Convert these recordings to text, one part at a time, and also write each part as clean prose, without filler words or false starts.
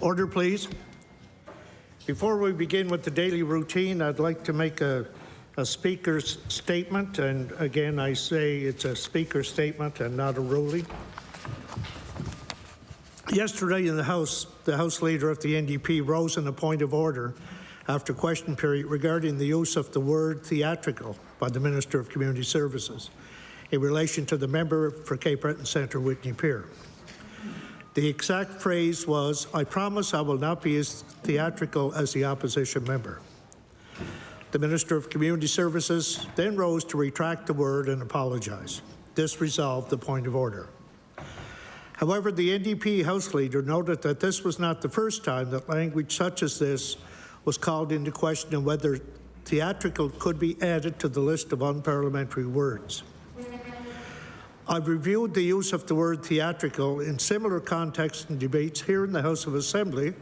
Order, please. Before we begin with the daily routine, I'd like to make a speaker's statement, and again, I say it's a speaker's statement and not a ruling. Yesterday in the House leader of the NDP rose in a point of order after question period regarding the use of the word theatrical by the Minister of Community Services in relation to the member for Cape Breton Centre, Whitney Pier. The exact phrase was, "I promise I will not be as theatrical as the opposition member." The Minister of Community Services then rose to retract the word and apologise. This resolved the point of order. However, the NDP House Leader noted that this was not the first time that language such as this was called into question and whether theatrical could be added to the list of unparliamentary words. I've reviewed the use of the word theatrical in similar contexts and debates here in the House of Assembly.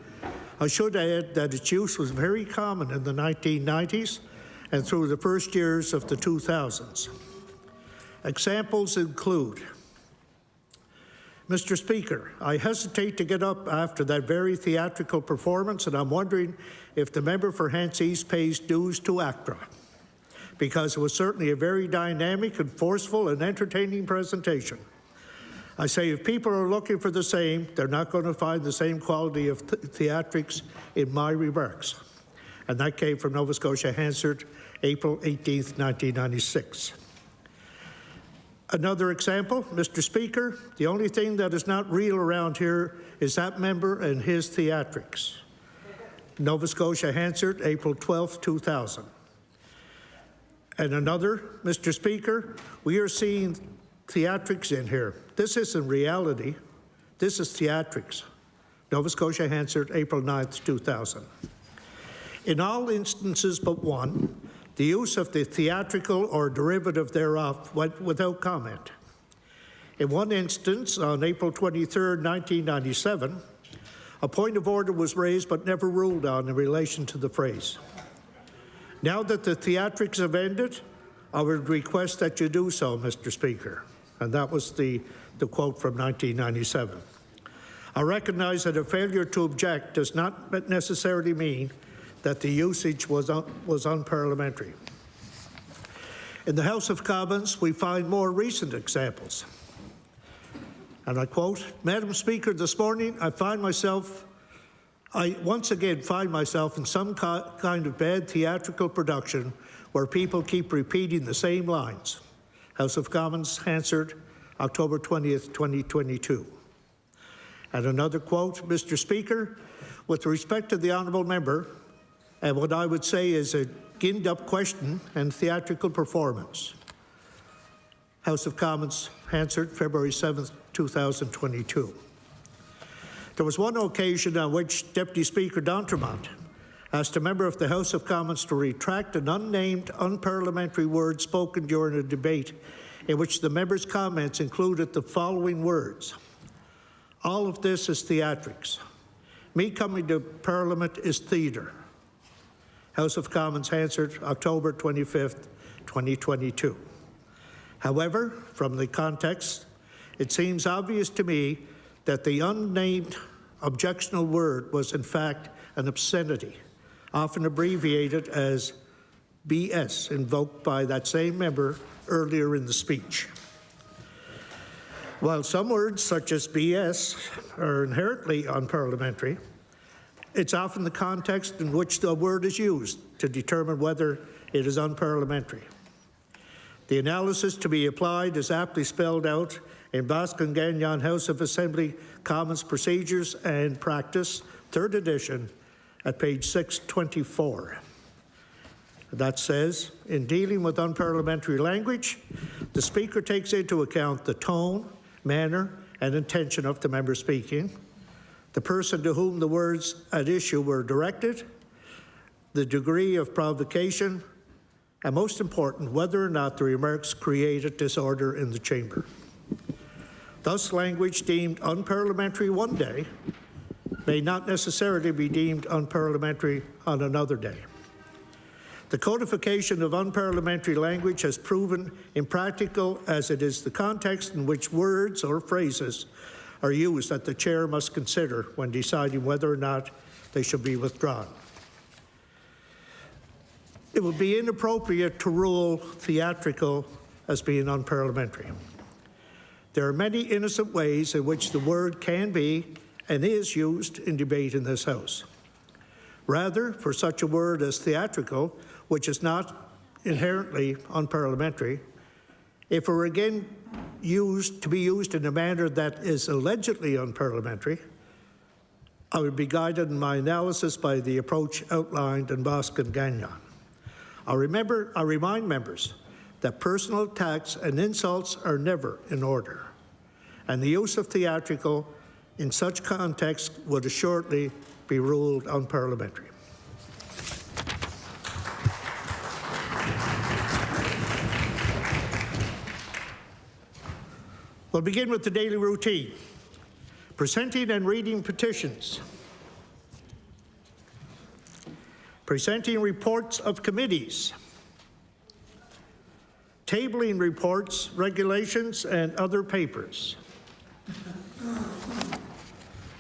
I should add that its use was very common in the 1990s and through the first years of the 2000s. Examples include, "Mr. Speaker, I hesitate to get up after that very theatrical performance, and I'm wondering if the member for Hants East pays dues to ACTRA, because it was certainly a very dynamic and forceful and entertaining presentation. I say if people are looking for the same, they're not going to find the same quality of theatrics in my remarks." And that came from Nova Scotia Hansard, April 18th, 1996. Another example, "Mr. Speaker, the only thing that is not real around here is that member and his theatrics." Nova Scotia Hansard, April 12th, 2000. And another, "Mr. Speaker, we are seeing theatrics in here. This isn't reality. This is theatrics." Nova Scotia Hansard, April 9th, 2000. In all instances but one, the use of the theatrical or derivative thereof went without comment. In one instance, on April 23rd, 1997, a point of order was raised but never ruled on in relation to the phrase. "Now that the theatrics have ended, I would request that you do so, Mr. Speaker." And that was the quote from 1997. I recognize that a failure to object does not necessarily mean that the usage was unparliamentary. In the House of Commons, we find more recent examples. And I quote, "Madam Speaker, this morning I once again find myself in some kind of bad theatrical production where people keep repeating the same lines." House of Commons, Hansard, October 20th, 2022. And another quote, "Mr. Speaker, with respect to the honourable member, and what I would say is a ginned-up question and theatrical performance." House of Commons, Hansard, February 7th, 2022. There was one occasion on which Deputy Speaker D'Entremont asked a member of the House of Commons to retract an unnamed, unparliamentary word spoken during a debate in which the member's comments included the following words: "All of this is theatrics. Me coming to Parliament is theatre." House of Commons, Hansard, October 25th, 2022. However, from the context, it seems obvious to me that the unnamed objectionable word was in fact an obscenity, often abbreviated as BS, invoked by that same member earlier in the speech. While some words such as BS are inherently unparliamentary, it's often the context in which the word is used to determine whether it is unparliamentary. The analysis to be applied is aptly spelled out in Baskin Gagnon House of Assembly Commons Procedures and Practice, 3rd edition, at page 624. That says, "In dealing with unparliamentary language, the Speaker takes into account the tone, manner, and intention of the member speaking, the person to whom the words at issue were directed, the degree of provocation, and most important, whether or not the remarks created disorder in the chamber." Thus, language deemed unparliamentary one day may not necessarily be deemed unparliamentary on another day. The codification of unparliamentary language has proven impractical, as it is the context in which words or phrases are used that the chair must consider when deciding whether or not they should be withdrawn. It would be inappropriate to rule theatrical as being unparliamentary. There are many innocent ways in which the word can be and is used in debate in this House. Rather, for such a word as theatrical, which is not inherently unparliamentary, if it were again to be used in a manner that is allegedly unparliamentary, I would be guided in my analysis by the approach outlined in Bosque and Gagnon. I remind members that personal attacks and insults are never in order, and the use of theatrical in such context would assuredly be ruled unparliamentary. We'll begin with the daily routine. Presenting and reading petitions. Presenting reports of committees. Tabling reports, regulations, and other papers.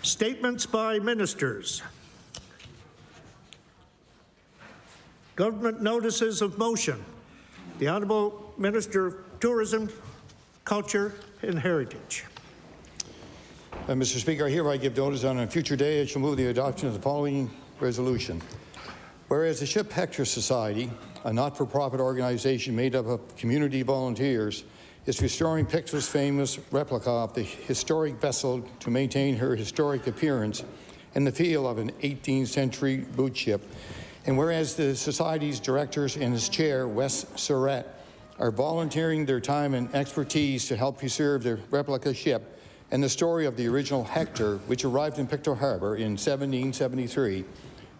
Statements by ministers. Government notices of motion. The Honourable Minister of Tourism, Culture and Heritage. Mr. Speaker, I hereby give notice on a future day I shall move the adoption of the following resolution. Whereas the Ship Hector Society, a not-for-profit organization made up of community volunteers, is restoring Picto's famous replica of the historic vessel to maintain her historic appearance and the feel of an 18th century boot ship. And whereas the Society's directors and its chair, Wes Surratt, are volunteering their time and expertise to help preserve the replica ship and the story of the original Hector, which arrived in Pictou Harbour in 1773,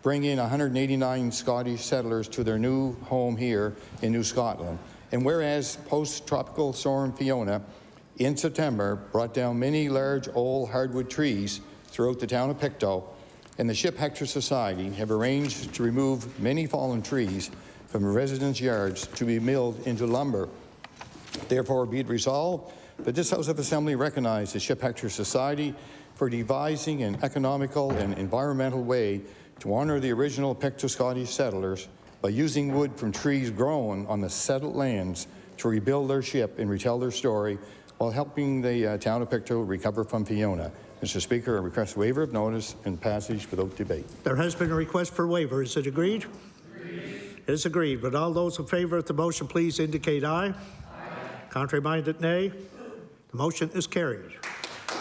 bringing 189 Scottish settlers to their new home here in New Scotland. And whereas post-tropical storm Fiona in September brought down many large old hardwood trees throughout the town of Pictou, and the Ship Hector Society have arranged to remove many fallen trees from residents' yards to be milled into lumber. Therefore, be it resolved that this House of Assembly recognize the Ship Hector Society for devising an economical and environmental way to honour the original Pictou Scottish settlers by using wood from trees grown on the settled lands to rebuild their ship and retell their story while helping the town of Pictou recover from Fiona. Mr. Speaker, I request waiver of notice and passage without debate. There has been a request for waiver. Is it agreed? It is agreed. Would all those in favour of the motion please indicate aye. Aye. Contrary-minded, nay. The motion is carried.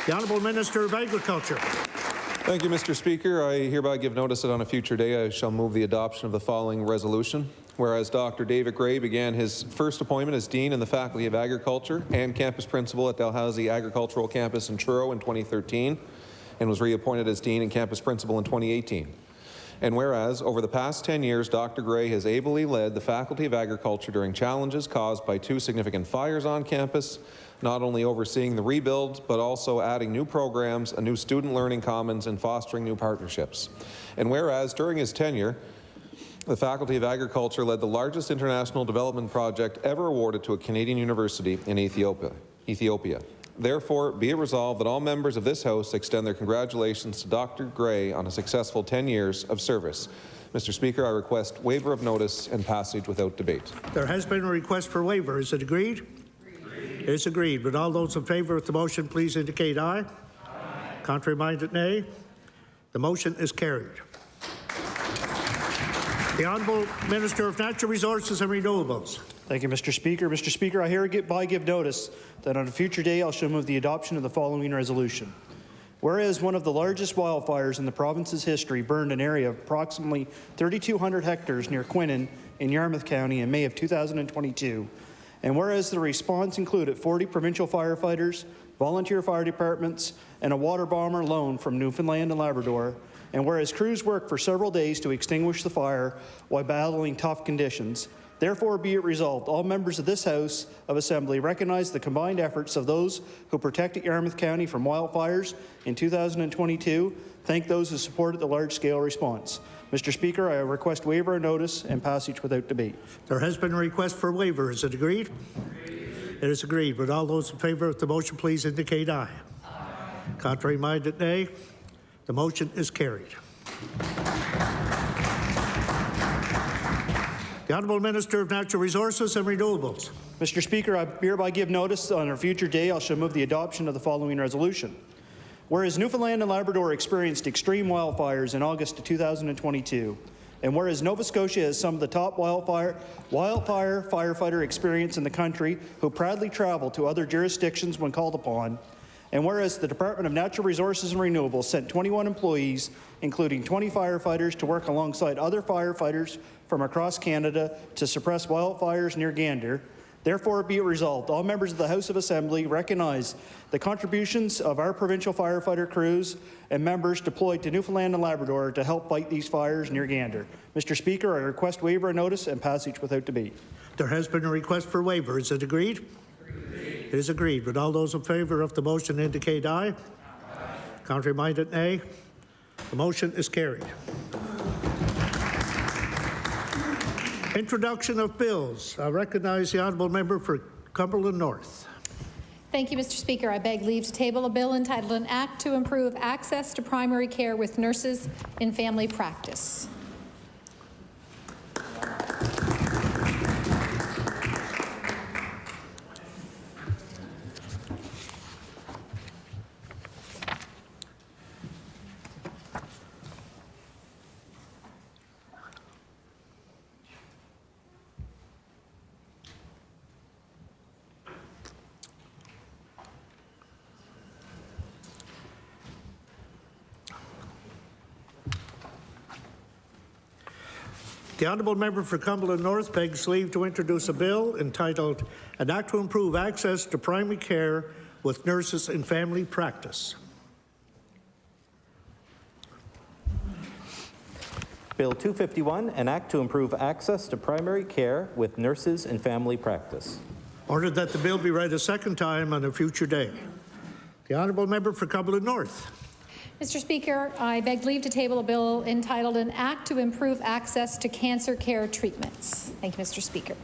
The Honourable Minister of Agriculture. Thank you, Mr. Speaker. I hereby give notice that on a future day I shall move the adoption of the following resolution. Whereas Dr. David Gray began his first appointment as Dean in the Faculty of Agriculture and Campus Principal at Dalhousie Agricultural Campus in Truro in 2013 and was reappointed as Dean and Campus Principal in 2018. And whereas, over the past 10 years, Dr. Gray has ably led the Faculty of Agriculture during challenges caused by 2 significant fires on campus, not only overseeing the rebuild, but also adding new programs, a new student learning commons, and fostering new partnerships. And whereas, during his tenure, the Faculty of Agriculture led the largest international development project ever awarded to a Canadian university in Ethiopia. Therefore, be it resolved that all members of this House extend their congratulations to Dr. Gray on a successful 10 years of service. Mr. Speaker, I request waiver of notice and passage without debate. There has been a request for waiver. Is it agreed? Agreed. It is agreed. Would all those in favour of the motion please indicate aye. Aye. Contrary-minded, nay. The motion is carried. The Honourable Minister of Natural Resources and Renewables. Thank you, Mr. Speaker. Mr. Speaker, I hereby give notice that on a future day I shall move the adoption of the following resolution. Whereas one of the largest wildfires in the province's history burned an area of approximately 3,200 hectares near Quinnen in Yarmouth County in May of 2022, and whereas the response included 40 provincial firefighters, volunteer fire departments, and a water bomber loan from Newfoundland and Labrador, and whereas crews worked for several days to extinguish the fire while battling tough conditions, therefore be it resolved, all members of this House of Assembly recognize the combined efforts of those who protected Yarmouth County from wildfires in 2022, thank those who supported the large-scale response. Mr. Speaker, I request waiver of notice and passage without debate. There has been a request for waiver. Is it agreed? Agreed. It is agreed. Would all those in favour of the motion please indicate aye. Aye. Contrary-minded, nay. The motion is carried. The Honourable Minister of Natural Resources and Renewables. Mr. Speaker, I hereby give notice that on a future day I shall move the adoption of the following resolution. Whereas Newfoundland and Labrador experienced extreme wildfires in August of 2022, and whereas Nova Scotia has some of the top wildfire firefighter experience in the country who proudly travel to other jurisdictions when called upon, and whereas the Department of Natural Resources and Renewables sent 21 employees, including 20 firefighters, to work alongside other firefighters from across Canada to suppress wildfires near Gander, therefore be it resolved, all members of the House of Assembly recognize the contributions of our provincial firefighter crews and members deployed to Newfoundland and Labrador to help fight these fires near Gander. Mr. Speaker, I request waiver of notice and passage without debate. There has been a request for waiver. Is it agreed? It is agreed. Would all those in favour of the motion indicate aye? Aye. Contrary-minded, nay. The motion is carried. Introduction of bills. I recognize the honourable member for Cumberland North. Thank you, Mr. Speaker. I beg leave to table a bill entitled An Act to Improve Access to Primary Care with Nurses in Family Practice. The honourable member for Cumberland North begs leave to introduce a bill entitled An Act to Improve Access to Primary Care with Nurses in Family Practice. Bill 251, an act to improve access to primary care with nurses in family practice. Ordered that the bill be read a second time on a future day. The honourable member for Cumberland North. Mr. Speaker, I beg leave to table a bill entitled An Act to Improve Access to Cancer Care Treatments. Thank you, Mr. Speaker.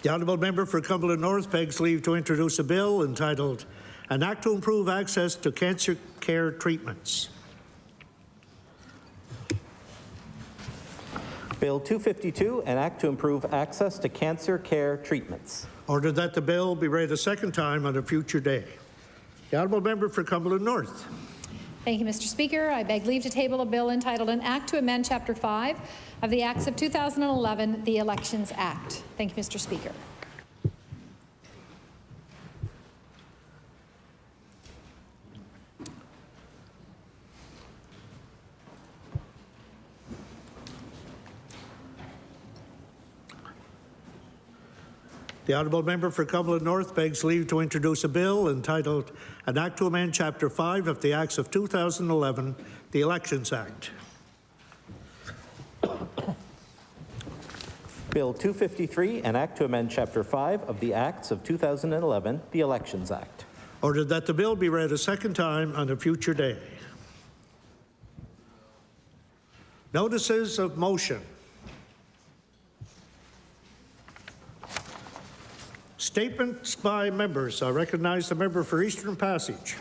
The honourable member for Cumberland North begs leave to introduce a bill entitled An Act to Improve Access to Cancer Care Treatments. Bill 252, an act to improve access to cancer care treatments. Ordered that the bill be read a second time on a future day. The honourable member for Cumberland North. Thank you, Mr. Speaker. I beg leave to table a bill entitled An Act to Amend Chapter 5 of the Acts of 2011, the Elections Act. Thank you, Mr. Speaker. The honourable member for Cumberland North begs leave to introduce a bill entitled An Act to Amend Chapter 5 of the Acts of 2011, the Elections Act. Bill 253, an act to amend Chapter 5 of the Acts of 2011, the Elections Act. Ordered that the bill be read a second time on a future day. Notices of motion. Statements by members. I recognize the member for Eastern Passage.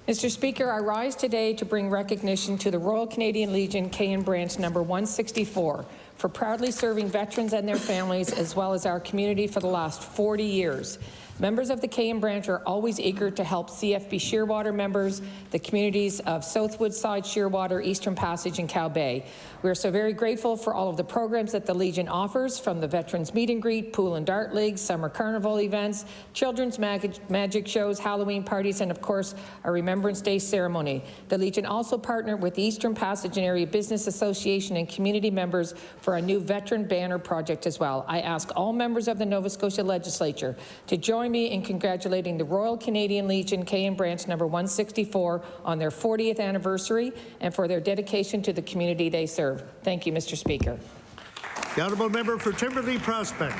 Mr. Speaker, I rise today to bring recognition to the Royal Canadian Legion K&M Branch number 164 for proudly serving veterans and their families as well as our community for the last 40 years. Members of the K&M Branch are always eager to help CFB Shearwater members, the communities of Southwood Side, Shearwater, Eastern Passage, and Cow Bay. We are so very grateful for all of the programs that the Legion offers, from the Veterans Meet and Greet, Pool and Dart Leagues, Summer Carnival events, children's magic shows, Halloween parties, and of course, our Remembrance Day ceremony. The Legion also partnered with the Eastern Passage and Area Business Association and community members for a new veteran banner project as well. I ask all members of the Nova Scotia Legislature to join me in congratulating the Royal Canadian Legion K&M Branch number 164 on their 40th anniversary and for their dedication to the community they serve. Thank you, Mr. Speaker. The honourable member for Timberlea Prospect.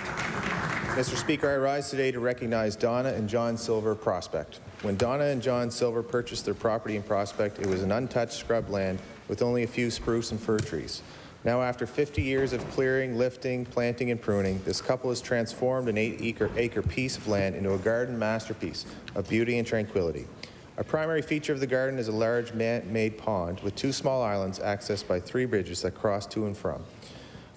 Mr. Speaker, I rise today to recognize Donna and John Silver of Prospect. When Donna and John Silver purchased their property in Prospect, it was an untouched scrub land with only a few spruce and fir trees. Now, after 50 years of clearing, lifting, planting, and pruning, this couple has transformed an 8-acre piece of land into a garden masterpiece of beauty and tranquility. A primary feature of the garden is a large man-made pond with 2 small islands accessed by 3 bridges that cross to and from.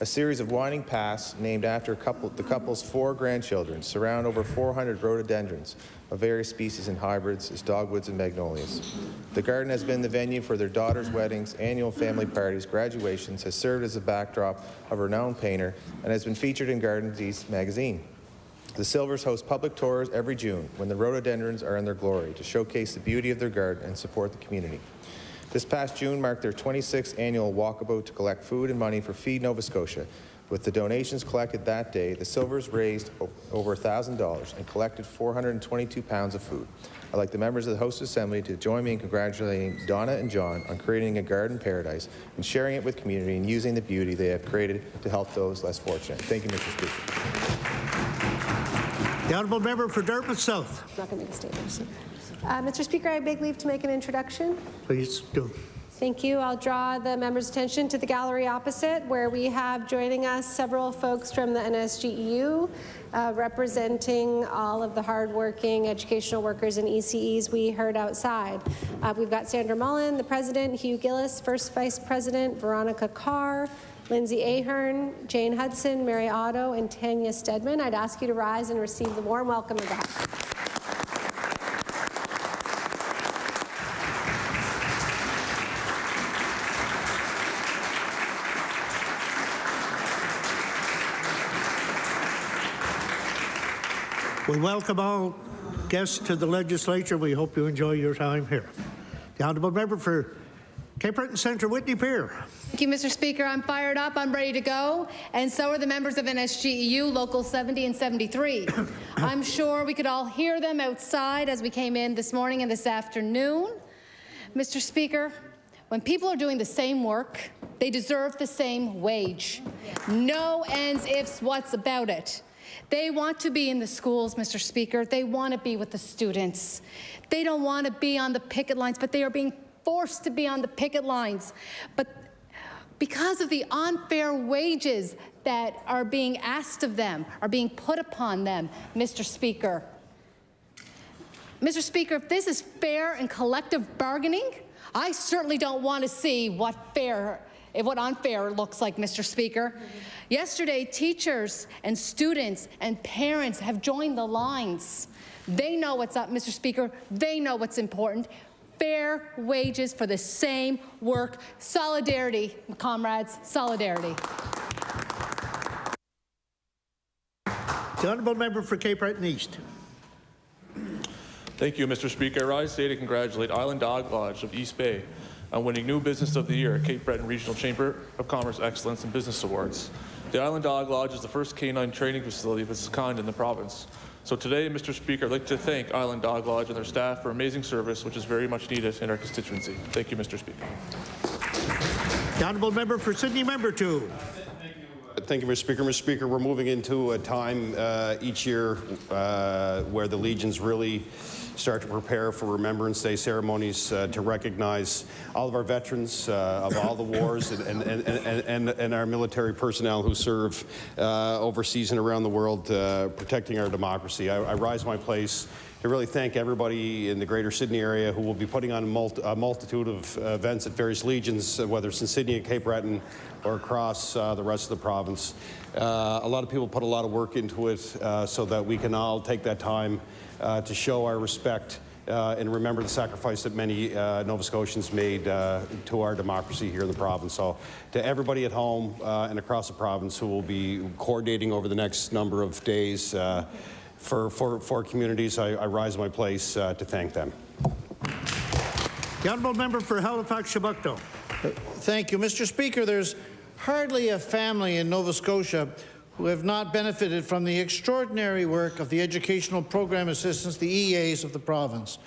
A series of winding paths named after the couple's 4 grandchildren surround over 400 rhododendrons of various species and hybrids as dogwoods and magnolias. The garden has been the venue for their daughters' weddings, annual family parties, graduations, has served as a backdrop of a renowned painter, and has been featured in Garden East magazine. The Silvers host public tours every June when the rhododendrons are in their glory to showcase the beauty of their garden and support the community. This past June marked their 26th annual walkabout to collect food and money for Feed Nova Scotia. With the donations collected that day, the Silvers raised over $1,000 and collected 422 pounds of food. I'd like the members of the House Assembly to join me in congratulating Donna and John on creating a garden paradise and sharing it with the community and using the beauty they have created to help those less fortunate. Thank you, Mr. Speaker. The honourable member for Dartmouth South. I'm not going to make a statement. Mr. Speaker, I beg leave to make an introduction. Please do. Thank you. I'll draw the members' attention to the gallery opposite, where we have joining us several folks from the NSGEU, representing all of the hardworking educational workers and ECEs we heard outside. We've got Sandra Mullen, the president, Hugh Gillis, first vice president, Veronica Carr, Lindsay Ahern, Jane Hudson, Mary Otto, and Tanya Stedman. I'd ask you to rise and receive the warm welcome of that. We welcome all guests to the legislature. We hope you enjoy your time here. The honourable member for Cape Breton Centre, Whitney Pier. Thank you, Mr. Speaker. I'm fired up. I'm ready to go. And so are the members of NSGEU, Local 70 and 73. I'm sure we could all hear them outside as we came in this morning and this afternoon. Mr. Speaker, when people are doing the same work, they deserve the same wage. No ands, ifs, whats about it. They want to be in the schools, Mr. Speaker. They want to be with the students. They don't want to be on the picket lines, but they are being forced to be on the picket lines. But because of the unfair wages that are being asked of them, are being put upon them, Mr. Speaker. Mr. Speaker, if this is fair and collective bargaining, I certainly don't want to see what unfair looks like, Mr. Speaker. Yesterday, teachers and students and parents have joined the lines. They know what's up, Mr. Speaker. They know what's important. Fair wages for the same work. Solidarity, comrades, solidarity. The honourable member for Cape Breton East. Thank you, Mr. Speaker. I rise today to congratulate Island Dog Lodge of East Bay on winning New Business of the Year at Cape Breton Regional Chamber of Commerce Excellence and Business Awards. The Island Dog Lodge is the first canine training facility of its kind in the province. So today, Mr. Speaker, I'd like to thank Island Dog Lodge and their staff for amazing service, which is very much needed in our constituency. Thank you, Mr. Speaker. The honourable member for Sydney, member 2. Thank you, Mr. Speaker. Mr. Speaker, we're moving into a time each year where the Legions really start to prepare for Remembrance Day ceremonies to recognize all of our veterans of all the wars and our military personnel who serve overseas and around the world protecting our democracy. I rise my place to really thank everybody in the Greater Sydney area who will be putting on a multitude of events at various Legions, whether it's in Sydney and Cape Breton or across the rest of the province. A lot of people put a lot of work into it so that we can all take that time to show our respect and remember the sacrifice that many Nova Scotians made to our democracy here in the province. So to everybody at home and across the province who will be coordinating over the next number of days for communities, I rise my place to thank them. The honourable member for Halifax, Chebucto. Thank you, Mr. Speaker. There's hardly a family in Nova Scotia who have not benefited from the extraordinary work of the educational program assistants, the EAs of the province.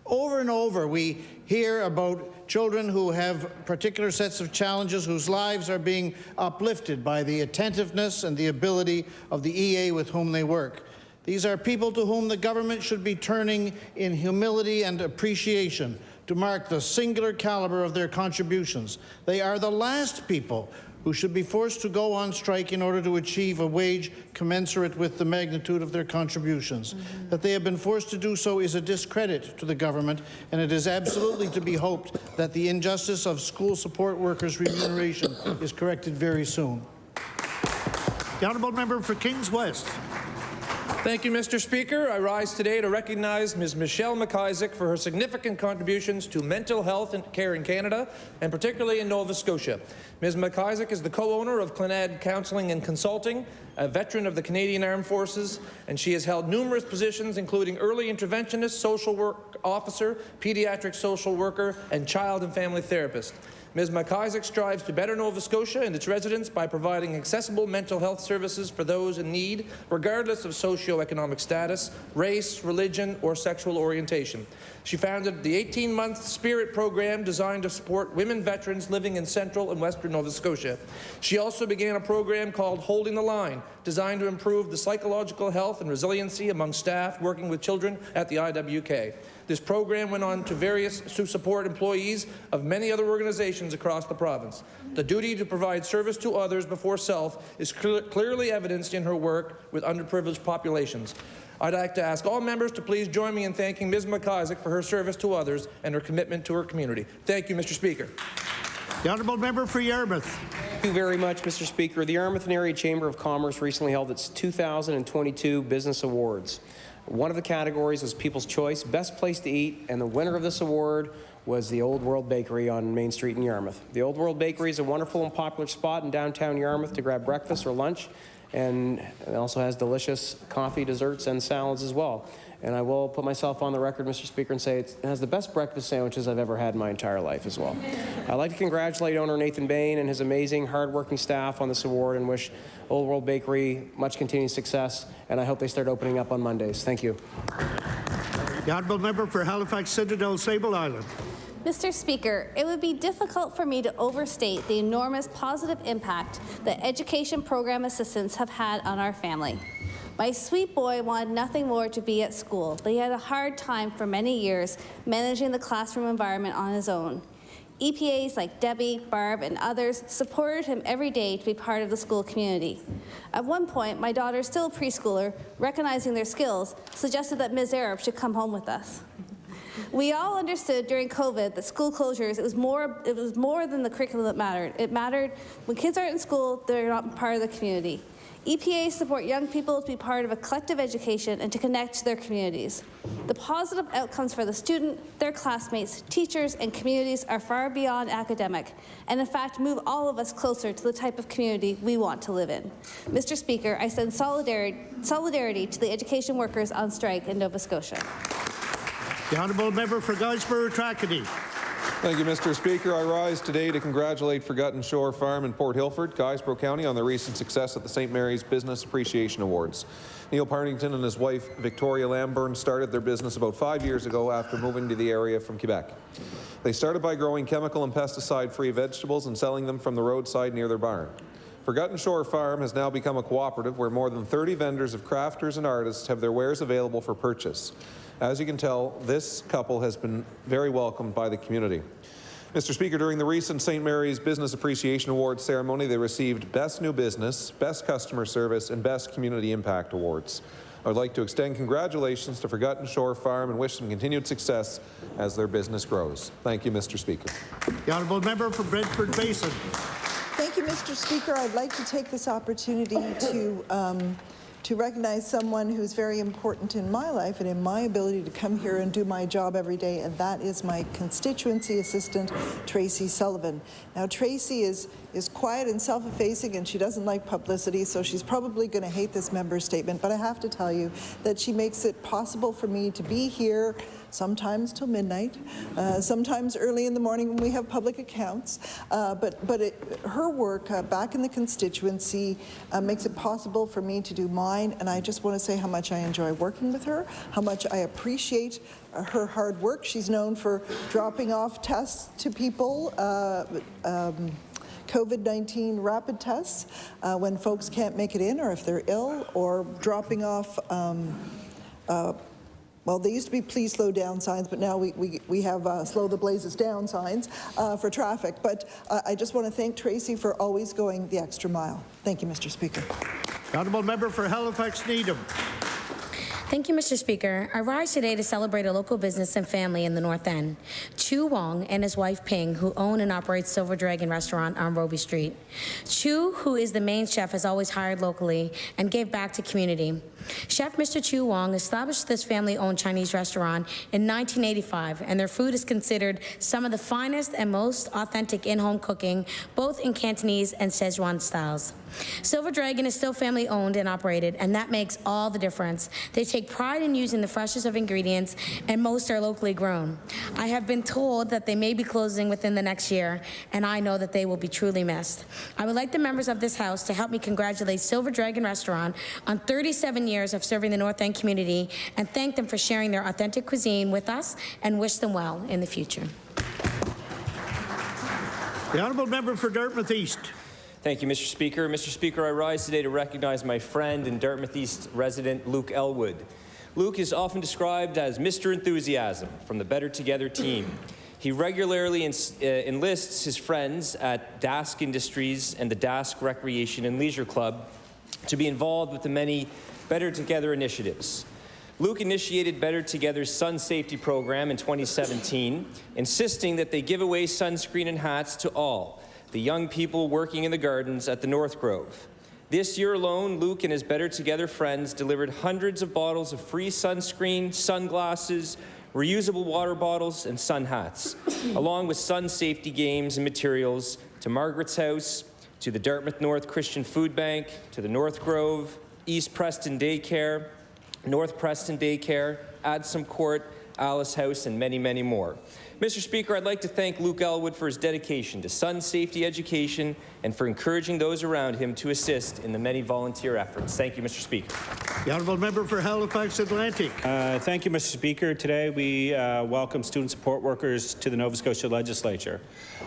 Over and over, we hear about children who have particular sets of challenges whose lives are being uplifted by the attentiveness and the ability of the EA with whom they work. These are people to whom the government should be turning in humility and appreciation to mark the singular caliber of their contributions. They are the last people who should be forced to go on strike in order to achieve a wage commensurate with the magnitude of their contributions. That they have been forced to do so is a discredit to the government, and it is absolutely to be hoped that the injustice of school support workers' remuneration is corrected very soon. The honourable member for Kings West. Thank you, Mr. Speaker. I rise today to recognize Ms. Michelle McIsaac for her significant contributions to mental health and care in Canada, and particularly in Nova Scotia. Ms. McIsaac is the co-owner of Clinad Counselling and Consulting, a veteran of the Canadian Armed Forces, and she has held numerous positions, including early interventionist, social work officer, pediatric social worker, and child and family therapist. Ms. McIsaac strives to better Nova Scotia and its residents by providing accessible mental health services for those in need, regardless of socioeconomic status, race, religion, or sexual orientation. She founded the 18-month Spirit program designed to support women veterans living in central and western Nova Scotia. She also began a program called Holding the Line, designed to improve the psychological health and resiliency among staff working with children at the IWK. This program went on to support employees of many other organizations across the province. The duty to provide service to others before self is clearly evidenced in her work with underprivileged populations. I'd like to ask all members to please join me in thanking Ms. McIsaac for her service to others and her commitment to her community. Thank you, Mr. Speaker. The honourable member for Yarmouth. Thank you very much, Mr. Speaker. The Yarmouth and Area Chamber of Commerce recently held its 2022 Business Awards. One of the categories was People's Choice, Best Place to Eat, and the winner of this award was the Old World Bakery on Main Street in Yarmouth. The Old World Bakery is a wonderful and popular spot in downtown Yarmouth to grab breakfast or lunch, and it also has delicious coffee, desserts, and salads as well. And I will put myself on the record, Mr. Speaker, and say it has the best breakfast sandwiches I've ever had in my entire life as well. I'd like to congratulate owner Nathan Bain and his amazing, hard-working staff on this award and wish Old World Bakery much continued success, and I hope they start opening up on Mondays. Thank you. The honourable member for Halifax Citadel Sable Island. Mr. Speaker, it would be difficult for me to overstate the enormous positive impact that education program assistants have had on our family. My sweet boy wanted nothing more to be at school, but he had a hard time for many years managing the classroom environment on his own. EPAs like Debbie, Barb, and others supported him every day to be part of the school community. At one point, my daughter, still a preschooler, recognizing their skills, suggested that Ms. Arab should come home with us. We all understood during COVID that school closures, it was more than the curriculum that mattered. It mattered when kids aren't in school, they're not part of the community. EPAs support young people to be part of a collective education and to connect to their communities. The positive outcomes for the student, their classmates, teachers, and communities are far beyond academic, and in fact move all of us closer to the type of community we want to live in. Mr. Speaker, I send solidarity to the education workers on strike in Nova Scotia. The honourable member for Guysborough-Tracadie. Thank you, Mr. Speaker. I rise today to congratulate Forgotten Shore Farm in Port Hilford, Guysborough County, on their recent success at the St. Mary's Business Appreciation Awards. Neil Partington and his wife, Victoria Lambourne, started their business about 5 years ago after moving to the area from Quebec. They started by growing chemical and pesticide-free vegetables and selling them from the roadside near their barn. Forgotten Shore Farm has now become a cooperative where more than 30 vendors of crafters and artists have their wares available for purchase. As you can tell, this couple has been very welcomed by the community. Mr. Speaker, during the recent St. Mary's Business Appreciation Awards ceremony, they received Best New Business, Best Customer Service, and Best Community Impact Awards. I would like to extend congratulations to Forgotten Shore Farm and wish them continued success as their business grows. Thank you, Mr. Speaker. The honourable member for Brentford Basin. Thank you, Mr. Speaker. I'd like to take this opportunity to recognize someone who's very important in my life and in my ability to come here and do my job every day, and that is my constituency assistant, Tracy Sullivan. Now, Tracy is quiet and self-effacing, and she doesn't like publicity, so she's probably going to hate this member's statement, but I have to tell you that she makes it possible for me to be here sometimes till midnight, sometimes early in the morning when we have public accounts. Her work back in the constituency makes it possible for me to do mine, and I just want to say how much I enjoy working with her, how much I appreciate her hard work. She's known for dropping off tests to people, COVID-19 rapid tests, when folks can't make it in or if they're ill, or dropping off, well, they used to be please slow down signs, but now we have slow the blazes down signs for traffic. But I just want to thank Tracy for always going the extra mile. Thank you, Mr. Speaker. The honourable member for Halifax Needham. Thank you, Mr. Speaker. I rise today to celebrate a local business and family in the North End. Chu Wong and his wife Ping, who own and operate Silver Dragon Restaurant on Roby Street. Chu, who is the main chef, has always hired locally and gave back to community. Chef Mr. Chu Wong established this family-owned Chinese restaurant in 1985, and their food is considered some of the finest and most authentic in-home cooking, both in Cantonese and Szechuan styles. Silver Dragon is still family-owned and operated, and that makes all the difference. They take pride in using the freshest of ingredients, and most are locally grown. I have been told that they may be closing within the next year, and I know that they will be truly missed. I would like the members of this House to help me congratulate Silver Dragon Restaurant on 37 years of serving the North End community, and thank them for sharing their authentic cuisine with us, and wish them well in the future. The honourable member for Dartmouth East. Thank you, Mr. Speaker. Mr. Speaker, I rise today to recognize my friend and Dartmouth East resident, Luke Elwood. Luke is often described as Mr. Enthusiasm from the Better Together team. He regularly enlists his friends at Dask Industries and the Dask Recreation and Leisure Club to be involved with the many Better Together initiatives. Luke initiated Better Together's Sun Safety Program in 2017, insisting that they give away sunscreen and hats to all the young people working in the gardens at the North Grove. This year alone, Luke and his Better Together friends delivered hundreds of bottles of free sunscreen, sunglasses, reusable water bottles, and sun hats, along with sun safety games and materials to Margaret's House, to the Dartmouth North Christian Food Bank, to the North Grove, East Preston Daycare, North Preston Daycare, Adsum Court, Alice House, and many, many more. Mr. Speaker, I'd like to thank Luke Elwood for his dedication to sun safety education and for encouraging those around him to assist in the many volunteer efforts. Thank you, Mr. Speaker. The honourable member for Halifax Atlantic. Thank you, Mr. Speaker. Today we welcome student support workers to the Nova Scotia Legislature.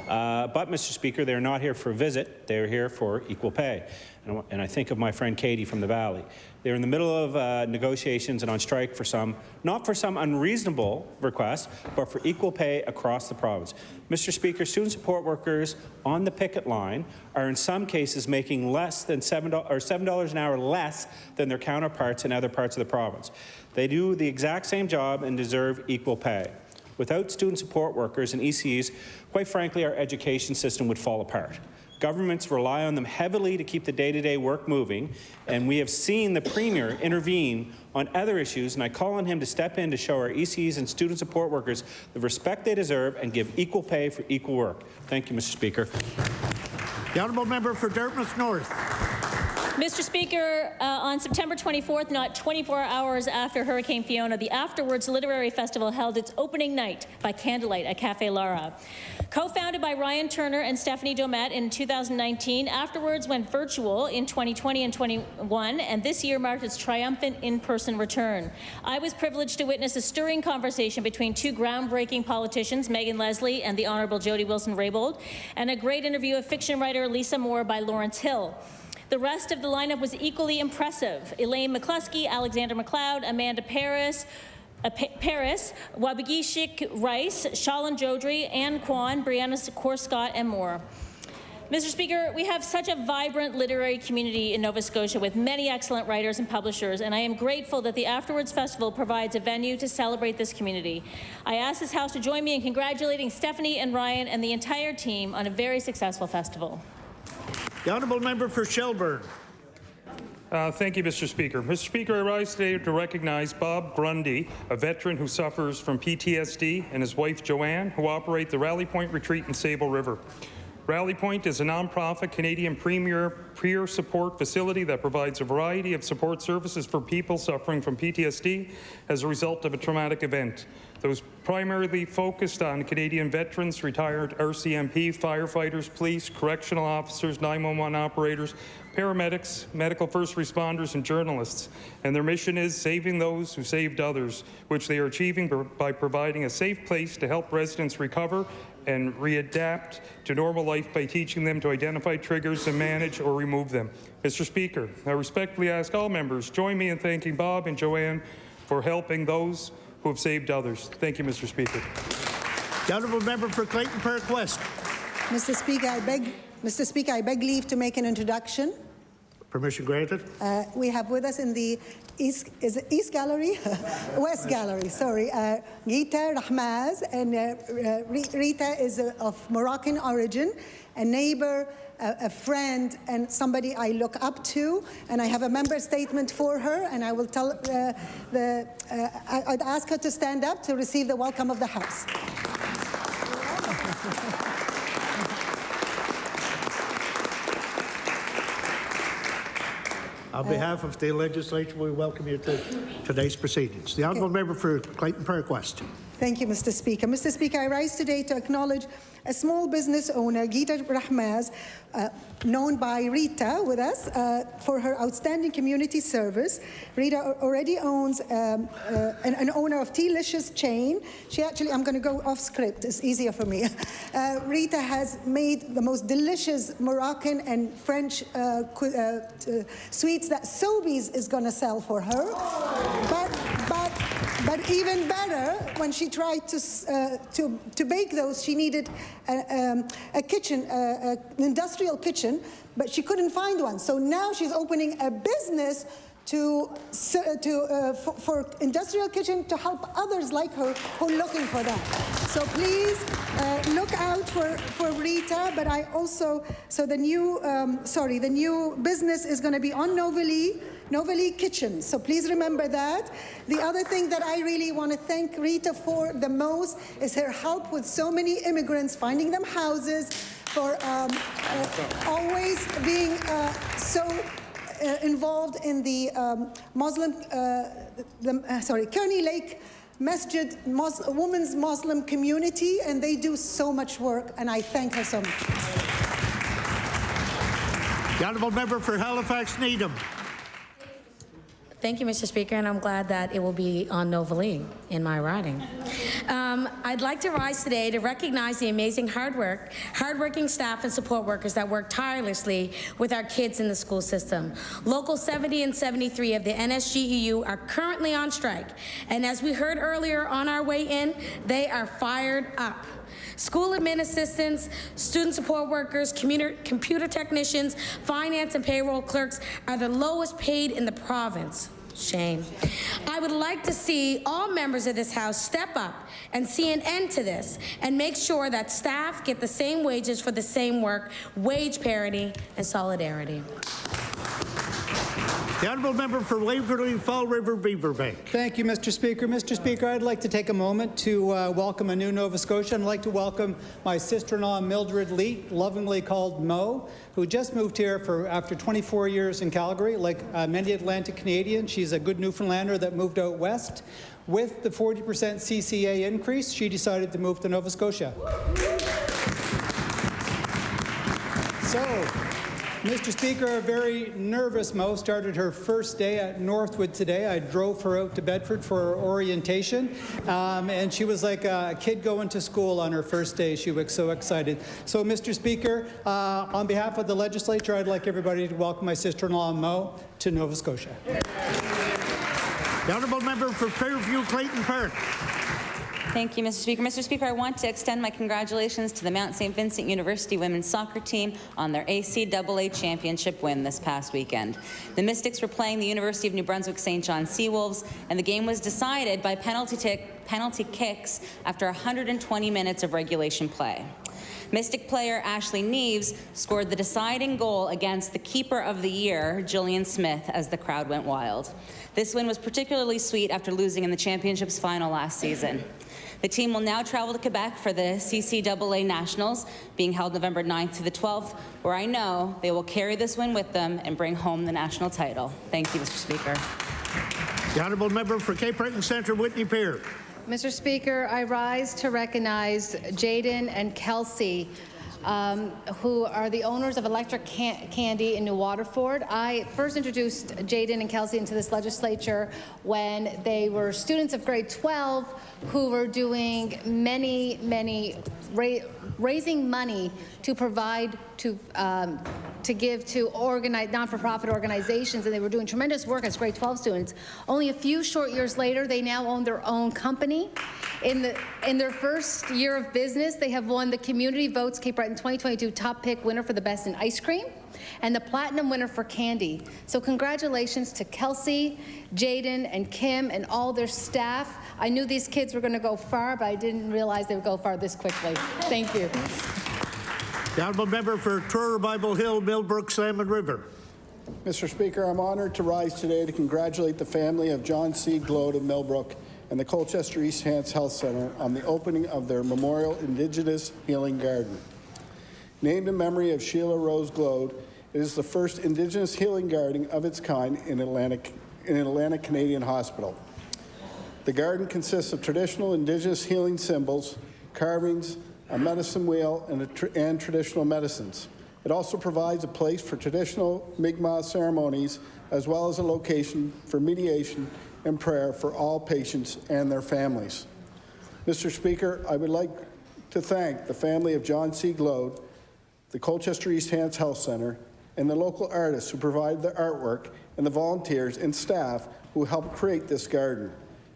But, Mr. Speaker, they're not here for a visit. They're here for equal pay. And I think of my friend Katie from the Valley. They're in the middle of negotiations and on strike for some, not for some unreasonable request, but for equal pay across the province. Mr. Speaker, student support workers on the picket line are in some cases making less than $7 an hour less than their counterparts in other parts of the province. They do the exact same job and deserve equal pay. Without student support workers and ECEs, quite frankly, our education system would fall apart. Governments rely on them heavily to keep the day-to-day work moving, and we have seen the Premier intervene on other issues, and I call on him to step in to show our ECs and student support workers the respect they deserve and give equal pay for equal work. Thank you, Mr. Speaker. The honourable member for Dartmouth North. Mr. Speaker, on September 24th, not 24 hours after Hurricane Fiona, the Afterwards Literary Festival held its opening night by candlelight at Cafe Lara. Co-founded by Ryan Turner and Stephanie Domet in 2019, Afterwards went virtual in 2020 and 21, and this year marked its triumphant in-person return. I was privileged to witness a stirring conversation between two groundbreaking politicians, Megan Leslie and the Honourable Jody Wilson-Raybould, and a great interview of fiction writer Lisa Moore by Lawrence Hill. The rest of the lineup was equally impressive. Elaine McCluskey, Alexander McLeod, Amanda Paris, Wabagishik Rice, Shalin Jodri, Anne Kwan, Brianna Corscott, and more. Mr. Speaker, we have such a vibrant literary community in Nova Scotia with many excellent writers and publishers, and I am grateful that the Afterwards Festival provides a venue to celebrate this community. I ask this House to join me in congratulating Stephanie and Ryan and the entire team on a very successful festival. The honourable member for Shelburne. Thank you, Mr. Speaker. Mr. Speaker, I rise today to recognize Bob Grundy, a veteran who suffers from PTSD, and his wife, Joanne, who operate the Rally Point Retreat in Sable River. Rally Point is a nonprofit Canadian premier peer support facility that provides a variety of support services for people suffering from PTSD as a result of a traumatic event. Those primarily focused on Canadian veterans, retired RCMP, firefighters, police, correctional officers, 911 operators, paramedics, medical first responders, and journalists. And their mission is saving those who saved others, which they are achieving by providing a safe place to help residents recover and readapt to normal life by teaching them to identify triggers and manage or remove them. Mr. Speaker, I respectfully ask all members join me in thanking Bob and Joanne for helping those who have saved others. Thank you, Mr. Speaker. The honourable member for Clayton Park West. Mr. Speaker, I beg leave to make an introduction. Permission granted. We have with us in the East Gallery? West Gallery, sorry. Rita Rahmaz, and Rita is of Moroccan origin, a neighbor, a friend, and somebody I look up to, and I have a member statement for her, and I will tell I'd ask her to stand up to receive the welcome of the House. On behalf of the legislature, we welcome you to today's proceedings. The honourable member for Clayton Park West. Thank you, Mr. Speaker. Mr. Speaker, I rise today to acknowledge a small business owner, Gita Rahmaz, known by Rita with us, for her outstanding community service. Rita already owns an owner of Delicious chain. She actually, I'm going to go off script, it's easier for me. Rita has made the most delicious Moroccan and French sweets that Sobeys is going to sell for her. But even better, when she tried to bake those, she needed a kitchen, an industrial kitchen, but she couldn't find one. So now she's opening a business for industrial kitchen to help others like her who are looking for that. So please look out for Rita. But I also, so the new business is going to be on Novalee Kitchen. So please remember that. The other thing that I really want to thank Rita for the most is her help with so many immigrants, finding them houses, for always being so involved in the Kearney Lake Masjid women's Muslim community, and they do so much work, and I thank her so much. The honourable member for Halifax Needham. Thank you, Mr. Speaker, and I'm glad that it will be on Novalee in my riding. I'd like to rise today to recognize the amazing hardworking staff and support workers that work tirelessly with our kids in the school system. Local 70 and 73 of the NSGEU are currently on strike, and as we heard earlier on our way in, they are fired up. School admin assistants, student support workers, computer technicians, finance and payroll clerks are the lowest paid in the province. Shame. I would like to see all members of this House step up and see an end to this and make sure that staff get the same wages for the same work, wage parity and solidarity. The honourable member for Waverley, Fall River, Beaverbank. Thank you, Mr. Speaker. Mr. Speaker, I'd like to take a moment to welcome a new Nova Scotian. I'd like to welcome my sister-in-law, Mildred Leet, lovingly called Mo, who just moved here after 24 years in Calgary. Like many Atlantic Canadians, she's a good Newfoundlander that moved out west. With the 40% CCA increase, she decided to move to Nova Scotia. So, Mr. Speaker, a very nervous Mo started her first day at Northwood today. I drove her out to Bedford for her orientation, and she was like a kid going to school on her first day. She was so excited. So, Mr. Speaker, on behalf of the legislature, I'd like everybody to welcome my sister-in-law, Mo, to Nova Scotia. The honourable member for Fairview, Clayton Park. Thank you, Mr. Speaker. Mr. Speaker, I want to extend my congratulations to the Mount St. Vincent University women's soccer team on their ACAA championship win this past weekend. The Mystics were playing the University of New Brunswick St. John Seawolves, and the game was decided by penalty kicks after 120 minutes of regulation play. Mystic player Ashley Neves scored the deciding goal against the keeper of the year, Jillian Smith, as the crowd went wild. This win was particularly sweet after losing in the championship's final last season. The team will now travel to Quebec for the CCAA Nationals, being held November 9th to the 12th, where I know they will carry this win with them and bring home the national title. Thank you, Mr. Speaker. The honourable member for Cape Breton Centre, Whitney Pier. Mr. Speaker, I rise to recognize Jaden and Kelsey, who are the owners of Electric Candy in New Waterford. I first introduced Jaden and Kelsey into this legislature when they were students of grade 12 who were doing raising money to provide to give to non-for-profit organizations, and they were doing tremendous work as grade 12 students. Only a few short years later, they now own their own company. In their first year of business, they have won the Community Votes Cape Breton 2022 Top Pick winner for the best in ice cream and the Platinum winner for candy. So congratulations to Kelsey, Jaden, and Kim, and all their staff. I knew these kids were going to go far, but I didn't realize they would go far this quickly. Thank you. The honourable member for Truro Bible Hill, Millbrook, Salmon River. Mr. Speaker, I'm honoured to rise today to congratulate the family of John C. Glode of Millbrook and the Colchester East Hants Health Centre on the opening of their Memorial Indigenous Healing Garden. Named in memory of Sheila Rose Glode, it is the first Indigenous healing garden of its kind in Atlantic Canadian Hospital. The garden consists of traditional Indigenous healing symbols, carvings, a medicine wheel, and traditional medicines. It also provides a place for traditional Mi'kmaq ceremonies, as well as a location for mediation and prayer for all patients and their families. Mr. Speaker, I would like to thank the family of John C. Glode, the Colchester East Hants Health Centre, and the local artists who provided the artwork, and the volunteers and staff who helped create this garden.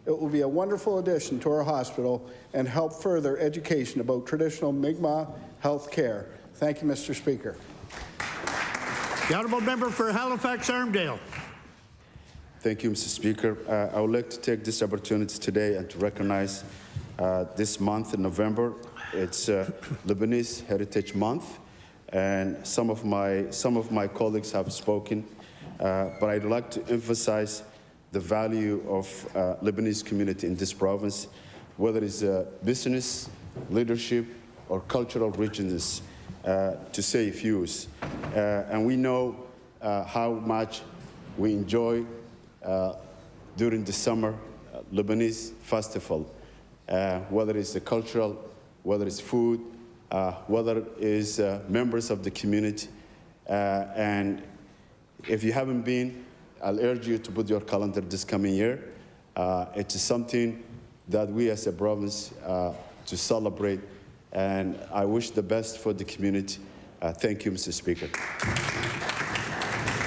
It will be a wonderful addition to our hospital and help further education about traditional Mi'kmaq health care. Thank you, Mr. Speaker. The honourable member for Halifax Armdale. Thank you, Mr. Speaker. I would like to take this opportunity today and to recognize this month in November. It's Lebanese Heritage Month, and some of my colleagues have spoken, but I'd like to emphasize the value of Lebanese community in this province, whether it's business, leadership, or cultural richness, to say a few. And we know how much we enjoy during the summer Lebanese festival, whether it's the cultural, whether it's food, whether it's members of the community. And if you haven't been, I'll urge you to put your calendar this coming year. It is something that we as a province to celebrate, and I wish the best for the community. Thank you, Mr. Speaker.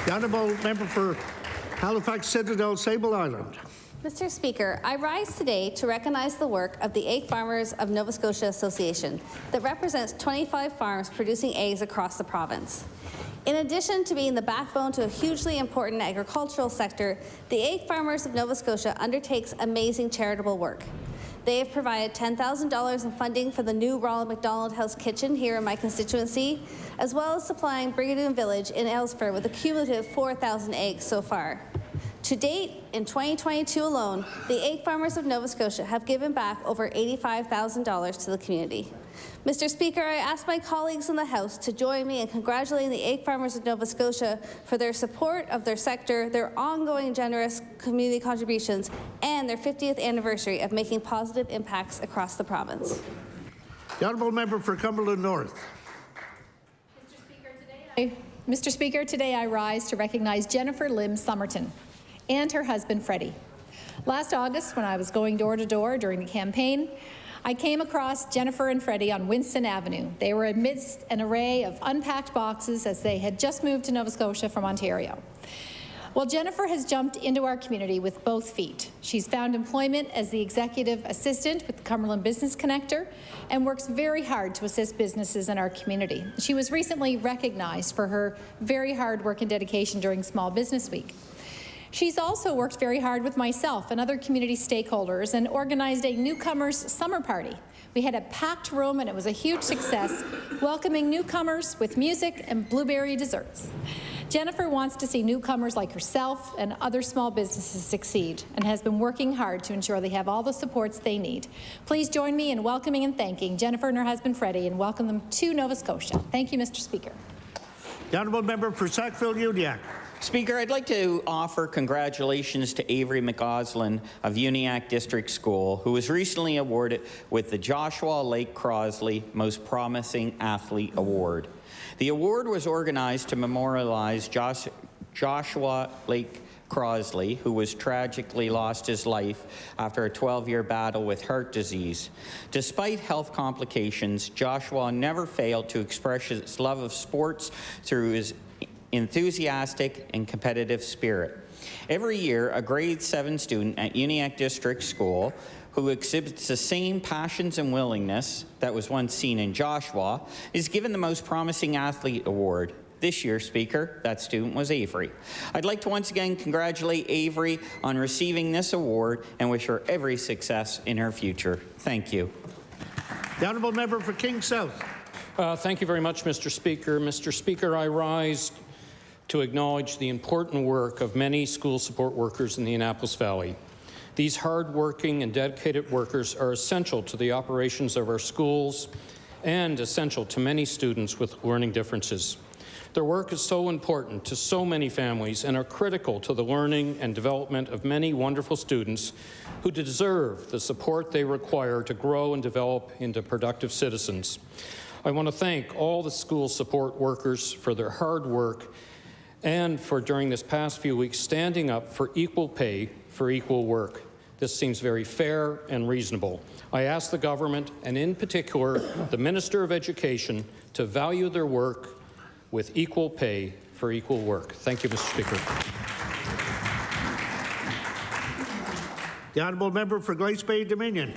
The honourable member for Halifax Citadel, Sable Island. Mr. Speaker, I rise today to recognize the work of the Egg Farmers of Nova Scotia Association that represents 25 farms producing eggs across the province. In addition to being the backbone to a hugely important agricultural sector, the Egg Farmers of Nova Scotia undertakes amazing charitable work. They have provided $10,000 in funding for the new Ronald McDonald House kitchen here in my constituency, as well as supplying Brigadoon Village in Aylesford with a cumulative 4,000 eggs so far. To date, in 2022 alone, the Egg Farmers of Nova Scotia have given back over $85,000 to the community. Mr. Speaker, I ask my colleagues in the House to join me in congratulating the Egg Farmers of Nova Scotia for their support of their sector, their ongoing generous community contributions, and their 50th anniversary of making positive impacts across the province. The honourable member for Cumberland North. Mr. Speaker, today I rise to recognize Jennifer Lim Somerton and her husband, Freddie. Last August, when I was going door to door during the campaign, I came across Jennifer and Freddie on Winston Avenue. They were amidst an array of unpacked boxes as they had just moved to Nova Scotia from Ontario. Well, Jennifer has jumped into our community with both feet. She's found employment as the executive assistant with the Cumberland Business Connector and works very hard to assist businesses in our community. She was recently recognized for her very hard work and dedication during Small Business Week. She's also worked very hard with myself and other community stakeholders and organized a newcomers summer party. We had a packed room and it was a huge success, welcoming newcomers with music and blueberry desserts. Jennifer wants to see newcomers like herself and other small businesses succeed and has been working hard to ensure they have all the supports they need. Please join me in welcoming and thanking Jennifer and her husband Freddie and welcome them to Nova Scotia. Thank you, Mr. Speaker. The Honourable Member for Sackville-Uniacke. Speaker, I'd like to offer congratulations to Avery McGoslin of Uniacke District School, who was recently awarded with the Joshua Lake Crosley Most Promising Athlete Award. The award was organized to memorialize Joshua Lake Crosley, who was tragically lost his life after a 12-year battle with heart disease. Despite health complications, Joshua never failed to express his love of sports through his enthusiastic and competitive spirit. Every year, a grade 7 student at Uniacke District School who exhibits the same passions and willingness that was once seen in Joshua is given the Most Promising Athlete Award. This year, Speaker, that student was Avery. I'd like to once again congratulate Avery on receiving this award and wish her every success in her future. Thank you. The Honourable Member for King South. Thank you very much, Mr. Speaker. Mr. Speaker, I rise to acknowledge the important work of many school support workers in the Annapolis Valley. These hard-working and dedicated workers are essential to the operations of our schools and essential to many students with learning differences. Their work is so important to so many families and are critical to the learning and development of many wonderful students who deserve the support they require to grow and develop into productive citizens. I want to thank all the school support workers for their hard work and for, during this past few weeks, standing up for equal pay for equal work. This seems very fair and reasonable. I ask the government, and in particular the Minister of Education, to value their work with equal pay for equal work. Thank you, Mr. Speaker. The Honourable Member for Glace Bay Dominion.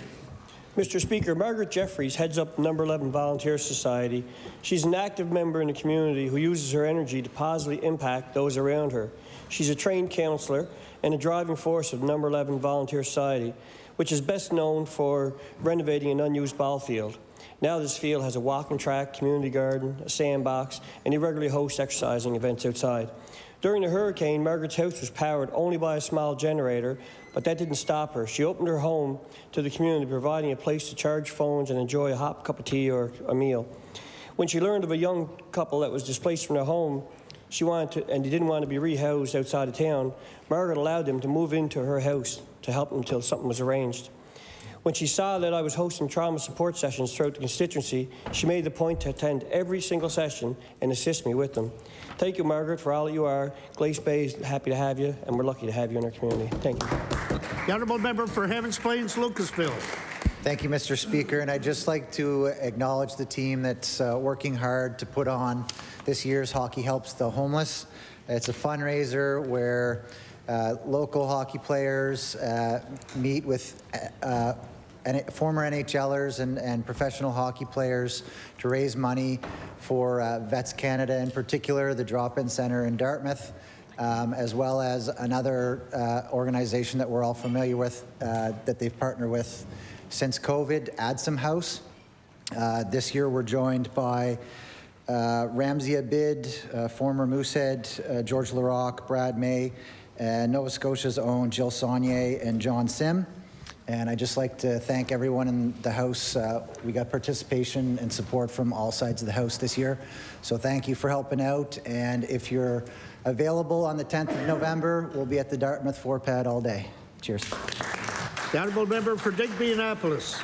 Mr. Speaker, Margaret Jeffries heads up Number 11 Volunteer Society. She's an active member in the community who uses her energy to positively impact those around her. She's a trained counselor and a driving force of Number 11 Volunteer Society, which is best known for renovating an unused ball field. Now this field has a walking track, community garden, a sandbox, and they regularly host exercising events outside. During the hurricane, Margaret's house was powered only by a small generator, but that didn't stop her. She opened her home to the community, providing a place to charge phones and enjoy a hot cup of tea or a meal. When she learned of a young couple that was displaced from their home, and they didn't want to be rehoused outside of town, Margaret allowed them to move into her house to help them until something was arranged. When she saw that I was hosting trauma support sessions throughout the constituency, she made the point to attend every single session and assist me with them. Thank you, Margaret, for all that you are. Glace Bay is happy to have you, and we're lucky to have you in our community. Thank you. The Honourable Member for Hammonds Plains, Lucasville. Thank you, Mr. Speaker, and I'd just like to acknowledge the team that's working hard to put on this year's Hockey Helps the Homeless. It's a fundraiser where local hockey players meet with former NHLers and professional hockey players to raise money for Vets Canada, in particular, the Drop-In Centre in Dartmouth, as well as another organization that we're all familiar with that they've partnered with since COVID, Adsum House. This year we're joined by Ramsey Abid, former Moosehead, George Larocque, Brad May, and Nova Scotia's own Jill Saunier and John Sim. And I'd just like to thank everyone in the House. We got participation and support from all sides of the House this year. So thank you for helping out. And if you're available on the 10th of November, we'll be at the Dartmouth 4-pad all day. Cheers. The Honourable Member for Digby Annapolis.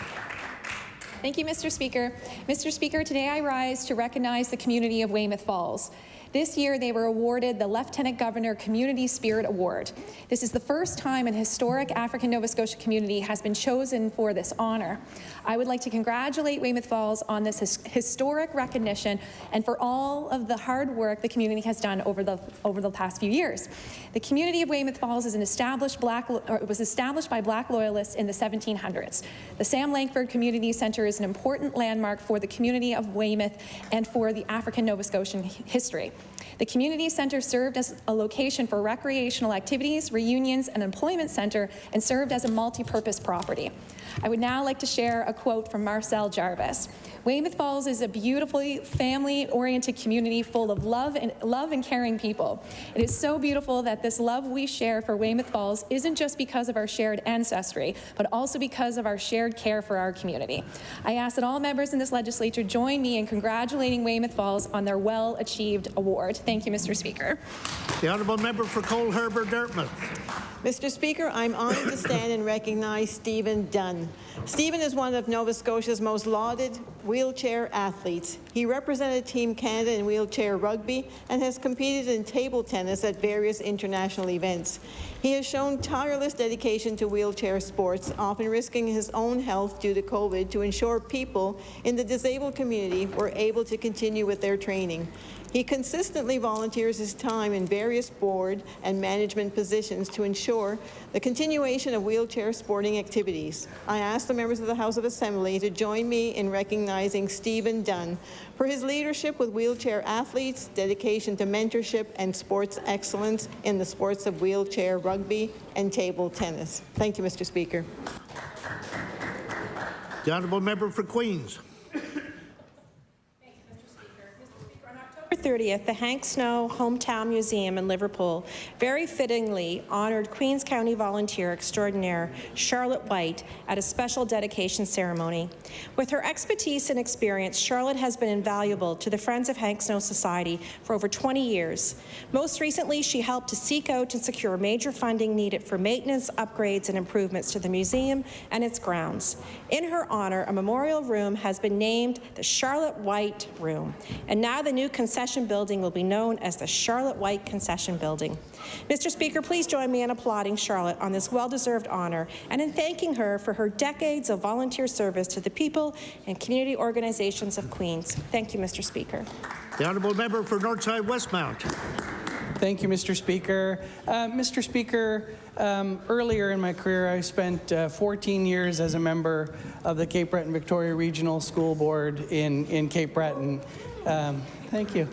Thank you, Mr. Speaker. Mr. Speaker, today I rise to recognize the community of Weymouth Falls. This year, they were awarded the Lieutenant Governor Community Spirit Award. This is the first time an historic African Nova Scotia community has been chosen for this honor. I would like to congratulate Weymouth Falls on this historic recognition and for all of the hard work the community has done over the past few years. The community of Weymouth Falls is was established by Black loyalists in the 1700s. The Sam Langford Community Centre is an important landmark for the community of Weymouth and for the African Nova Scotian history. The community center served as a location for recreational activities, reunions, and employment center, and served as a multi-purpose property. I would now like to share a quote from Marcel Jarvis. Weymouth Falls is a beautifully family-oriented community full of love and caring people. It is so beautiful that this love we share for Weymouth Falls isn't just because of our shared ancestry, but also because of our shared care for our community. I ask that all members in this legislature join me in congratulating Weymouth Falls on their well-achieved award. Thank you, Mr. Speaker. The honourable member for Cole Harbour, Dartmouth. Mr. Speaker, I'm honoured to stand and recognize Stephen Dunn. Stephen is one of Nova Scotia's most lauded wheelchair athletes. He represented Team Canada in wheelchair rugby and has competed in table tennis at various international events. He has shown tireless dedication to wheelchair sports, often risking his own health due to COVID to ensure people in the disabled community were able to continue with their training. He consistently volunteers his time in various board and management positions to ensure the continuation of wheelchair sporting activities. I ask the members of the House of Assembly to join me in recognizing Stephen Dunn for his leadership with wheelchair athletes, dedication to mentorship and sports excellence in the sports of wheelchair rugby and table tennis. Thank you, Mr. Speaker. The honourable member for Queens. 30th, the Hank Snow Hometown Museum in Liverpool very fittingly honored Queens County volunteer extraordinaire Charlotte White at a special dedication ceremony. With her expertise and experience, Charlotte has been invaluable to the Friends of Hank Snow Society for over 20 years. Most recently, she helped to seek out and secure major funding needed for maintenance, upgrades, and improvements to the museum and its grounds. In her honor, a memorial room has been named the Charlotte White Room, and now the new concession building will be known as the Charlotte White Concession Building. Mr. Speaker, please join me in applauding Charlotte on this well-deserved honor and in thanking her for her decades of volunteer service to the people and community organizations of Queens. Thank you, Mr. Speaker. The honourable member for Northside Westmount. Thank you, Mr. Speaker. Mr. Speaker, earlier in my career, I spent 14 years as a member of the Cape Breton Victoria Regional School Board in Cape Breton. Thank you.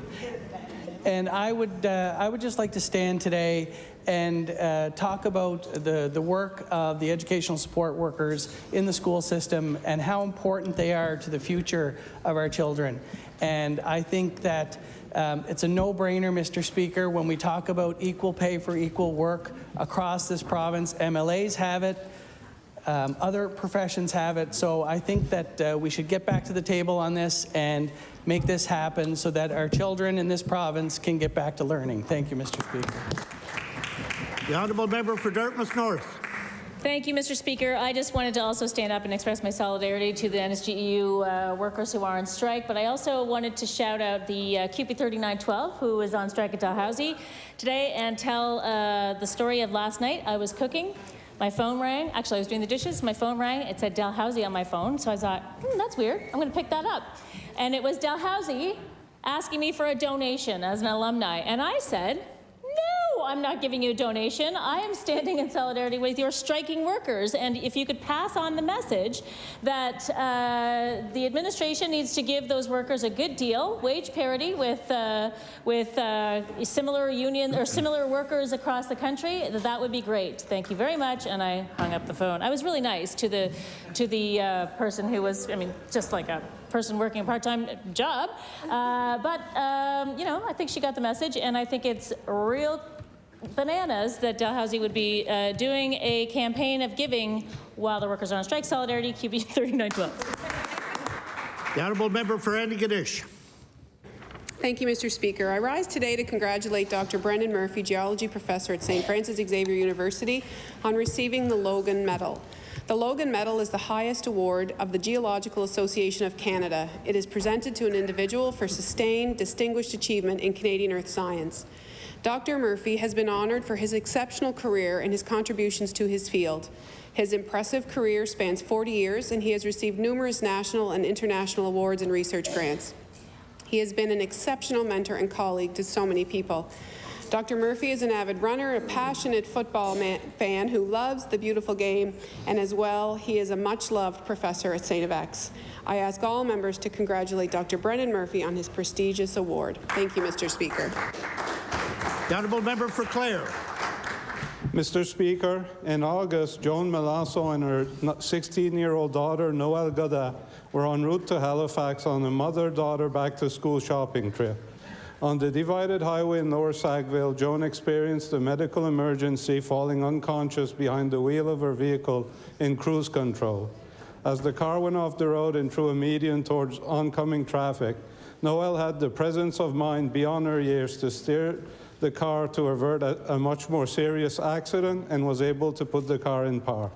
And I would just like to stand today and talk about the work of the educational support workers in the school system and how important they are to the future of our children. And I think that it's a no-brainer, Mr. Speaker, when we talk about equal pay for equal work across this province. MLAs have it. Other professions have it. So I think that we should get back to the table on this and make this happen so that our children in this province can get back to learning. Thank you, Mr. Speaker. The honourable member for Dartmouth North. Thank you, Mr. Speaker. I just wanted to also stand up and express my solidarity to the NSGEU workers who are on strike, but I also wanted to shout out the QP 3912 who is on strike at Dalhousie today and tell the story of last night. I was cooking. My phone rang. Actually, I was doing the dishes. My phone rang. It said Dalhousie on my phone. So I thought, that's weird. I'm going to pick that up. And it was Dalhousie asking me for a donation as an alumni. And I said, no, I'm not giving you a donation. I am standing in solidarity with your striking workers. And if you could pass on the message that the administration needs to give those workers a good deal, wage parity with similar union or similar workers across the country, that would be great. Thank you very much. And I hung up the phone. I was really nice to the person who was, just like a person working a part-time job. But I think she got the message, and I think it's real bananas that Dalhousie would be doing a campaign of giving while the workers are on strike. Solidarity, QB 3912. The honourable member for Antigonish. Thank you, Mr. Speaker. I rise today to congratulate Dr. Brendan Murphy, geology professor at St. Francis Xavier University, on receiving the Logan Medal. The Logan Medal is the highest award of the Geological Association of Canada. It is presented to an individual for sustained, distinguished achievement in Canadian earth science. Dr. Murphy has been honoured for his exceptional career and his contributions to his field. His impressive career spans 40 years, and he has received numerous national and international awards and research grants. He has been an exceptional mentor and colleague to so many people. Dr. Murphy is an avid runner, a passionate football fan who loves the beautiful game, and as well, he is a much-loved professor at St. FX. I ask all members to congratulate Dr. Brennan Murphy on his prestigious award. Thank you, Mr. Speaker. The honourable member for Clare. Mr. Speaker, in August, Joan Malasso and her 16-year-old daughter, Noelle Goda, were en route to Halifax on a mother-daughter back-to-school shopping trip. On the divided highway in Lower Sackville, Joan experienced a medical emergency, falling unconscious behind the wheel of her vehicle in cruise control. As the car went off the road and through a median towards oncoming traffic, Noelle had the presence of mind beyond her years to steer the car to avert a much more serious accident and was able to put the car in park.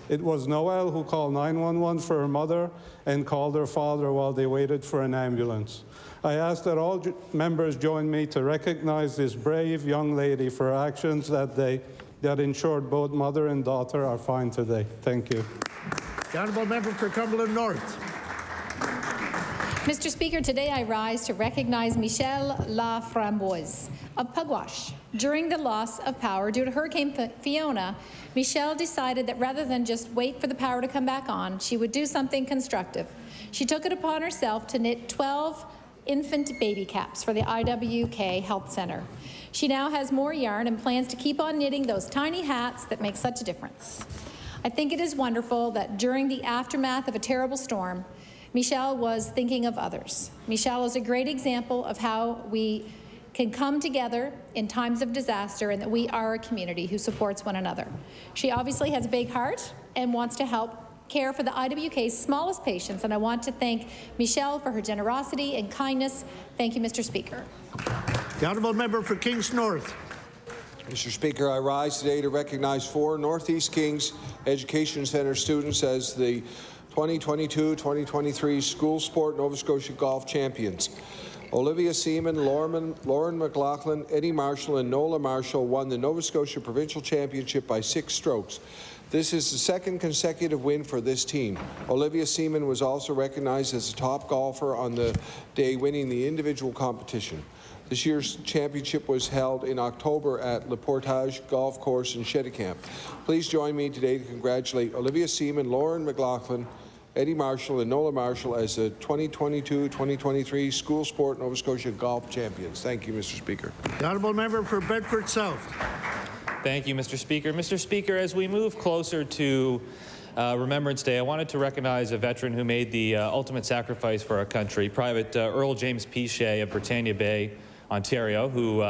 It was Noelle who called 911 for her mother and called her father while they waited for an ambulance. I ask that all members join me to recognize this brave young lady for her actions that day that ensured both mother and daughter are fine today. Thank you. The honourable member for Cumberland North. Mr. Speaker, today I rise to recognize Michelle Laframboise of Pugwash. During the loss of power due to Hurricane Fiona, Michelle decided that rather than just wait for the power to come back on, she would do something constructive. She took it upon herself to knit 12 infant baby caps for the IWK Health Centre. She now has more yarn and plans to keep on knitting those tiny hats that make such a difference. I think it is wonderful that during the aftermath of a terrible storm, Michelle was thinking of others. Michelle is a great example of how we can come together in times of disaster and that we are a community who supports one another. She obviously has a big heart and wants to help care for the IWK's smallest patients, and I want to thank Michelle for her generosity and kindness. Thank you, Mr. Speaker. The honourable member for Kings North. Mr. Speaker, I rise today to recognize 4 Northeast Kings Education Centre students as the 2022-2023 School Sport Nova Scotia Golf Champions. Olivia Seaman, Lauren McLaughlin, Eddie Marshall, and Nola Marshall won the Nova Scotia Provincial Championship by 6 strokes. This is the 2nd consecutive win for this team. Olivia Seaman was also recognized as the top golfer on the day, winning the individual competition. This year's championship was held in October at Le Portage Golf Course in Cheticamp. Please join me today to congratulate Olivia Seaman, Lauren McLaughlin, Eddie Marshall, and Nola Marshall as the 2022-2023 School Sport Nova Scotia Golf Champions. Thank you, Mr. Speaker. The honourable member for Bedford South. Thank you, Mr. Speaker. Mr. Speaker, as we move closer to Remembrance Day, I wanted to recognize a veteran who made the ultimate sacrifice for our country, Private Earl James Pichet of Britannia Bay, Ontario, who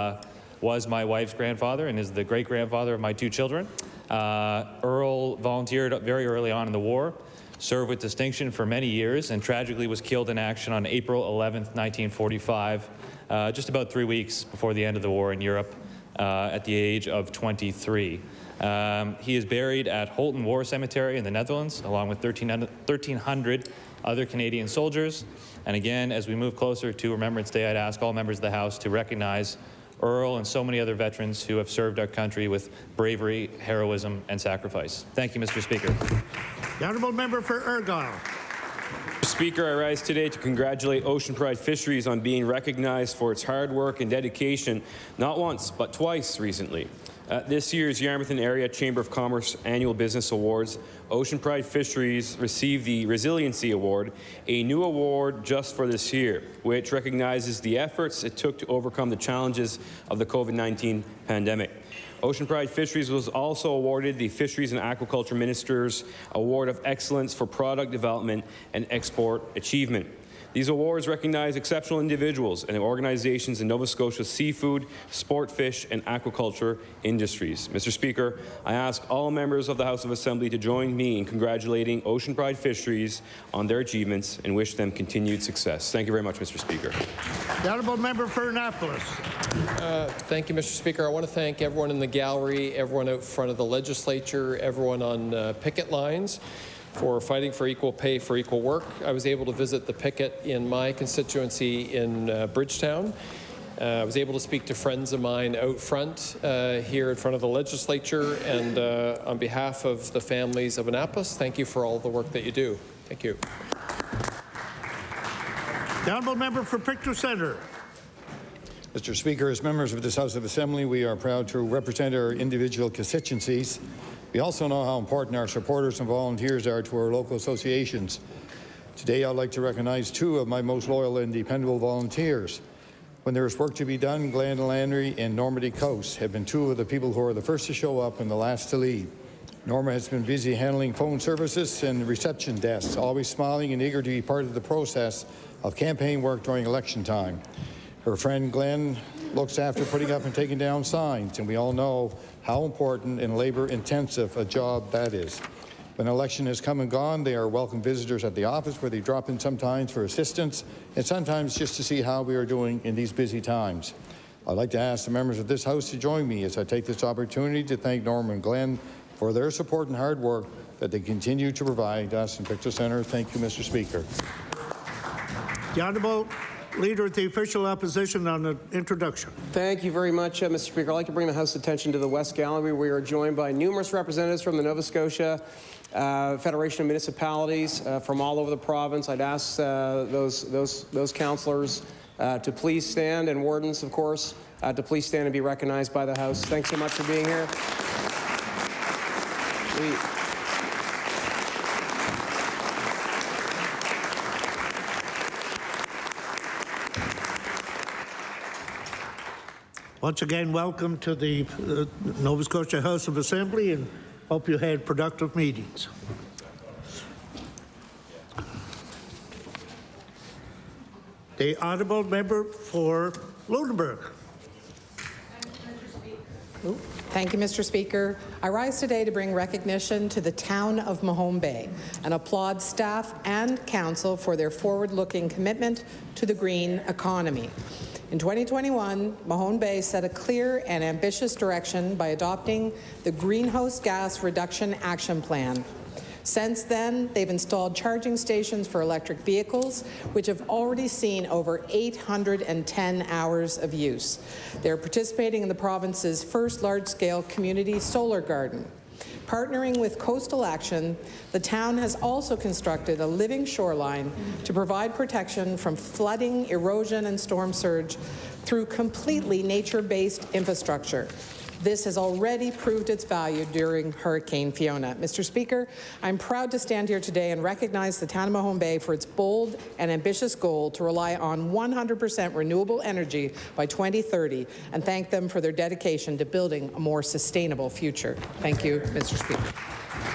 was my wife's grandfather and is the great-grandfather of my 2 children. Earl volunteered very early on in the war, served with distinction for many years, and tragically was killed in action on April 11th, 1945, just about 3 weeks before the end of the war in Europe, at the age of 23. He is buried at Holton War Cemetery in the Netherlands, along with 1,300 other Canadian soldiers. And again, as we move closer to Remembrance Day, I'd ask all members of the House to recognize Earl and so many other veterans who have served our country with bravery, heroism, and sacrifice. Thank you, Mr. Speaker. The honourable member for Argyll. Speaker, I rise today to congratulate Ocean Pride Fisheries on being recognized for its hard work and dedication, not once, but twice recently. At this year's Yarmouth Area Chamber of Commerce Annual Business Awards, Ocean Pride Fisheries received the Resiliency Award, a new award just for this year, which recognizes the efforts it took to overcome the challenges of the COVID-19 pandemic. Ocean Pride Fisheries was also awarded the Fisheries and Aquaculture Minister's Award of Excellence for Product Development and Export Achievement. These awards recognize exceptional individuals and organizations in Nova Scotia's seafood, sport fish, and aquaculture industries. Mr. Speaker, I ask all members of the House of Assembly to join me in congratulating Ocean Pride Fisheries on their achievements and wish them continued success. Thank you very much, Mr. Speaker. The honourable member for Annapolis. Thank you, Mr. Speaker. I want to thank everyone in the gallery, everyone out front of the legislature, everyone on picket lines, for fighting for equal pay for equal work. I was able to visit the picket in my constituency in Bridgetown. I was able to speak to friends of mine out front here in front of the legislature, and on behalf of the families of Annapolis, thank you for all the work that you do. Thank you. The honourable member for Pictou Centre. Mr. Speaker, as members of this House of Assembly, we are proud to represent our individual constituencies. We also know how important our supporters and volunteers are to our local associations. Today, I'd like to recognize two of my most loyal and dependable volunteers. When there is work to be done, Glenn Landry and Normandy Coast have been two of the people who are the first to show up and the last to leave. Norma has been busy handling phone services and reception desks, always smiling and eager to be part of the process of campaign work during election time. Her friend Glenn looks after putting up and taking down signs, and we all know how important and labor-intensive a job that is. When an election has come and gone, they are welcome visitors at the office where they drop in sometimes for assistance and sometimes just to see how we are doing in these busy times. I'd like to ask the members of this House to join me as I take this opportunity to thank Norma and Glenn for their support and hard work that they continue to provide us in Pictou Centre. Thank you, Mr. Speaker. The Honourable Leader of the Official Opposition on the introduction. Thank you very much, Mr. Speaker. I'd like to bring the House's attention to the West Gallery. We are joined by numerous representatives from the Nova Scotia Federation of Municipalities from all over the province. I'd ask those councillors to please stand, and wardens, of course, to please stand and be recognized by the House. Thanks so much for being here. Once again, welcome to the Nova Scotia House of Assembly, and hope you had productive meetings. The Honourable Member for Lunenburg. Thank you, Mr. Speaker. I rise today to bring recognition to the town of Mahone Bay and applaud staff and council for their forward-looking commitment to the green economy. In 2021, Mahone Bay set a clear and ambitious direction by adopting the Greenhouse Gas Reduction Action Plan. Since then, they've installed charging stations for electric vehicles, which have already seen over 810 hours of use. They're participating in the province's first large-scale community solar garden. Partnering with Coastal Action, the town has also constructed a living shoreline to provide protection from flooding, erosion, and storm surge through completely nature-based infrastructure. This has already proved its value during Hurricane Fiona. Mr. Speaker, I'm proud to stand here today and recognize the town of Mahone Bay for its bold and ambitious goal to rely on 100% renewable energy by 2030, and thank them for their dedication to building a more sustainable future. Thank you, Mr. Speaker.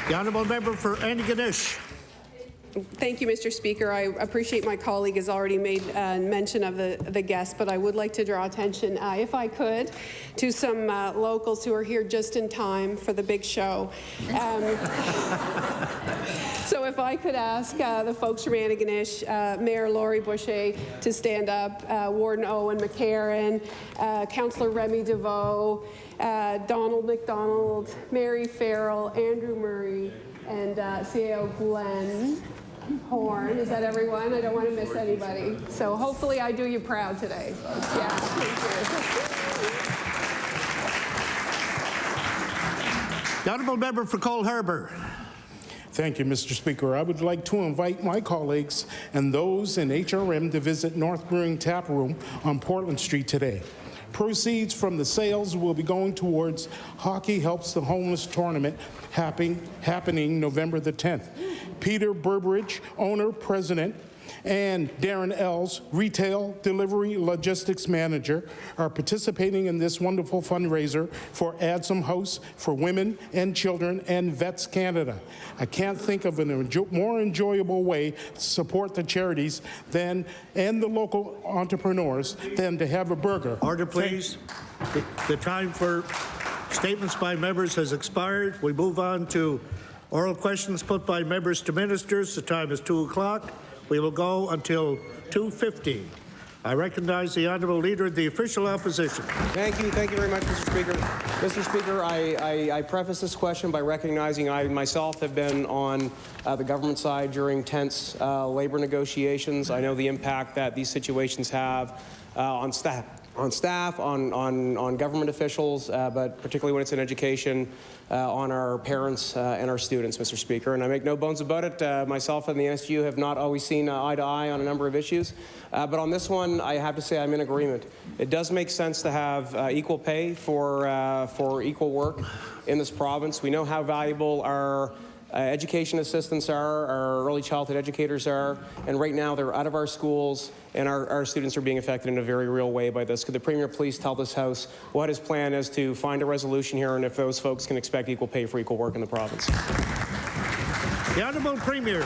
The Honourable Member for Antigonish. Thank you, Mr. Speaker. I appreciate my colleague has already made mention of the guests, but I would like to draw attention, if I could, to some locals who are here just in time for the big show. So if I could ask the folks from Antigonish, Mayor Laurie Boucher to stand up, Warden Owen McCarron, Councillor Remy DeVoe, Donald McDonald, Mary Farrell, Andrew Murray, and CAO Glenn Horn. Is that everyone? I don't want to miss anybody. So hopefully I do you proud today, folks. Yeah, thank you. The Honourable Member for Cole Harbour. Thank you, Mr. Speaker. I would like to invite my colleagues and those in HRM to visit North Brewing Tap Room on Portland Street today. Proceeds from the sales will be going towards Hockey Helps the Homeless tournament happening November the 10th. Peter Burbridge, owner, president, and Darren Ells, retail, delivery, logistics manager, are participating in this wonderful fundraiser for Adsum House for Women and Children and Vets Canada. I can't think of a more enjoyable way to support the charities and the local entrepreneurs than to have a burger. Order, please. The time for statements by members has expired. We move on to oral questions put by members to ministers. The time is 2 o'clock. We will go until 2:50. I recognize the Honourable Leader of the Official Opposition. Thank you very much, Mr. Speaker. Mr. Speaker, I preface this question by recognizing I myself have been on the government side during tense labor negotiations. I know the impact that these situations have on staff staff, on government officials, but particularly when it's in education, on our parents and our students, Mr. Speaker. And I make no bones about it. Myself and the NSGU have not always seen eye to eye on a number of issues. But on this one, I have to say I'm in agreement. It does make sense to have equal pay for equal work in this province. We know how valuable our education assistants are, our early childhood educators are, and right now they're out of our schools, and our students are being affected in a very real way by this. Could the Premier please tell this House what his plan is to find a resolution here, and if those folks can expect equal pay for equal work in the province? The Honourable Premier.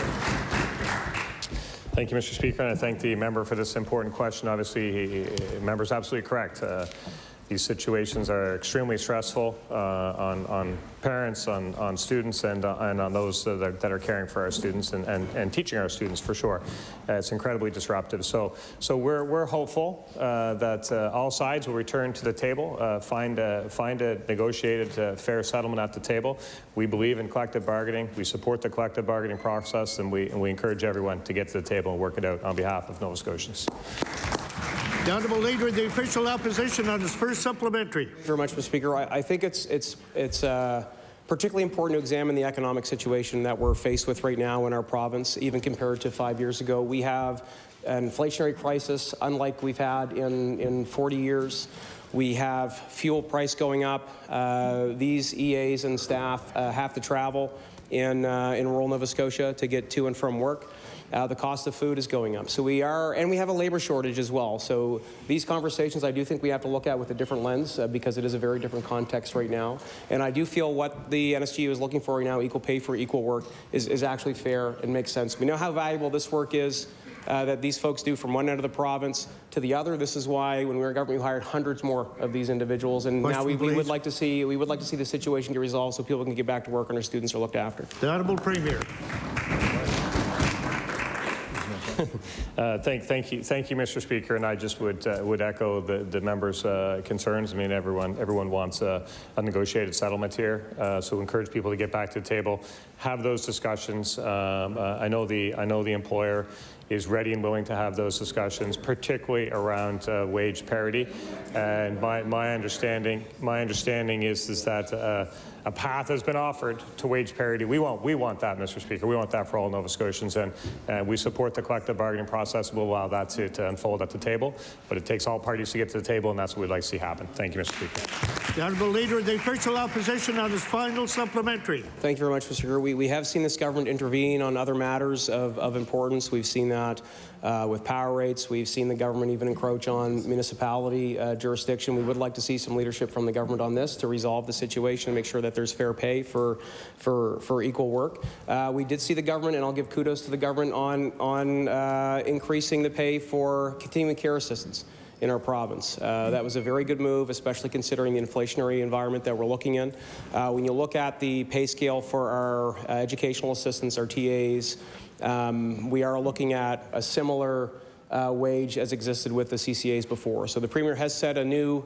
Thank you, Mr. Speaker, and I thank the member for this important question. Obviously, the member is absolutely correct. These situations are extremely stressful on parents, on students, and on those that are caring for our students and teaching our students, for sure. It's incredibly disruptive. So we're hopeful that all sides will return to the table, find a negotiated, fair settlement at the table. We believe in collective bargaining. We support the collective bargaining process, and we encourage everyone to get to the table and work it out on behalf of Nova Scotians. The Honourable Leader of the Official Opposition on his first supplementary. Thank you very much, Mr. Speaker. I think it's particularly important to examine the economic situation that we're faced with right now in our province, even compared to 5 years ago. We have an inflationary crisis unlike we've had in 40 years. We have fuel price going up. These EAs and staff have to travel in rural Nova Scotia to get to and from work. The cost of food is going up. So we have a labor shortage as well. So these conversations I do think we have to look at with a different lens because it is a very different context right now. And I do feel what the NSGU is looking for right now, equal pay for equal work, is actually fair and makes sense. We know how valuable this work is that these folks do from one end of the province to the other. This is why when we were in government we hired hundreds more of these individuals, and now we would like to see the situation get resolved so people can get back to work and our students are looked after. The Honourable Premier. Thank you, Mr. Speaker, and I just would echo the member's concerns. I mean, everyone wants a negotiated settlement here, so encourage people to get back to the table, have those discussions. I know the employer is ready and willing to have those discussions, particularly around wage parity. And my understanding is that a path has been offered to wage parity. We want that, Mr. Speaker. We want that for all Nova Scotians, and we support the collective bargaining process. We'll allow that to unfold at the table, but it takes all parties to get to the table, and that's what we'd like to see happen. Thank you, Mr. Speaker. The Honourable Leader of the Official Opposition on his final supplementary. Thank you very much, Mr. Speaker. We have seen this government intervene on other matters of importance. We've seen that with power rates. We've seen the government even encroach on municipality jurisdiction. We would like to see some leadership from the government on this to resolve the situation and make sure that there's fair pay for equal work. We did see the government, and I'll give kudos to the government on increasing the pay for continuing care assistants in our province. That was a very good move, especially considering the inflationary environment that we're looking in. When you look at the pay scale for our educational assistants, our TAs, we are looking at a similar wage as existed with the CCAs before. So the Premier has set a new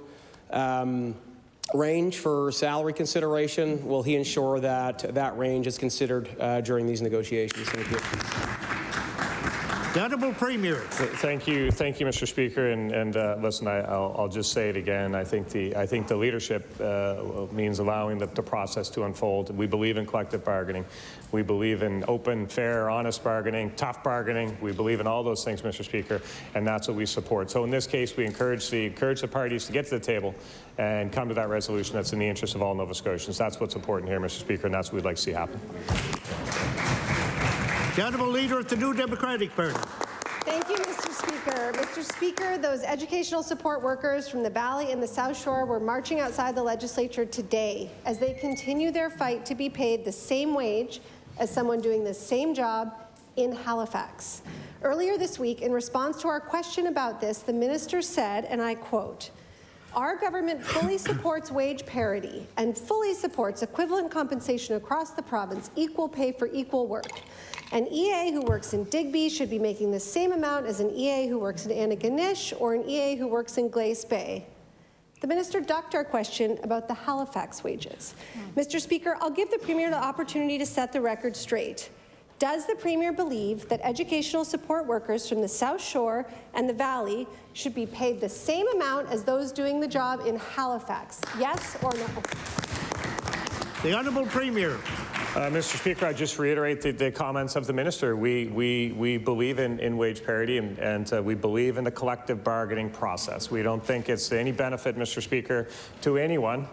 range for salary consideration. Will he ensure that that range is considered during these negotiations? Thank you. The Honourable Premier. Thank you, Mr. Speaker. And listen, I'll just say it again. I think the leadership means allowing the process to unfold. We believe in collective bargaining. We believe in open, fair, honest bargaining, tough bargaining. We believe in all those things, Mr. Speaker, and that's what we support. So in this case, we encourage the parties to get to the table and come to that resolution that's in the interest of all Nova Scotians. That's what's important here, Mr. Speaker, and that's what we'd like to see happen. The Honourable Leader of the New Democratic Party. Thank you, Mr. Speaker. Mr. Speaker, those educational support workers from the Valley and the South Shore were marching outside the legislature today as they continue their fight to be paid the same wage as someone doing the same job in Halifax. Earlier this week, in response to our question about this, the minister said, and I quote, "Our government fully supports wage parity and fully supports equivalent compensation across the province, equal pay for equal work. An EA who works in Digby should be making the same amount as an EA who works in Antigonish or an EA who works in Glace Bay." The minister ducked our question about the Halifax wages. Mr. Speaker, I'll give the Premier the opportunity to set the record straight. Does the Premier believe that educational support workers from the South Shore and the Valley should be paid the same amount as those doing the job in Halifax? Yes or no? The Honourable Premier. Mr. Speaker, I just reiterate the comments of the minister. We believe in wage parity and we believe in the collective bargaining process. We don't think it's any benefit, Mr. Speaker, to anyone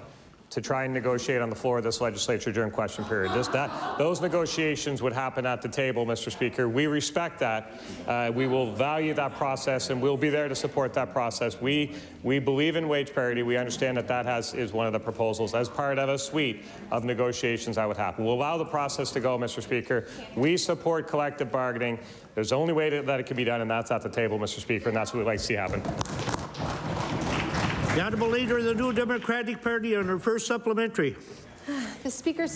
to try and negotiate on the floor of this legislature during question period. Those negotiations would happen at the table, Mr. Speaker. We respect that. We will value that process, and we'll be there to support that process. We believe in wage parity. We understand that is one of the proposals as part of a suite of negotiations that would happen. We'll allow the process to go, Mr. Speaker. We support collective bargaining. There's only way that it can be done, and that's at the table, Mr. Speaker, and that's what we'd like to see happen. The Honourable Leader of the New Democratic Party on her first supplementary. Mr. Speaker,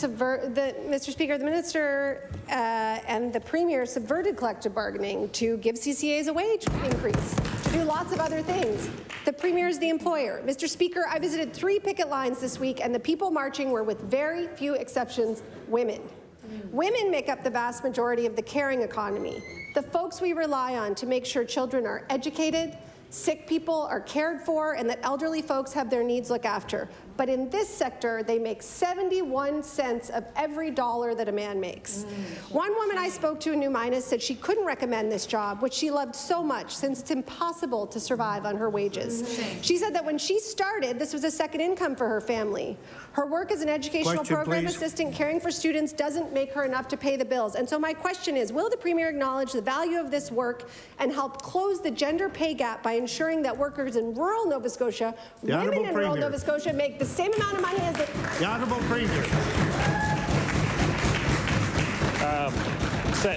the Minister and the Premier subverted collective bargaining to give CCAs a wage increase, to do lots of other things. The Premier is the employer. Mr. Speaker, I visited 3 picket lines this week, and the people marching were, with very few exceptions, women. Women make up the vast majority of the caring economy, the folks we rely on to make sure children are educated, sick people are cared for, and that elderly folks have their needs looked after. But in this sector, they make 71 cents of every dollar that a man makes. One woman I spoke to in New Minas said she couldn't recommend this job, which she loved so much, since it's impossible to survive on her wages. She said that when she started, this was a second income for her family. Her work as an educational program assistant caring for students doesn't make her enough to pay the bills. And so my question is, will the Premier acknowledge the value of this work and help close the gender pay gap by ensuring that workers in rural Nova Scotia, women in rural Nova Scotia, make the same amount of money as the Honourable Premier.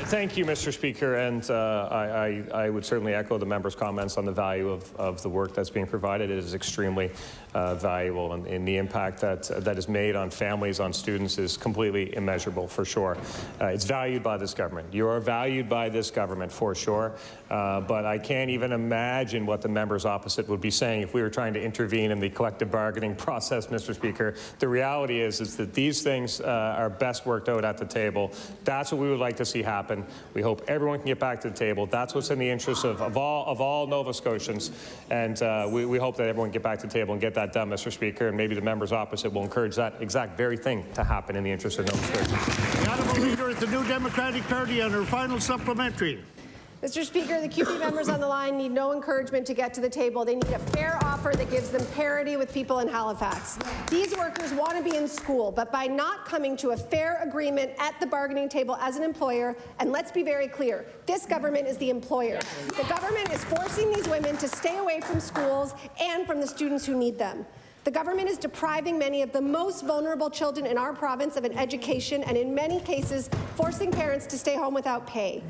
Thank you, Mr. Speaker, and I would certainly echo the member's comments on the value of the work that's being provided. It is extremely valuable, and the impact that is made on families, on students, is completely immeasurable, for sure. It's valued by this government. You are valued by this government, for sure, but I can't even imagine what the members opposite would be saying if we were trying to intervene in the collective bargaining process, Mr. Speaker. The reality is that these things are best worked out at the table. That's what we would like to see happen. We hope everyone can get back to the table. That's what's in the interest of all Nova Scotians, and we hope that everyone get back to the table and get that done, Mr. Speaker, and maybe the members opposite will encourage that exact very thing to happen in the interest of Nova Scotians. The Honourable Leader of the New Democratic Party on her final supplementary. Mr. Speaker, the QP members on the line need no encouragement to get to the table. They need a fair offer that gives them parity with people in Halifax. These workers want to be in school, but by not coming to a fair agreement at the bargaining table as an employer, and let's be very clear, this government is the employer. The government is forcing these women to stay away from schools and from the students who need them. The government is depriving many of the most vulnerable children in our province of an education, and in many cases, forcing parents to stay home without pay.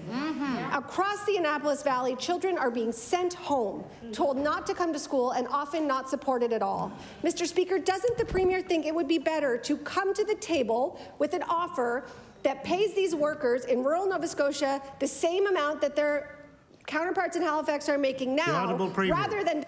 Across the Annapolis Valley, children are being sent home, told not to come to school, and often not supported at all. Mr. Speaker, doesn't the Premier think it would be better to come to the table with an offer that pays these workers in rural Nova Scotia the same amount that their counterparts in Halifax are making now, rather than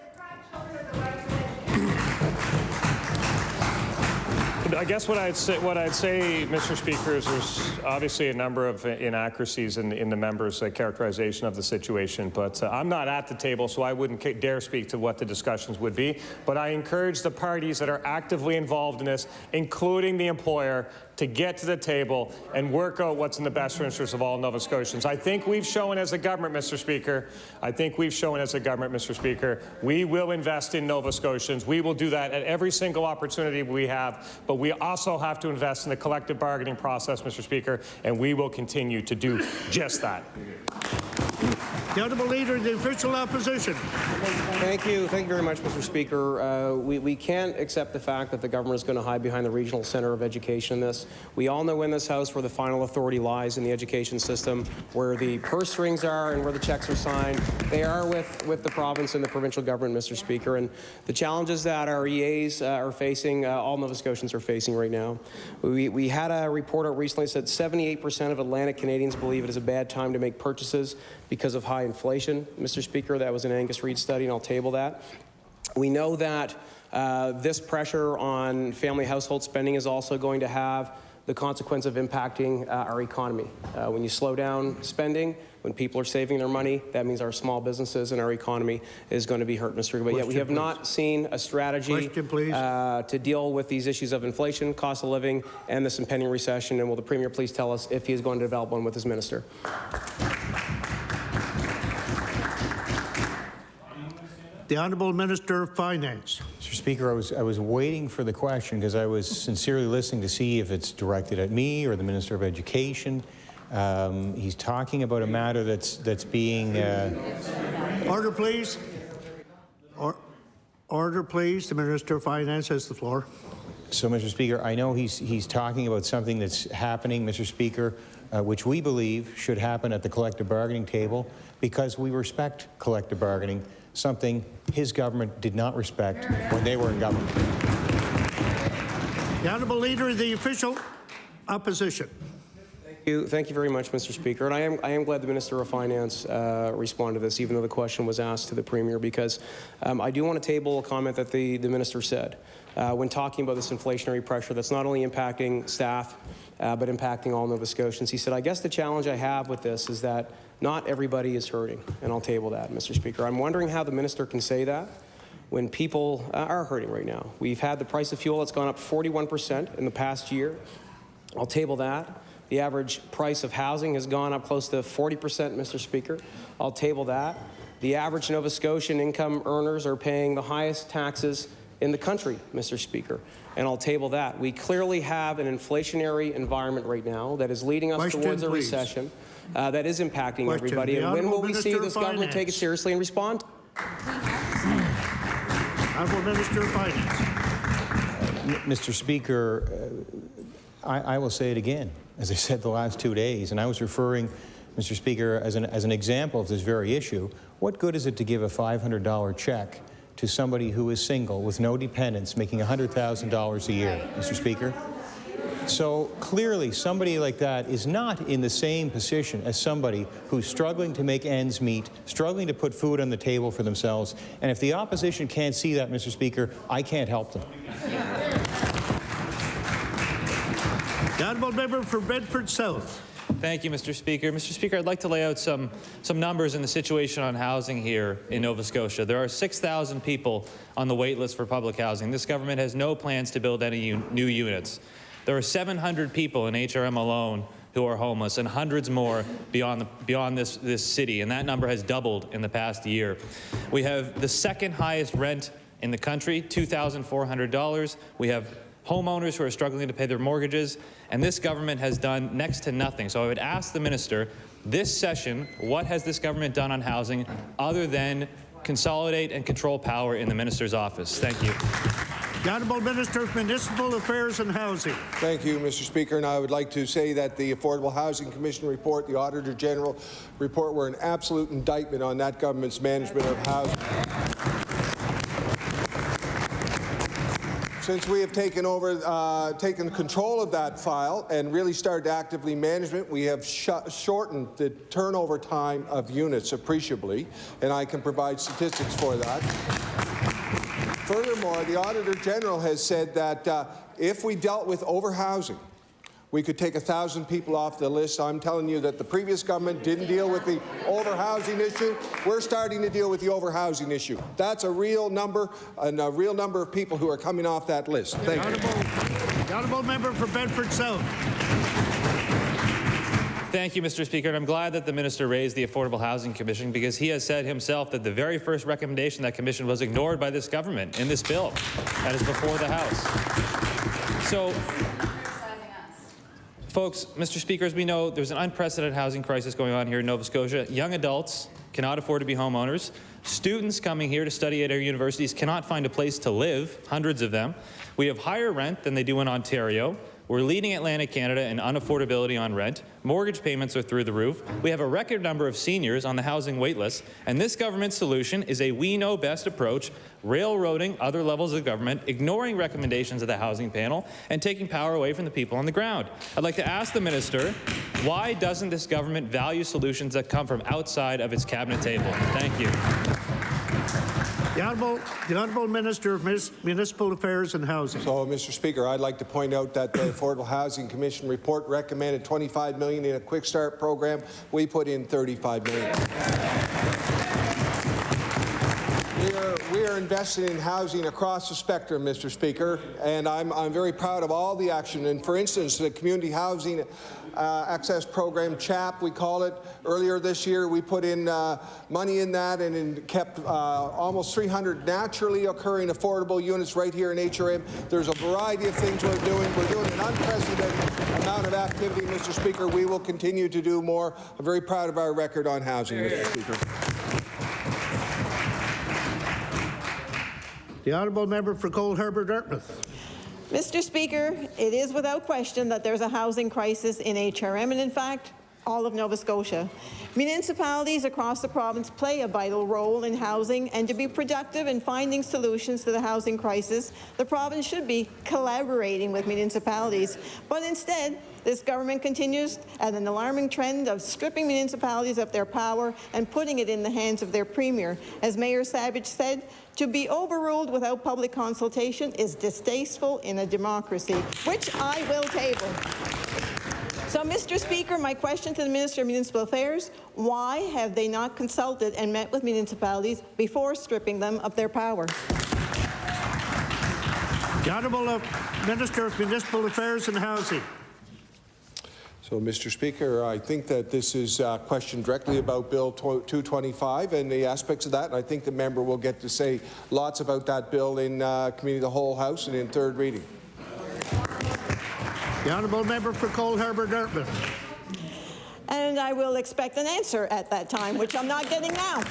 I guess what I'd say, Mr. Speaker, is there's obviously a number of inaccuracies in the members' characterization of the situation, but I'm not at the table, so I wouldn't dare speak to what the discussions would be. But I encourage the parties that are actively involved in this, including the employer, to get to the table and work out what's in the best interest of all Nova Scotians. I think we've shown as a government, Mr. Speaker, we will invest in Nova Scotians. We will do that at every single opportunity we have, but we also have to invest in the collective bargaining process, Mr. Speaker, and we will continue to do just that. The Honourable Leader of the Official Opposition. Thank you very much, Mr. Speaker. We can't accept the fact that the government is going to hide behind the Regional Centre of Education in this. We all know in this House where the final authority lies in the education system, where the purse strings are and where the checks are signed. They are with the province and the provincial government, Mr. Speaker, and the challenges that our EAs are facing, all Nova Scotians are facing right now. We had a report out recently that said 78% of Atlantic Canadians believe it is a bad time to make purchases because of high inflation. Mr. Speaker, that was an Angus Reid study, and I'll table that. We know that this pressure on family household spending is also going to have the consequence of impacting our economy. When you slow down spending, when people are saving their money, that means our small businesses and our economy is going to be hurt, Mr. Speaker. But yet we have not seen a strategy to deal with these issues of inflation, cost of living, and this impending recession. And will the Premier please tell us if he is going to develop one with his minister? The Honourable Minister of Finance. Mr. Speaker, I was waiting for the question because I was sincerely listening to see if it's directed at me or the Minister of Education. He's talking about a matter that's being... Order, please. Order, please. The Minister of Finance has the floor. So, Mr. Speaker, I know he's talking about something that's happening, Mr. Speaker, which we believe should happen at the collective bargaining table because we respect collective bargaining, something his government did not respect when they were in government. The Honourable Leader of the Official Opposition. Thank you very much, Mr. Speaker. And I am glad the Minister of Finance responded to this, even though the question was asked to the Premier, because I do want to table a comment that the Minister said when talking about this inflationary pressure that's not only impacting staff, but impacting all Nova Scotians. He said, I guess the challenge I have with this is that not everybody is hurting, and I'll table that, Mr. Speaker. I'm wondering how the Minister can say that when people are hurting right now. We've had the price of fuel that's gone up 41% in the past year. I'll table that. The average price of housing has gone up close to 40%, Mr. Speaker. I'll table that. The average Nova Scotian income earners are paying the highest taxes in the country, Mr. Speaker, and I'll table that. We clearly have an inflationary environment right now that is leading us towards a recession that is impacting everybody. And when will we see this government take it seriously and respond? Honourable Minister of Finance. Mr. Speaker, I will say it again, as I said the last 2 days, and I was referring, Mr. Speaker, as an example of this very issue. What good is it to give a $500 check to somebody who is single with no dependents making $100,000 a year, Mr. Speaker? So clearly somebody like that is not in the same position as somebody who's struggling to make ends meet, struggling to put food on the table for themselves. And if the opposition can't see that, Mr. Speaker, I can't help them. The Honourable Member for Bedford South. Thank you, Mr. Speaker. Mr. Speaker, I'd like to lay out some numbers in the situation on housing here in Nova Scotia. There are 6,000 people on the wait list for public housing. This government has no plans to build any new units. There are 700 people in HRM alone who are homeless, and hundreds more beyond this city, and that number has doubled in the past year. We have the second highest rent in the country, $2,400. We have homeowners who are struggling to pay their mortgages, and this government has done next to nothing. So I would ask the minister, this session, what has this government done on housing other than consolidate and control power in the minister's office? Thank you. The Honourable Minister of Municipal Affairs and Housing. Thank you, Mr. Speaker. And I would like to say that the Affordable Housing Commission report, the Auditor General report, were an absolute indictment on that government's management of housing. Since we have taken control of that file and really started actively management, we have shortened the turnover time of units appreciably, and I can provide statistics for that. Furthermore, the Auditor General has said that if we dealt with overhousing, we could take 1,000 people off the list. I'm telling you that the previous government didn't deal with the overhousing issue. We're starting to deal with the overhousing issue. That's a real number, and a real number of people who are coming off that list. Thank you. The Honourable Member for Bedford South. Thank you, Mr. Speaker, and I'm glad that the minister raised the Affordable Housing Commission, because he has said himself that the very first recommendation of that commission was ignored by this government in this bill that is before the House. So, folks, Mr. Speaker, as we know, there's an unprecedented housing crisis going on here in Nova Scotia. Young adults cannot afford to be homeowners. Students coming here to study at our universities cannot find a place to live, hundreds of them. We have higher rent than they do in Ontario. We're leading Atlantic Canada in unaffordability on rent. Mortgage payments are through the roof. We have a record number of seniors on the housing wait list. And this government's solution is a we know best approach, railroading other levels of government, ignoring recommendations of the housing panel, and taking power away from the people on the ground. I'd like to ask the minister, why doesn't this government value solutions that come from outside of its cabinet table? Thank you. The Honourable Minister of Municipal Affairs and Housing. So, Mr. Speaker, I'd like to point out that the Affordable Housing Commission report recommended $25 million in a Quick Start program. We put in $35 million. We are investing in housing across the spectrum, Mr. Speaker, and I'm very proud of all the action. And for instance, the Community Housing Access Program, CHAP, we call it. Earlier this year, we put in money in that and kept almost 300 naturally occurring affordable units right here in HRM. There's a variety of things we're doing. We're doing an unprecedented amount of activity, Mr. Speaker. We will continue to do more. I'm very proud of our record on housing, Mr. Speaker. The Honourable Member for Cole Harbour-Dartmouth. Mr. Speaker, it is without question that there's a housing crisis in HRM and, in fact, all of Nova Scotia. Municipalities across the province play a vital role in housing, and to be productive in finding solutions to the housing crisis, the province should be collaborating with municipalities. But instead, this government continues at an alarming trend of stripping municipalities of their power and putting it in the hands of their premier. As Mayor Savage said, to be overruled without public consultation is distasteful in a democracy, which I will table. So, Mr. Speaker, my question to the Minister of Municipal Affairs, why have they not consulted and met with municipalities before stripping them of their power? The Honourable Minister of Municipal Affairs and Housing. So, Mr. Speaker, I think that this is a question directly about Bill 225 and the aspects of that, and I think the member will get to say lots about that bill in Committee of the Whole House and in third reading. The Honourable Member for Cole Harbour-Dartmouth. And I will expect an answer at that time, which I'm not getting now.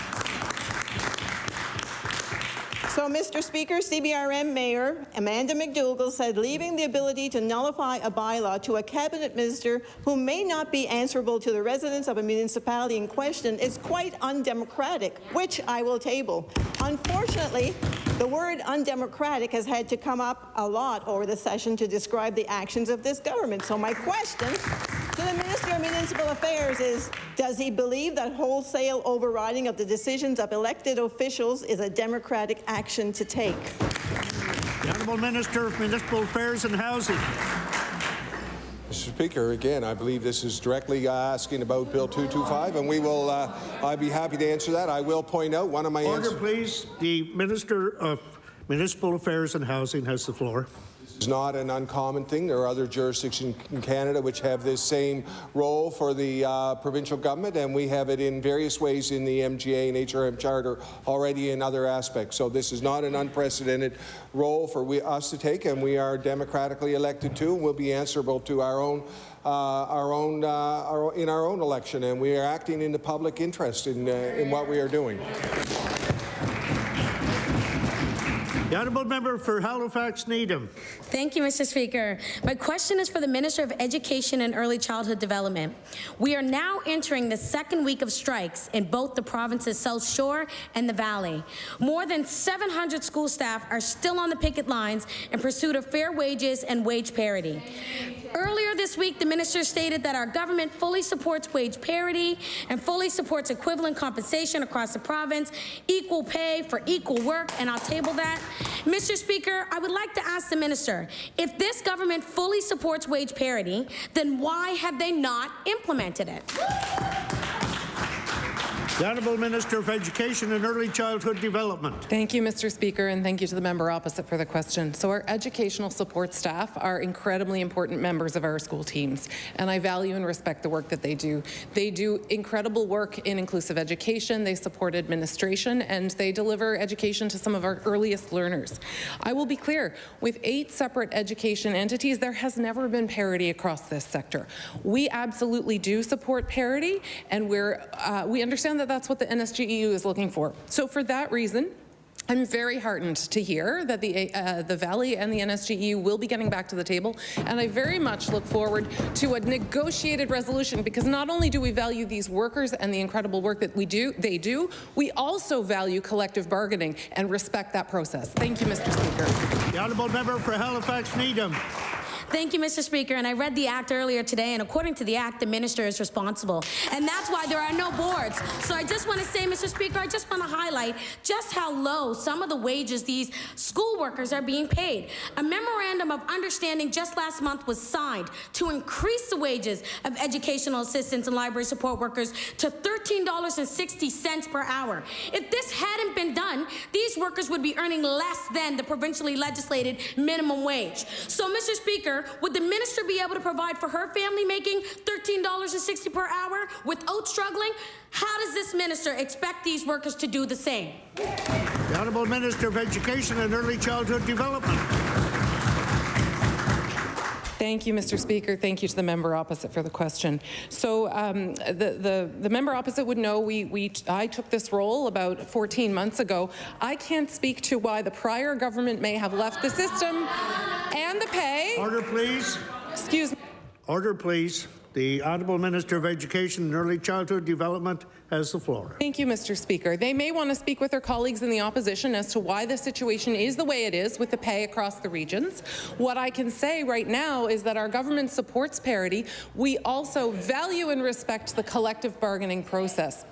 So, Mr. Speaker, CBRM Mayor Amanda McDougall said leaving the ability to nullify a bylaw to a cabinet minister who may not be answerable to the residents of a municipality in question is quite undemocratic, which I will table. Unfortunately, the word undemocratic has had to come up a lot over the session to describe the actions of this government. So my question to the Minister of Municipal Affairs is, does he believe that wholesale overriding of the decisions of elected officials is a democratic action to take? The Honourable Minister of Municipal Affairs and Housing. Mr. Speaker, again, I believe this is directly asking about Bill 225, and we will, I'd be happy to answer that. I will point out one of my answers. Order, please. The Minister of Municipal Affairs and Housing has the floor. It's not an uncommon thing. There are other jurisdictions in Canada which have this same role for the provincial government, and we have it in various ways in the MGA and HRM Charter already in other aspects. So this is not an unprecedented role for us to take, and we are democratically elected to, and we'll be answerable to our own in our own election, and we are acting in the public interest in what we are doing. The Honourable Member for Halifax Needham. Thank you, Mr. Speaker. My question is for the Minister of Education and Early Childhood Development. We are now entering the second week of strikes in both the province's South Shore and the Valley. More than 700 school staff are still on the picket lines in pursuit of fair wages and wage parity. Earlier this week, the minister stated that our government fully supports wage parity and fully supports equivalent compensation across the province, equal pay for equal work, and I'll table that. Mr. Speaker, I would like to ask the minister, if this government fully supports wage parity, then why have they not implemented it? The Honourable Minister of Education and Early Childhood Development. Thank you, Mr. Speaker, and thank you to the member opposite for the question. So our educational support staff are incredibly important members of our school teams, and I value and respect the work that they do. They do incredible work in inclusive education, they support administration, and they deliver education to some of our earliest learners. I will be clear, with 8 separate education entities, there has never been parity across this sector. We absolutely do support parity, and we understand that that's what the NSGEU is looking for. So for that reason, I'm very heartened to hear that the Valley and the NSGEU will be getting back to the table, and I very much look forward to a negotiated resolution, because not only do we value these workers and the incredible work that they do, we also value collective bargaining and respect that process. Thank you, Mr. Speaker. The Honourable Member for Halifax Needham. Thank you, Mr. Speaker. And I read the Act earlier today, and according to the Act, the minister is responsible. And that's why there are no boards. So I just want to say, Mr. Speaker, I just want to highlight just how low some of the wages these school workers are being paid. A memorandum of understanding just last month was signed to increase the wages of educational assistants and library support workers to $13.60 per hour. If this hadn't been done, these workers would be earning less than the provincially legislated minimum wage. So, Mr. Speaker, would the minister be able to provide for her family making $13.60 per hour without struggling? How does this minister expect these workers to do the same? The Honourable Minister of Education and Early Childhood Development. Thank you, Mr. Speaker. Thank you to the member opposite for the question. So the member opposite would know I took this role about 14 months ago. I can't speak to why the prior government may have left the system and the pay. Order, please. Excuse me. Order, please. The Honourable Minister of Education and Early Childhood Development has the floor. Thank you, Mr. Speaker. They may want to speak with their colleagues in the opposition as to why the situation is the way it is with the pay across the regions. What I can say right now is that our government supports parity. We also value and respect the collective bargaining process.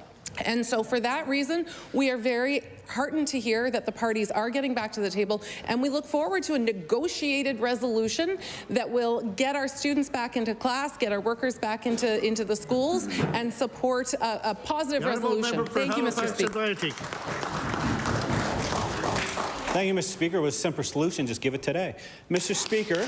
And so for that reason, we are very heartened to hear that the parties are getting back to the table, and we look forward to a negotiated resolution that will get our students back into class, get our workers back into the schools, and support a positive resolution. Thank you, Mr. Speaker. Thank you, Mr. Speaker. It was a simple solution. Just give it today. Mr. Speaker,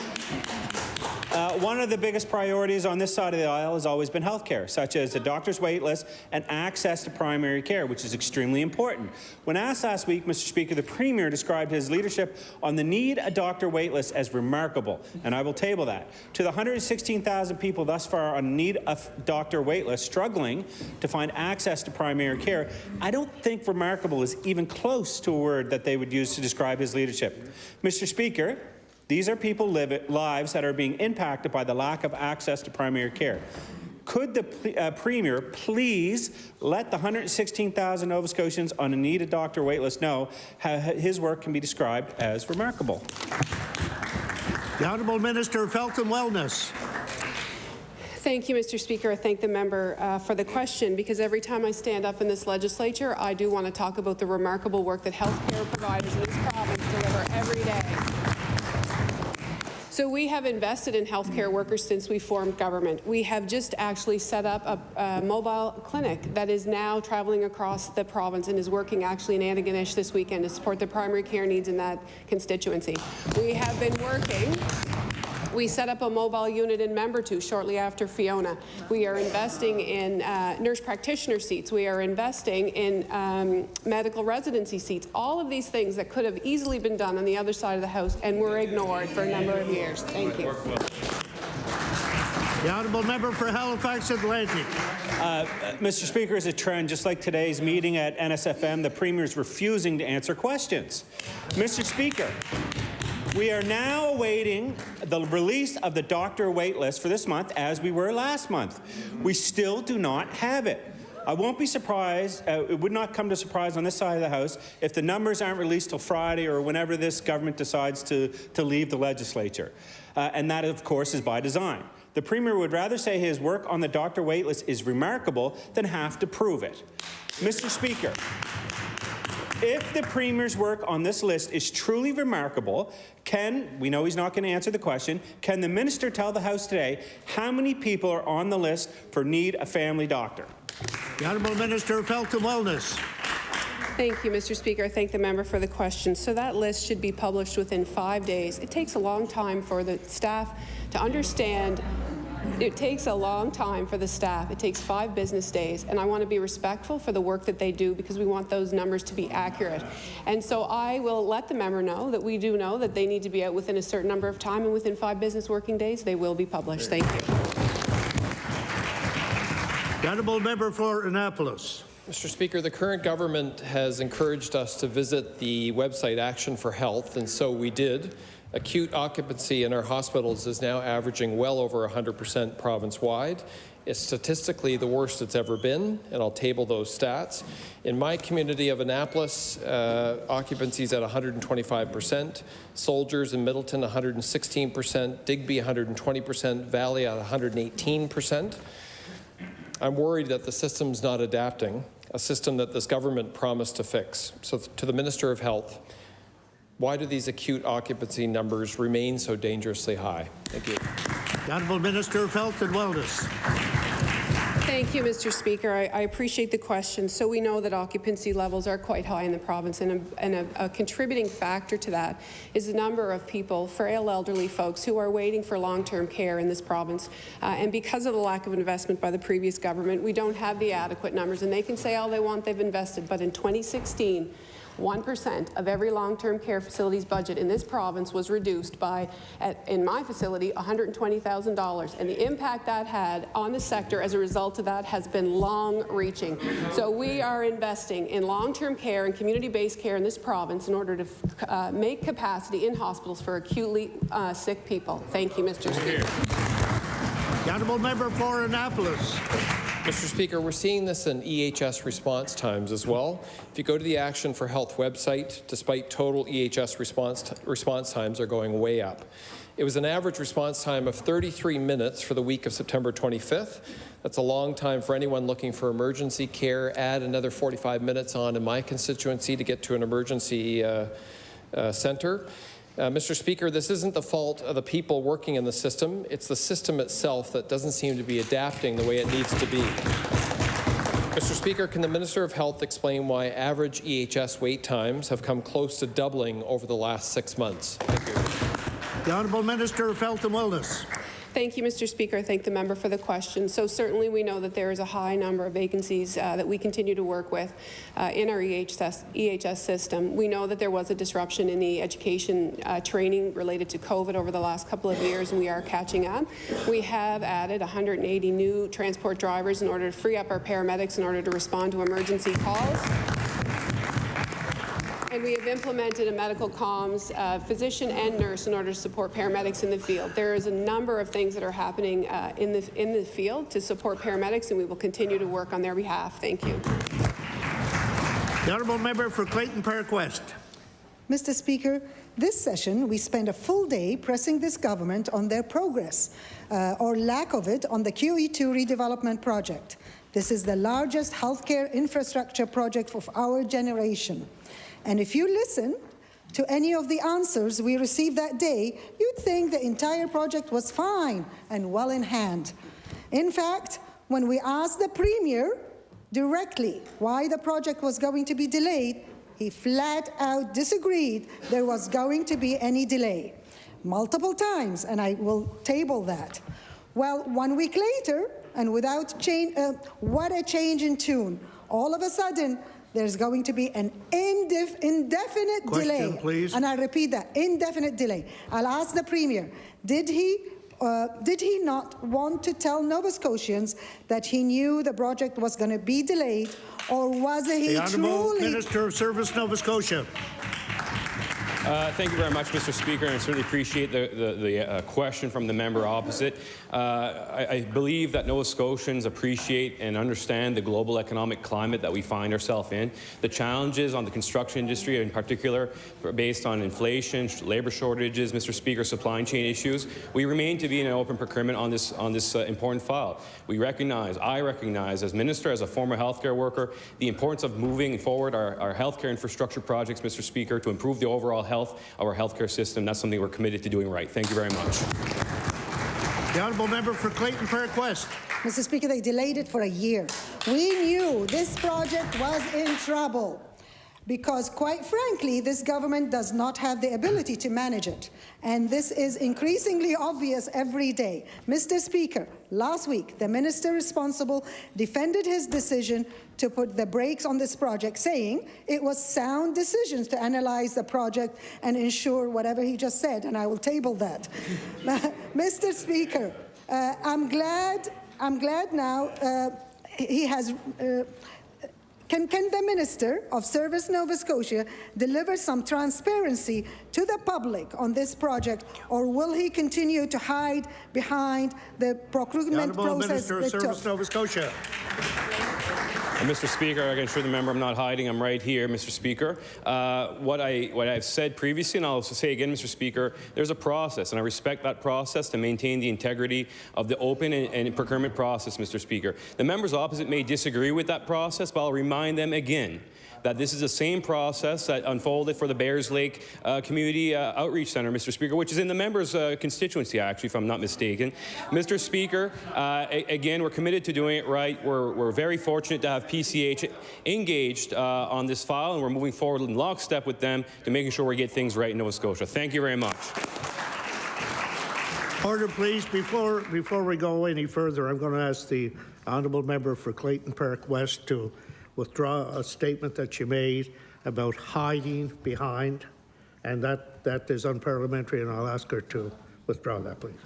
one of the biggest priorities on this side of the aisle has always been health care, such as the doctor's wait list and access to primary care, which is extremely important. When asked last week, Mr. Speaker, the Premier described his leadership on the need a doctor wait list as remarkable, and I will table that. To the 116,000 people thus far on need a doctor wait list struggling to find access to primary care, I don't think remarkable is even close to a word that they would use to describe his leadership. Mr. Speaker, these are people lives that are being impacted by the lack of access to primary care. Could the Premier please let the 116,000 Nova Scotians on a needed doctor waitlist know how his work can be described as remarkable? The Honourable Minister of Health and Wellness. Thank you, Mr. Speaker. I thank the member for the question, because every time I stand up in this legislature, I do want to talk about the remarkable work that healthcare providers in this province deliver every day. So we have invested in healthcare workers since we formed government. We have just actually set up a mobile clinic that is now traveling across the province and is working actually in Antigonish this weekend to support the primary care needs in that constituency. We have been working. We set up a mobile unit in Membertou shortly after Fiona. We are investing in nurse practitioner seats. We are investing in medical residency seats. All of these things that could have easily been done on the other side of the House and were ignored for a number of years. Thank you. The Honourable Member for Halifax Atlantic. Mr. Speaker, is a trend, just like today's meeting at NSFM, the Premier is refusing to answer questions. Mr. Speaker, we are now awaiting the release of the doctor wait list for this month, as we were last month. We still do not have it. I won't be surprised, it would not come to surprise on this side of the House if the numbers aren't released till Friday or whenever this government decides to leave the legislature. And that, of course, is by design. The Premier would rather say his work on the doctor wait list is remarkable than have to prove it. Mr. Speaker, if the Premier's work on this list is truly remarkable, we know he's not going to answer the question, can the Minister tell the House today how many people are on the list for need a family doctor? The Honourable Minister of Health and Wellness. Thank you, Mr. Speaker. I thank the member for the question. So that list should be published within 5 days. It takes a long time for the staff to understand. It takes a long time for the staff. It takes 5 business days, and I want to be respectful for the work that they do because we want those numbers to be accurate. And so I will let the member know that we do know that they need to be out within a certain number of time, and within 5 business working days, they will be published. Thank you. The Honourable Member for Annapolis. Mr. Speaker, the current government has encouraged us to visit the website Action for Health, and so we did. Acute occupancy in our hospitals is now averaging well over 100% province-wide. It's statistically the worst it's ever been, and I'll table those stats. In my community of Annapolis, occupancy is at 125%, Soldiers in Middleton 116%, Digby 120%, Valley at 118%. I'm worried that the system's not adapting, a system that this government promised to fix. So to the Minister of Health, why do these acute occupancy numbers remain so dangerously high? Thank you. The Honourable Minister of Health and Wellness. Thank you, Mr. Speaker. I appreciate the question. So we know that occupancy levels are quite high in the province, and a contributing factor to that is the number of people, frail elderly folks, who are waiting for long-term care in this province. And because of the lack of investment by the previous government, we don't have the adequate numbers. And they can say all they want they've invested, but in 2016, 1% of every long-term care facility's budget in this province was reduced by, in my facility, $120,000. And the impact that had on the sector as a result of that has been long-reaching. So we are investing in long-term care and community-based care in this province in order to make capacity in hospitals for acutely sick people. Thank you, Mr. Speaker. The Honourable Member for Annapolis. Mr. Speaker, we're seeing this in EHS response times as well. If you go to the Action for Health website, despite total EHS response times are going way up. It was an average response time of 33 minutes for the week of September 25th. That's a long time for anyone looking for emergency care. Add another 45 minutes on in my constituency to get to an emergency centre. Mr. Speaker, this isn't the fault of the people working in the system. It's the system itself that doesn't seem to be adapting the way it needs to be. Mr. Speaker, can the Minister of Health explain why average EHS wait times have come close to doubling over the last 6 months? Thank you. The Honourable Minister of Health and Wellness. Thank you, Mr. Speaker. I thank the member for the question. So certainly we know that there is a high number of vacancies that we continue to work with in our EHS system. We know that there was a disruption in the education training related to COVID over the last couple of years, and we are catching up. We have added 180 new transport drivers in order to free up our paramedics in order to respond to emergency calls. And we have implemented a medical comms physician and nurse in order to support paramedics in the field. There is a number of things that are happening in the field to support paramedics, and we will continue to work on their behalf. Thank you. The Honourable Member for Clayton Park West. Mr. Speaker, this session we spent a full day pressing this government on their progress or lack of it on the QE2 redevelopment project. This is the largest healthcare infrastructure project of our generation. And if you listen to any of the answers we received that day, you'd think the entire project was fine and well in hand. In fact, when we asked the Premier directly why the project was going to be delayed, he flat out disagreed there was going to be any delay. Multiple times, and I will table that. Well, 1 week later, and without change, what a change in tune. All of a sudden, there's going to be an indefinite delay. Please. And I repeat that, indefinite delay. I'll ask the Premier, did he not want to tell Nova Scotians that he knew the project was going to be delayed, or was he The Honourable truly... Minister of Service, Nova Scotia. Thank you very much, Mr. Speaker, and I certainly appreciate the question from the member opposite. I believe that Nova Scotians appreciate and understand the global economic climate that we find ourselves in. The challenges on the construction industry in particular, based on inflation, labour shortages, Mr. Speaker, supply chain issues. We remain to be in an open procurement on this important file. I recognize as Minister, as a former healthcare worker, the importance of moving forward our healthcare infrastructure projects, Mr. Speaker, to improve the overall health of our healthcare system. That's something we're committed to doing right. Thank you very much. The Honourable Member for Clayton Park West. Mr. Speaker, they delayed it for a year. We knew this project was in trouble because, quite frankly, this government does not have the ability to manage it. And this is increasingly obvious every day. Mr. Speaker, last week, the minister responsible defended his decision to put the brakes on this project, saying it was sound decisions to analyze the project and ensure whatever he just said, and I will table that. Mr. Speaker, I'm glad now he has Can the Minister of Service Nova Scotia deliver some transparency to the public on this project, or will he continue to hide behind the procurement process? Minister of Service Nova Scotia. Mr. Speaker, I can assure the member I'm not hiding. I'm right here, Mr. Speaker. What I've said previously, and I'll also say again, Mr. Speaker, there's a process, and I respect that process to maintain the integrity of the open and procurement process, Mr. Speaker. The members opposite may disagree with that process, but I'll remind them again that this is the same process that unfolded for the Bears Lake Community Outreach Centre, Mr. Speaker, which is in the members' constituency, actually, if I'm not mistaken. Mr. Speaker, again, we're committed to doing it right. We're very fortunate to have PCH engaged on this file, and we're moving forward in lockstep with them to making sure we get things right in Nova Scotia. Thank you very much. Order, please. Before we go any further, I'm going to ask the honourable member for Clayton Park West to withdraw a statement that she made about hiding behind, and that is unparliamentary, and I'll ask her to withdraw that, please.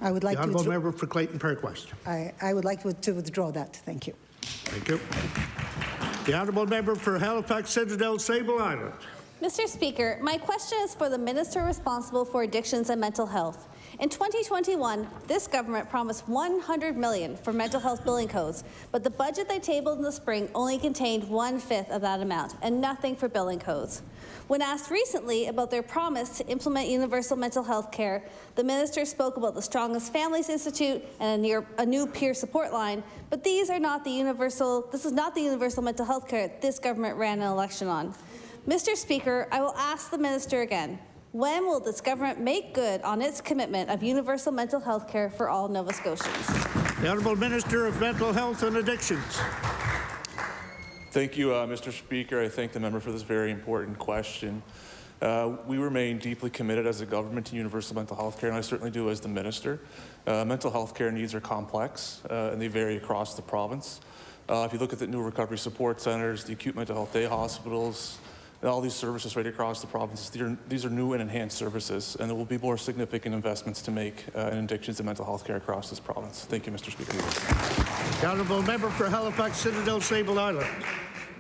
I would like the honourable member for Clayton Park West. I would like to withdraw that. Thank you. Thank you. The honourable member for Halifax Citadel Sable Island. Mr. Speaker, my question is for the Minister responsible for addictions and mental health. In 2021, this government promised $100 million for mental health billing codes, but the budget they tabled in the spring only contained 1/5 of that amount, and nothing for billing codes. When asked recently about their promise to implement universal mental health care, the minister spoke about the Strongest Families Institute and a new peer support line, but this is not the universal mental health care this government ran an election on. Mr. Speaker, I will ask the minister again. When will this government make good on its commitment of universal mental health care for all Nova Scotians? The Honourable Minister of Mental Health and Addictions. Thank you, Mr. Speaker. I thank the member for this very important question. We remain deeply committed as a government to universal mental health care, and I certainly do as the minister. Mental health care needs are complex, and they vary across the province. If you look at the new recovery support centres, the acute mental health day hospitals, and all these services right across the provinces, these are new and enhanced services, and there will be more significant investments to make in addictions and mental health care across this province. Thank you, Mr. Speaker. The honourable member for Halifax Citadel Sable Island.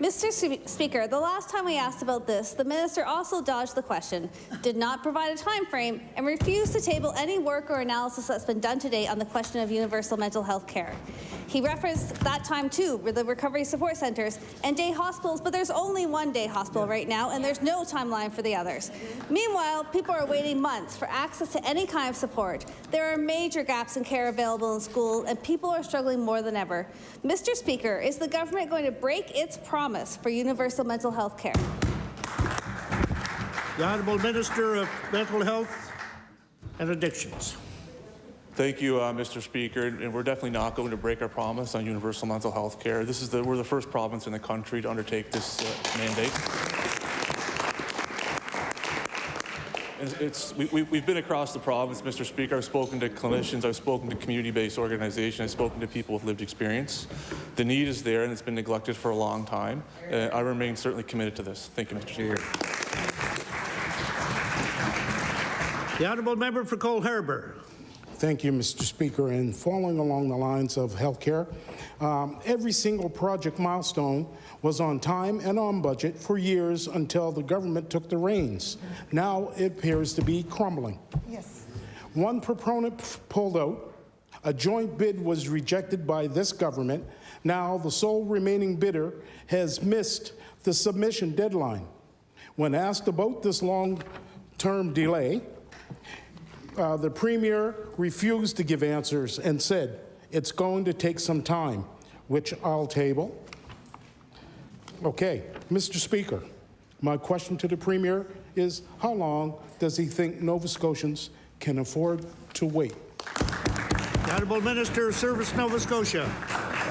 Mr. Speaker, the last time we asked about this, the minister also dodged the question, did not provide a time frame, and refused to table any work or analysis that's been done today on the question of universal mental health care. He referenced that time too, with the recovery support centres and day hospitals, but there's only one day hospital right now, and there's no timeline for the others. Meanwhile, people are waiting months for access to any kind of support. There are major gaps in care available in school, and people are struggling more than ever. Mr. Speaker, is the government going to break its promise for universal mental health care? The Honourable Minister of Mental Health and Addictions. Thank you, Mr. Speaker, and we're definitely not going to break our promise on universal mental health care. We're the first province in the country to undertake this mandate. We've been across the province, Mr. Speaker. I've spoken to clinicians, I've spoken to community-based organizations, I've spoken to people with lived experience. The need is there, and it's been neglected for a long time. I remain certainly committed to this. Thank you, Mr. Speaker. The honourable member for Cole Harbour. Thank you, Mr. Speaker. And following along the lines of healthcare, every single project milestone was on time and on budget for years until the government took the reins. Now it appears to be crumbling. Yes. One proponent pulled out. A joint bid was rejected by this government. Now the sole remaining bidder has missed the submission deadline. When asked about this long-term delay, the Premier refused to give answers and said, it's going to take some time, which I'll table. Okay, Mr. Speaker, my question to the Premier is, how long does he think Nova Scotians can afford to wait? The Honourable Minister of Service Nova Scotia.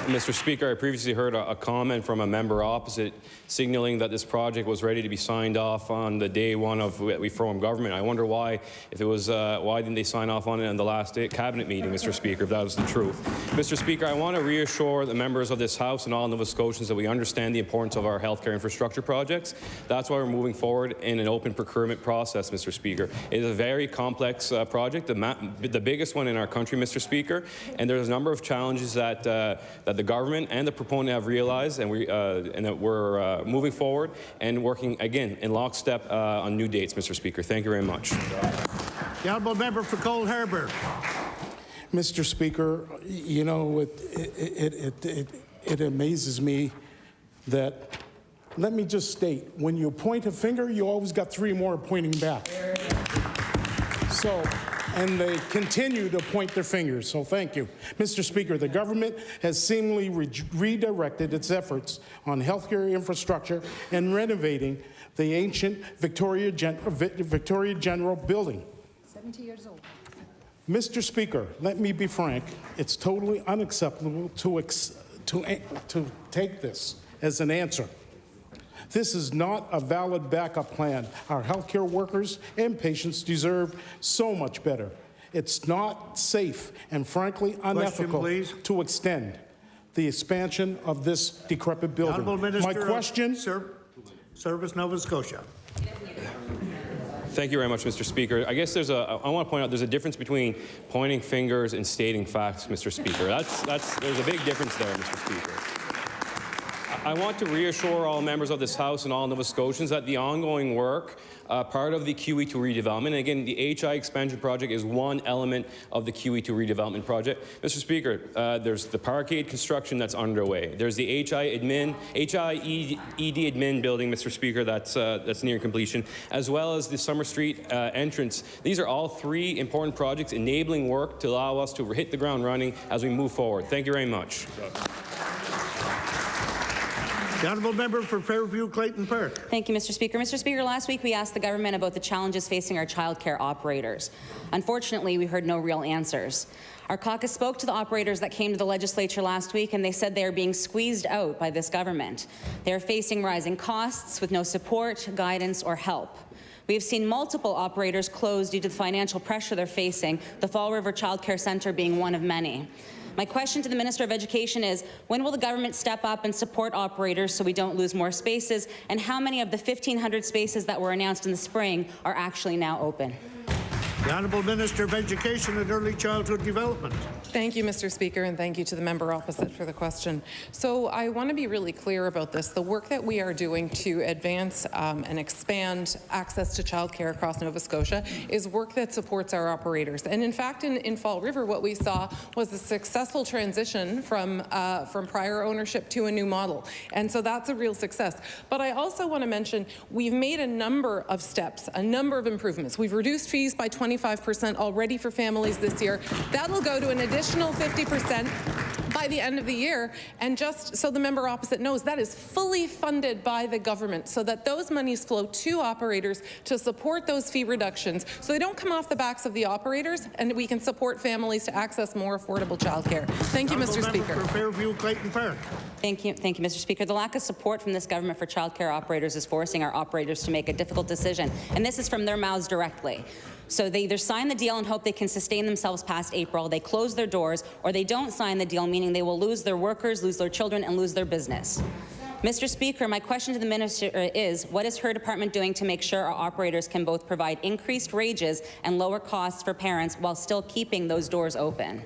Mr. Speaker, I previously heard a comment from a member opposite signaling that this project was ready to be signed off on the day one of we formed government. I wonder why, if it was, why didn't they sign off on it in the last cabinet meeting, Mr. Speaker, if that was the truth. Mr. Speaker, I want to reassure the members of this House and all Nova Scotians that we understand the importance of our healthcare infrastructure projects. That's why we're moving forward in an open procurement process, Mr. Speaker. It is a very complex project, the biggest one in our country, Mr. Speaker, and there's a number of challenges that that the government and the proponent have realized, and that we're moving forward and working again in lockstep on new dates, Mr. Speaker. Thank you very much. The honourable member for Cole Harbour. Mr. Speaker, you know, it amazes me that, let me just state, when you point a finger, you always got 3 more pointing back. So, and they continue to point their fingers, so thank you. Mr. Speaker, the government has seemingly redirected its efforts on healthcare infrastructure and renovating the ancient Victoria General building. 70 years old. Mr. Speaker, let me be frank. It's totally unacceptable to take this as an answer. This is not a valid backup plan. Our healthcare workers and patients deserve so much better. It's not safe and frankly unethical to extend the expansion of this decrepit building. Honourable Minister, my question, Service Nova Scotia. Thank you very much, Mr. Speaker. I guess I want to point out there's a difference between pointing fingers and stating facts, Mr. Speaker. There's a big difference there, Mr. Speaker. I want to reassure all members of this House and all Nova Scotians that the ongoing work, part of the QE2 redevelopment, and again, the HI expansion project is one element of the QE2 redevelopment project. Mr. Speaker, there's the parkade construction that's underway. There's the HIED admin building, Mr. Speaker, that's near completion, as well as the Summer Street entrance. These are all 3 important projects enabling work to allow us to hit the ground running as we move forward. Thank you very much. The honourable member for Fairview Clayton Park. Thank you, Mr. Speaker. Mr. Speaker, last week we asked the government about the challenges facing our childcare operators. Unfortunately, we heard no real answers. Our caucus spoke to the operators that came to the legislature last week, and they said they are being squeezed out by this government. They are facing rising costs with no support, guidance, or help. We have seen multiple operators close due to the financial pressure they're facing, the Fall River Child Care Centre being one of many. My question to the Minister of Education is, when will the government step up and support operators so we don't lose more spaces, and how many of the 1,500 spaces that were announced in the spring are actually now open? The Honourable Minister of Education and Early Childhood Development. Thank you, Mr. Speaker, and thank you to the member opposite for the question. So I want to be really clear about this. The work that we are doing to advance and expand access to childcare across Nova Scotia is work that supports our operators. And in fact, in Fall River, what we saw was a successful transition from prior ownership to a new model. And so that's a real success. But I also want to mention we've made a number of steps, a number of improvements. We've reduced fees by 25% already for families this year. That'll go to an additional 50% by the end of the year. And just so the member opposite knows, that is fully funded by the government so that those monies flow to operators to support those fee reductions so they don't come off the backs of the operators, and we can support families to access more affordable childcare. Thank you, Mr. Speaker. For Fairview Clayton Park. Thank you, Mr. Speaker. The lack of support from this government for childcare operators is forcing our operators to make a difficult decision, and this is from their mouths directly. So they either sign the deal and hope they can sustain themselves past April, they close their doors, or they don't sign the deal, meaning they will lose their workers, lose their children, and lose their business. Mr. Speaker, my question to the Minister is, what is her department doing to make sure our operators can both provide increased wages and lower costs for parents while still keeping those doors open?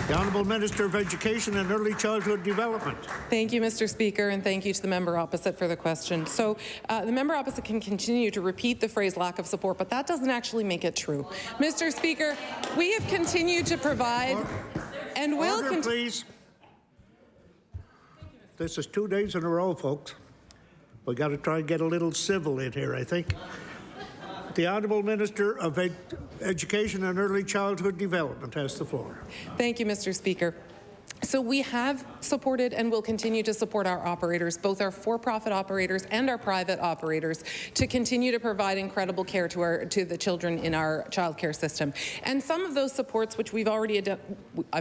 The Honourable Minister of Education and Early Childhood Development. Thank you, Mr. Speaker, and thank you to the member opposite for the question. So the member opposite can continue to repeat the phrase lack of support, but that doesn't actually make it true. Mr. Speaker, we have continued to provide and will continue. Please. This is 2 days in a row, folks. We got to try and get a little civil in here, I think. The Honourable Minister of Education and Early Childhood Development has the floor. Thank you, Mr. Speaker. So we have supported and will continue to support our operators, both our for-profit operators and our private operators, to continue to provide incredible care to the children in our childcare system. And some of those supports, which I've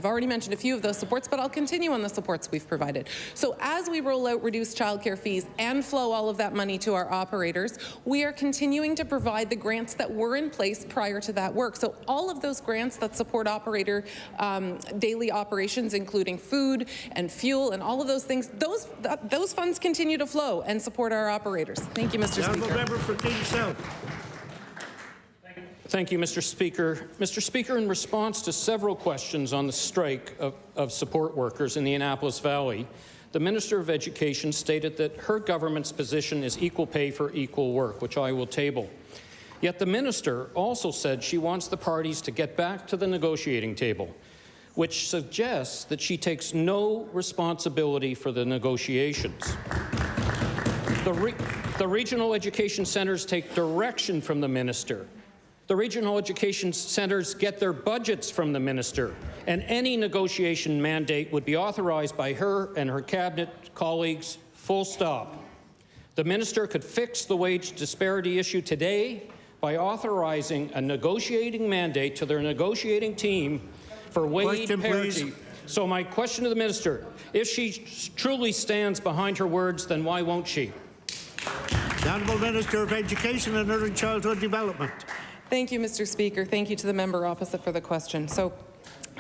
already mentioned a few of those supports, but I'll continue on the supports we've provided. So as we roll out reduced childcare fees and flow all of that money to our operators, we are continuing to provide the grants that were in place prior to that work. So all of those grants that support operator daily operations, including food and fuel and all of those things, those funds continue to flow and support our operators. Thank you, Mr. Speaker. Member for King South. Thank you, Mr. Speaker. Mr. Speaker, in response to several questions on the strike of support workers in the Annapolis Valley, the Minister of Education stated that her government's position is equal pay for equal work, which I will table. Yet the minister also said she wants the parties to get back to the negotiating table, which suggests that she takes no responsibility for the negotiations. The regional education centers take direction from the minister. The regional education centers get their budgets from the minister, and any negotiation mandate would be authorized by her and her cabinet colleagues, full stop. The minister could fix the wage disparity issue today by authorizing a negotiating mandate to their negotiating team for wage parity. Please. So my question to the minister, if she truly stands behind her words, then why won't she? The Honourable Minister of Education and Early Childhood Development. Thank you, Mr. Speaker. Thank you to the member opposite for the question. So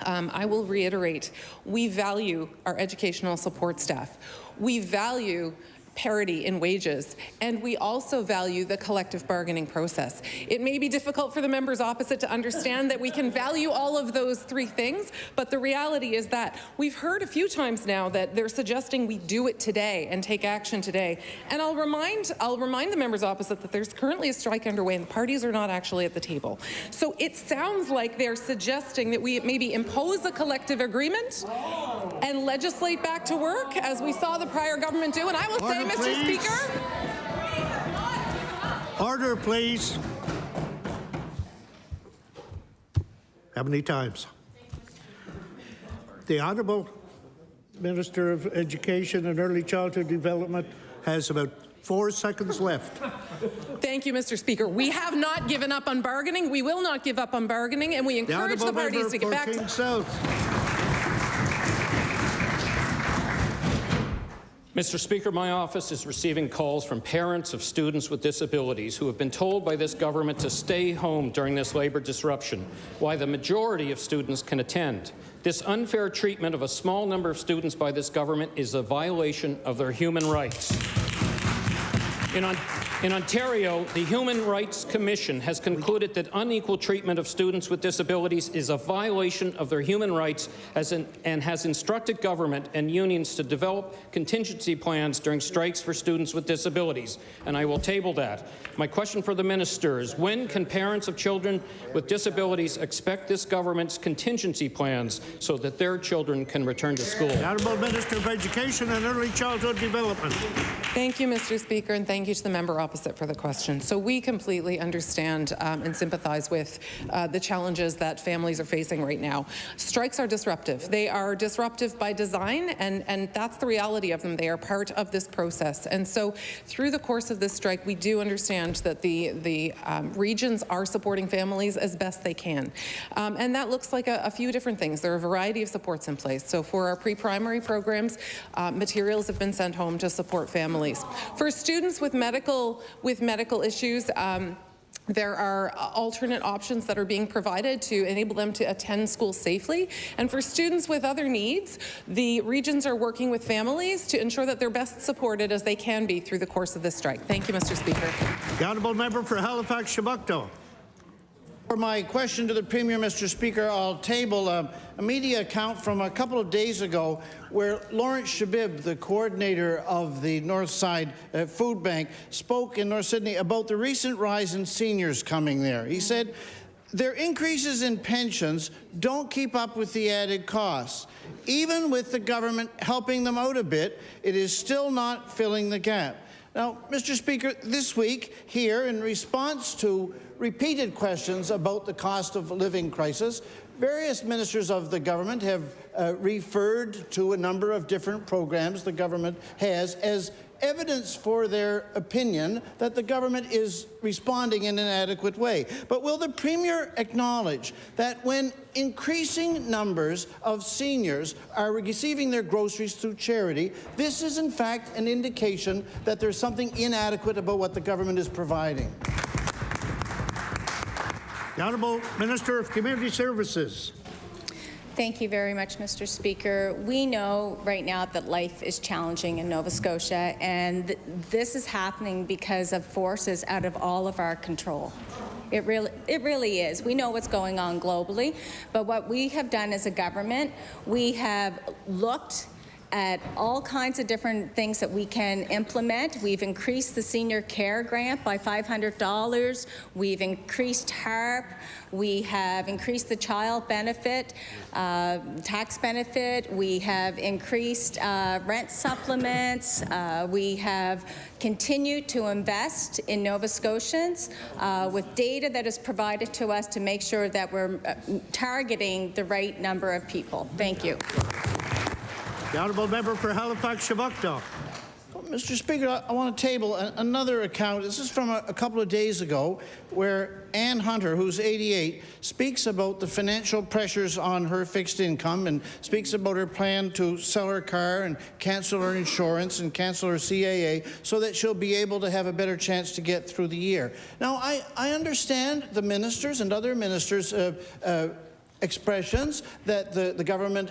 I will reiterate, we value our educational support staff. We value parity in wages, and we also value the collective bargaining process. It may be difficult for the members opposite to understand that we can value all of those three things, but the reality is that we've heard a few times now that they're suggesting we do it today and take action today. And I'll remind the members opposite that there's currently a strike underway and the parties are not actually at the table. So it sounds like they're suggesting that we maybe impose a collective agreement and legislate back to work, as we saw the prior government do. And I will say, Mr. Speaker. Order, please. How many times? The Honourable Minister of Education and Early Childhood Development has about 4 seconds left. Thank you, Mr. Speaker. We have not given up on bargaining. We will not give up on bargaining, and we encourage the parties to get back to South. Mr. Speaker, my office is receiving calls from parents of students with disabilities who have been told by this government to stay home during this labour disruption, while the majority of students can attend. This unfair treatment of a small number of students by this government is a violation of their human rights. In Ontario, the Human Rights Commission has concluded that unequal treatment of students with disabilities is a violation of their human rights and has instructed government and unions to develop contingency plans during strikes for students with disabilities. And I will table that. My question for the minister is, when can parents of children with disabilities expect this government's contingency plans so that their children can return to school? The Honourable Minister of Education and Early Childhood Development. Thank you, Mr. Speaker, and thank you to the member opposite for the question. So we completely understand and sympathize with the challenges that families are facing right now. Strikes are disruptive. They are disruptive by design, and that's the reality of them. They are part of this process. And so through the course of this strike, we do understand that the regions are supporting families as best they can. And that looks like a few different things. There are a variety of supports in place. So for our pre-primary programs, materials have been sent home to support families. For students with medical issues, there are alternate options that are being provided to enable them to attend school safely. And for students with other needs, the regions are working with families to ensure that they're best supported as they can be through the course of this strike. Thank you, Mr. Speaker. The Honourable Member for Halifax-Chiboucto. For my question to the Premier, Mr. Speaker, I'll table a media account from a couple of days ago where Lawrence Shabib, the coordinator of the Northside Food Bank, spoke in North Sydney about the recent rise in seniors coming there. He said, their increases in pensions don't keep up with the added costs. Even with the government helping them out a bit, it is still not filling the gap. Now, Mr. Speaker, this week here, in response to repeated questions about the cost of living crisis, various ministers of the government have referred to a number of different programs the government has as evidence for their opinion that the government is responding in an adequate way. But will the Premier acknowledge that when increasing numbers of seniors are receiving their groceries through charity, this is in fact an indication that there's something inadequate about what the government is providing? The Honourable Minister of Community Services. Thank you very much, Mr. Speaker. We know right now that life is challenging in Nova Scotia, and this is happening because of forces out of all of our control. It really is. We know what's going on globally, but what we have done as a government, we have looked at all kinds of different things that we can implement. We've increased the senior care grant by $500. We've increased HARP. We have increased the child benefit, tax benefit. We have increased rent supplements. We have continued to invest in Nova Scotians with data that is provided to us to make sure that we're targeting the right number of people. Thank you. The honourable member for Halifax Chiboucton. Mr. Speaker, I want to table another account. This is from a couple of days ago, where Ann Hunter, who's 88, speaks about the financial pressures on her fixed income and speaks about her plan to sell her car and cancel her insurance and cancel her CAA so that she'll be able to have a better chance to get through the year. Now, I understand the ministers and other ministers' expressions that the government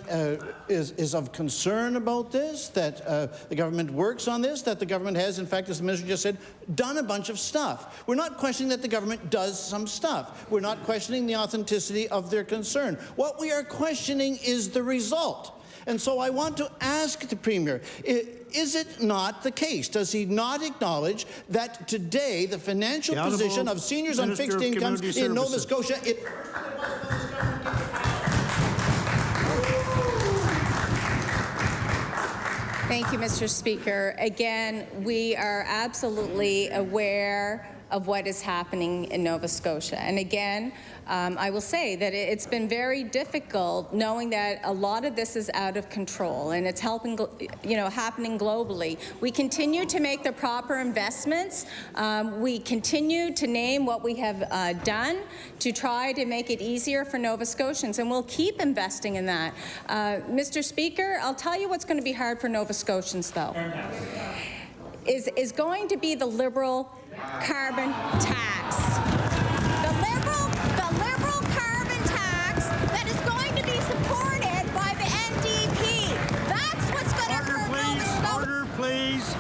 is of concern about this, that the government works on this, that the government has, in fact, as the minister just said, done a bunch of stuff. We're not questioning that the government does some stuff. We're not questioning the authenticity of their concern. What we are questioning is the result. And so I want to ask the Premier, is it not the case? Does he not acknowledge that today the financial position of seniors on fixed incomes in Nova Scotia... Thank you, Mr. Speaker. Again, we are absolutely aware of what is happening in Nova Scotia. And again, I will say that it's been very difficult knowing that a lot of this is out of control and it's happening globally. We continue to make the proper investments. We continue to name what we have done to try to make it easier for Nova Scotians, and we'll keep investing in that. Mr. Speaker, I'll tell you what's going to be hard for Nova Scotians, though, is going to be the Liberal carbon tax. The liberal carbon tax that is going to be supported by the NDP. That's what's going to hurt Nova Scotia. Order, please.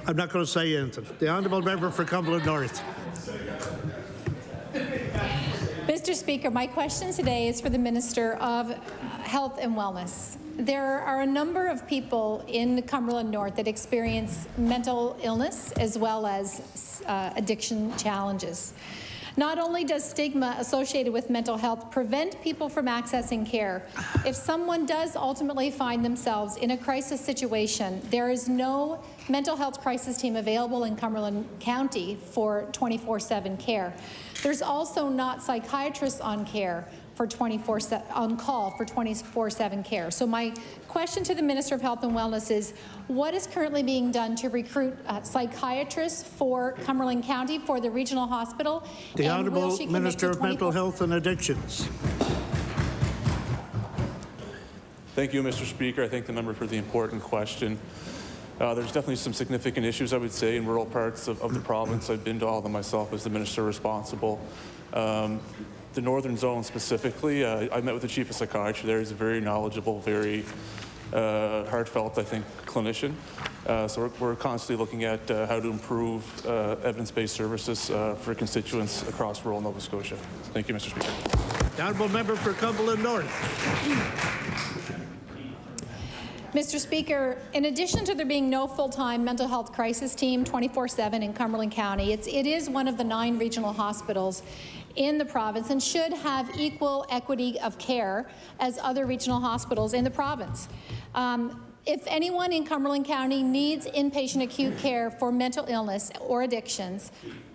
I'm not going to say anything. The honourable member for Cumberland North. Mr. Speaker, my question today is for the Minister of Health and Wellness. There are a number of people in Cumberland North that experience mental illness as well as addiction challenges. Not only does stigma associated with mental health prevent people from accessing care, if someone does ultimately find themselves in a crisis situation, there is no mental health crisis team available in Cumberland County for 24/7 care. There's also not psychiatrists on care for on call for 24/7 care. So my question to the Minister of Health and Wellness is, what is currently being done to recruit psychiatrists for Cumberland County for the regional hospital? The Honourable Minister of Mental Health and Addictions. Thank you, Mr. Speaker. I thank the member for the important question. There's definitely some significant issues, I would say, in rural parts of the province. I've been to all of them myself as the minister responsible. The northern zone specifically, I met with the chief of psychiatry there. He's a very knowledgeable, very heartfelt, I think, clinician. So we're constantly looking at how to improve evidence-based services for constituents across rural Nova Scotia. Thank you, Mr. Speaker. The honourable member for Cumberland North. Mr. Speaker, in addition to there being no full-time mental health crisis team 24/7 in Cumberland County, it is one of the 9 regional hospitals in the province and should have equal equity of care as other regional hospitals in the province. If anyone in Cumberland County needs inpatient acute care for mental illness or addictions,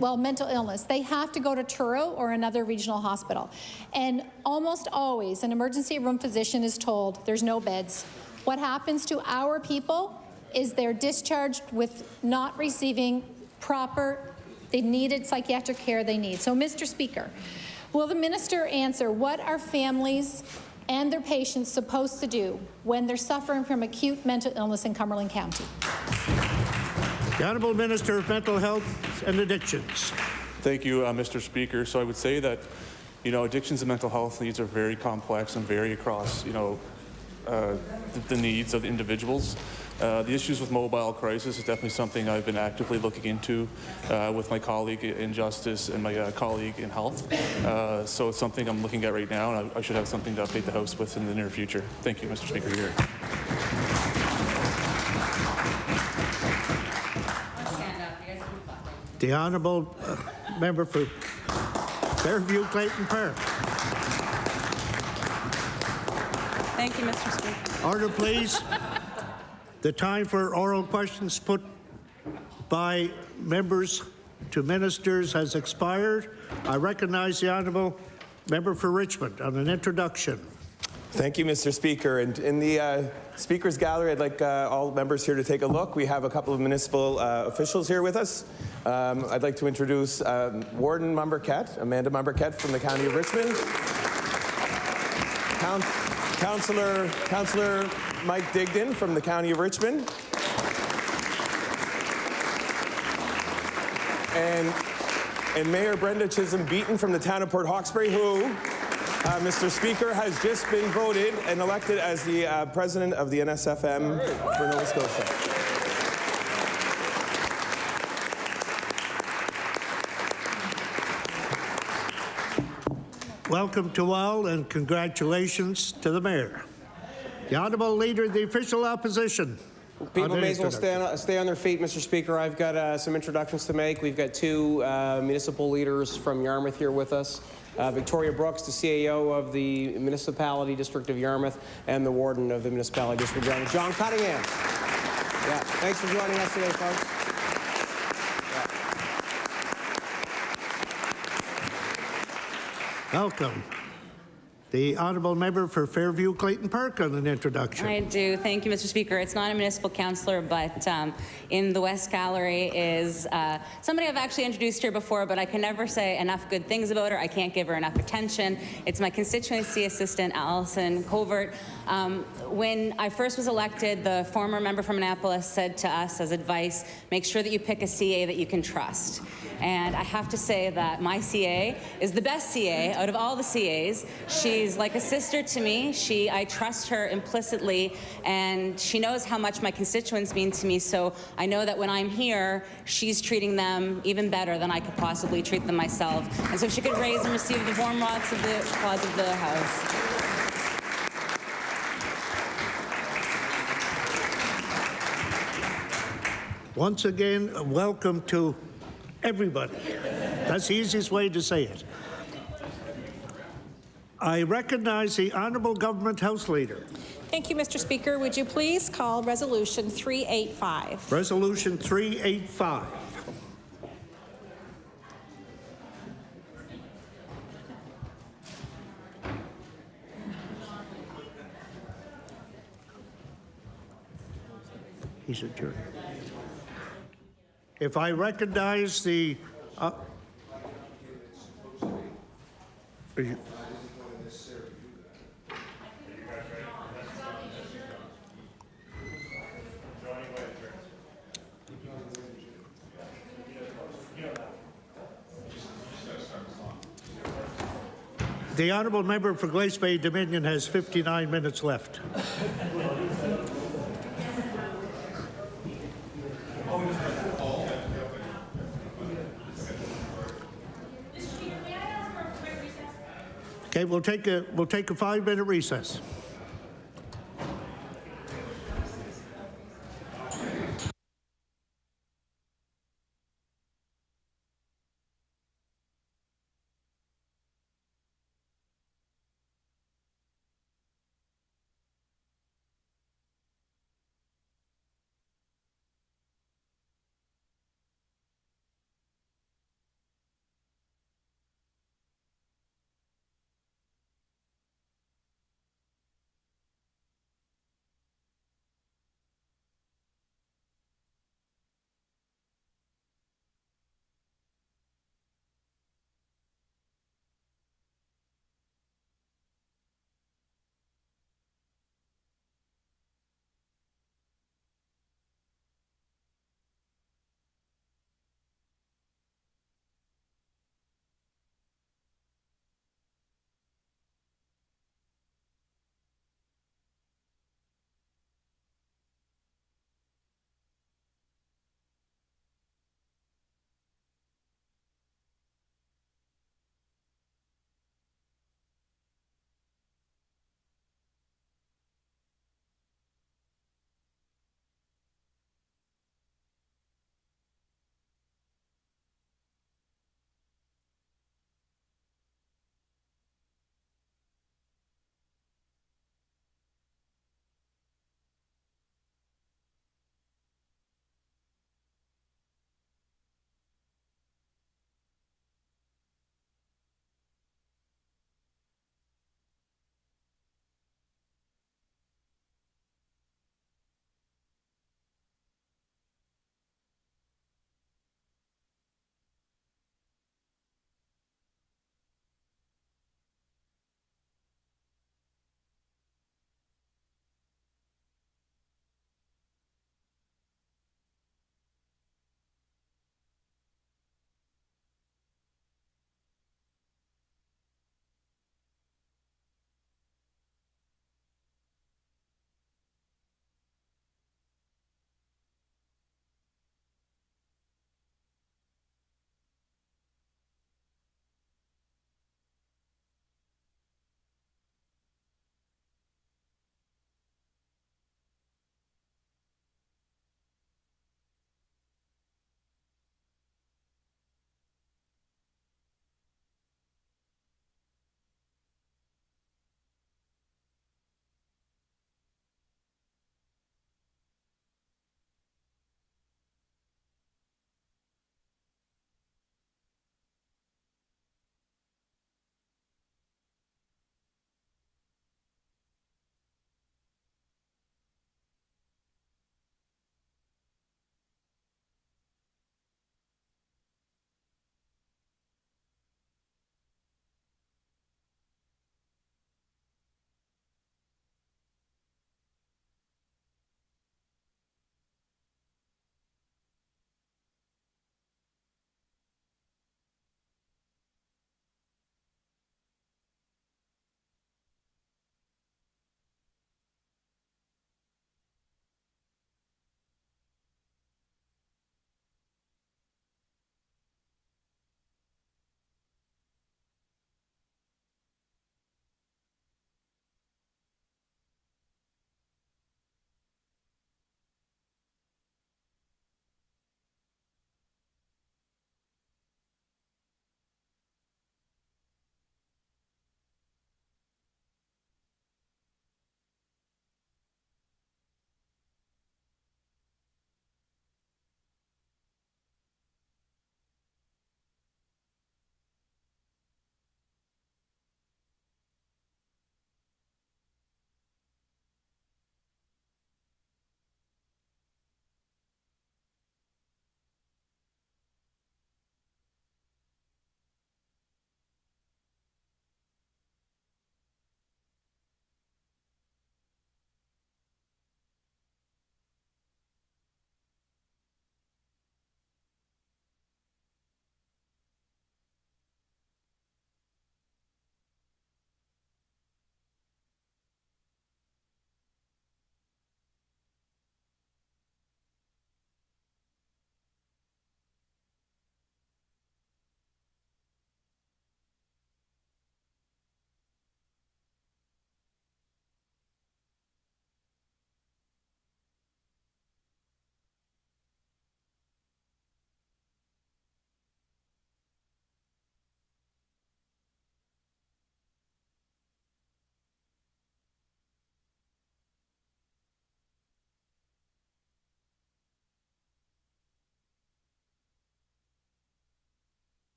well, mental illness, they have to go to Truro or another regional hospital. And almost always, an emergency room physician is told there's no beds. What happens to our people is they're discharged with not receiving the needed psychiatric care they need. So, Mr. Speaker, will the minister answer what are families and their patients supposed to do when they're suffering from acute mental illness in Cumberland County? The Honourable Minister of Mental Health and Addictions. Thank you, Mr. Speaker. So I would say that, addictions and mental health needs are very complex and vary across, the needs of individuals. The issues with mobile crisis is definitely something I've been actively looking into with my colleague in Justice and my colleague in Health. So it's something I'm looking at right now, and I should have something to update the House with in the near future. Thank you, Mr. Speaker. The Honourable Member for Fairview Clayton Park. Thank you, Mr. Speaker. Order, please. The time for oral questions put by members to ministers has expired. I recognize the Honourable Member for Richmond on an introduction. Thank you, Mr. Speaker. And in the Speaker's Gallery, I'd like all members here to take a look. We have a couple of municipal officials here with us. I'd like to introduce Warden Mumberket, Amanda Mumberket from the County of Richmond. Councillor Mike Digdon from the County of Richmond. And Mayor Brenda Chisholm Beaton from the town of Port Hawkesbury, who, Mr. Speaker, has just been voted and elected as the president of the NSFM for Nova Scotia. Welcome to all and congratulations to the Mayor. The Honourable Leader of the Official Opposition. People may as well stay on their feet, Mr. Speaker. I've got some introductions to make. We've got two municipal leaders from Yarmouth here with us. Victoria Brooks, the CAO of the Municipality District of Yarmouth, and the Warden of the Municipality District of Yarmouth, John Cunningham. Yeah, thanks for joining us today, folks. Welcome. The Honourable Member for Fairview Clayton Park on an introduction. I do. Thank you, Mr. Speaker. It's not a municipal councillor, but in the West Gallery is somebody I've actually introduced here before, but I can never say enough good things about her. I can't give her enough attention. It's my constituency assistant, Alison Covert. When I first was elected, the former member from Annapolis said to us as advice, make sure that you pick a CA that you can trust. And I have to say that my CA is the best CA out of all the CAs. She's like a sister to me. I trust her implicitly, and she knows how much my constituents mean to me, so I know that when I'm here, she's treating them even better than I could possibly treat them myself. And so she could raise and receive the warm applause of the House. Once again, welcome to everybody. That's the easiest way to say it. I recognize the Honourable Government House Leader. Thank you, Mr. Speaker. Would you please call Resolution 385? Resolution 385. He's adjourned. If I recognize the the Honourable Member for Glace Bay Dominion has 59 minutes left. Okay, we'll take a 5-minute recess.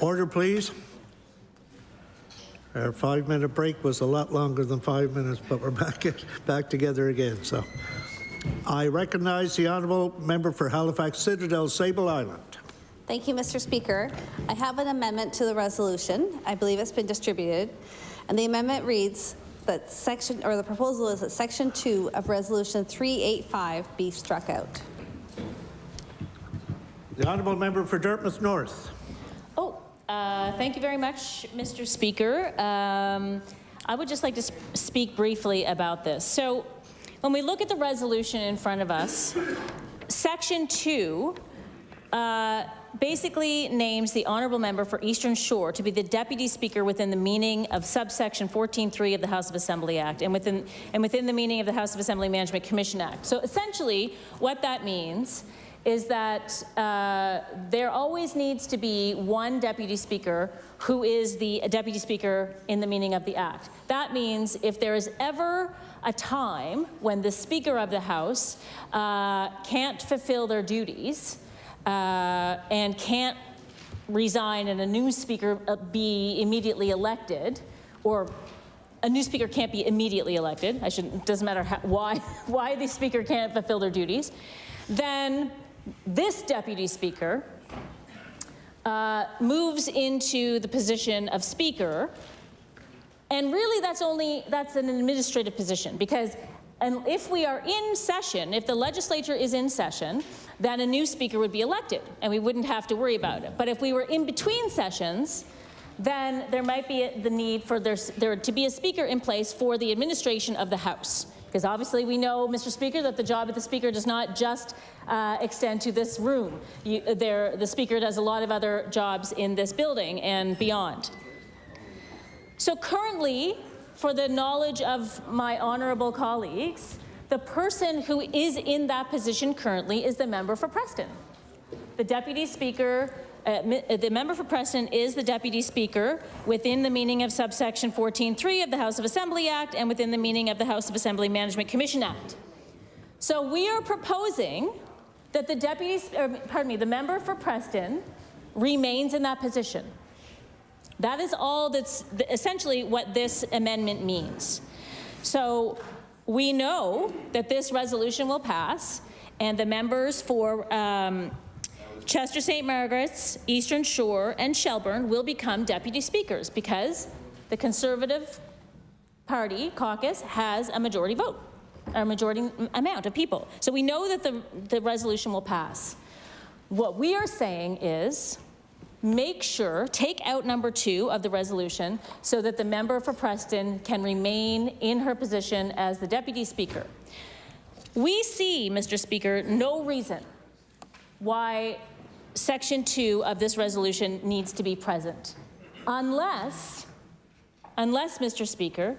Order, please. Our 5-minute break was a lot longer than 5 minutes, but we're back together again. So I recognize the honourable member for Halifax Citadel, Sable Island. Thank you, Mr. Speaker. I have an amendment to the resolution. I believe it's been distributed. And the amendment reads that the proposal is that Section 2 of Resolution 385 be struck out. The honourable member for Dartmouth North. Thank you very much, Mr. Speaker. I would just like to speak briefly about this. So when we look at the resolution in front of us, Section 2 basically names the honourable member for Eastern Shore to be the Deputy Speaker within the meaning of subsection 14.3 of the House of Assembly Act and within the meaning of the House of Assembly Management Commission Act. So essentially what that means is that there always needs to be one Deputy Speaker who is the Deputy Speaker in the meaning of the Act. That means if there is ever a time when the Speaker of the House can't fulfill their duties and can't resign and a new Speaker be immediately elected, or a new Speaker can't be immediately elected, doesn't matter why the Speaker can't fulfill their duties, then this Deputy Speaker moves into the position of Speaker, and really that's an administrative position, because if we are in session, if the legislature is in session, then a new Speaker would be elected and we wouldn't have to worry about it. But if we were in between sessions, then there might be the need for there to be a Speaker in place for the administration of the House. Because obviously we know, Mr. Speaker, that the job of the Speaker does not just extend to this room. The Speaker does a lot of other jobs in this building and beyond. So currently, for the knowledge of my honourable colleagues, the person who is in that position currently is the member for Preston. The Deputy Speaker, the member for Preston is the Deputy Speaker within the meaning of subsection 14.3 of the House of Assembly Act and within the meaning of the House of Assembly Management Commission Act. So we are proposing that the member for Preston remains in that position. That is all that's essentially what this amendment means. So we know that this resolution will pass, and the members for Chester St. Margaret's, Eastern Shore, and Shelburne will become deputy speakers because the Conservative Party caucus has a majority vote, or a majority amount of people. So we know that the resolution will pass. What we are saying is take out number 2 of the resolution so that the member for Preston can remain in her position as the deputy speaker. We see, Mr. Speaker, no reason why Section 2 of this resolution needs to be present, unless, Mr. Speaker,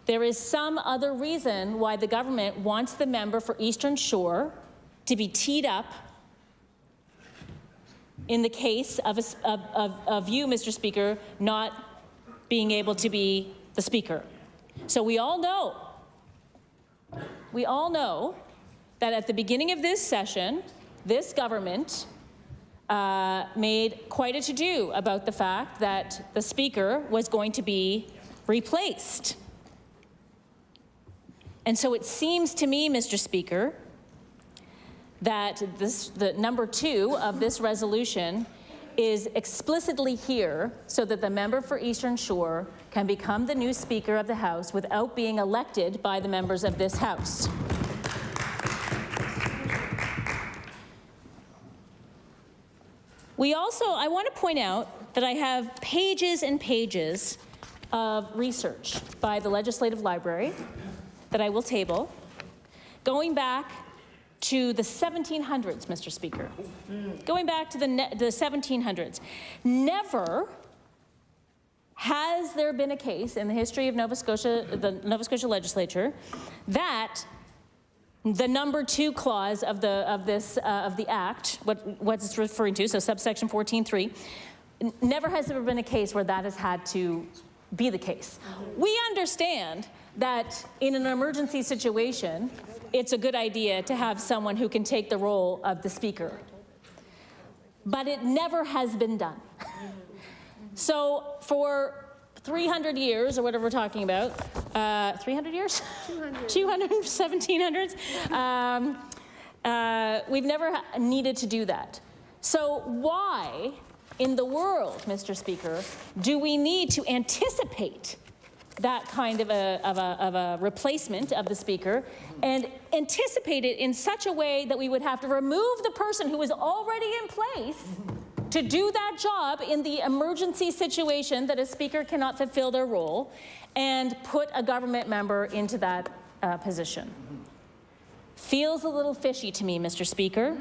there is some other reason why the government wants the member for Eastern Shore to be teed up in the case of you, Mr. Speaker, not being able to be the Speaker. So we all know that at the beginning of this session, this government made quite a to-do about the fact that the Speaker was going to be replaced. And so it seems to me, Mr. Speaker, that the number 2 of this resolution is explicitly here so that the member for Eastern Shore can become the new Speaker of the House without being elected by the members of this House. I want to point out that I have pages and pages of research by the Legislative Library that I will table, going back to the 1700s, Mr. Speaker. Going back to the 1700s. Never has there been a case in the history of Nova Scotia, the Nova Scotia legislature, that the number 2 clause of the Act, what it's referring to, so subsection 14.3, never has there been a case where that has had to be the case. We understand that in an emergency situation, it's a good idea to have someone who can take the role of the Speaker. but it never has been done. So for 300 years, or whatever we're talking about, 300 years? 200, 1700s? We've never needed to do that. So why in the world, Mr. Speaker, do we need to anticipate that kind of a replacement of the Speaker and anticipate it in such a way that we would have to remove the person who is already in place to do that job in the emergency situation that a Speaker cannot fulfill their role and put a government member into that position? Feels a little fishy to me, Mr. Speaker.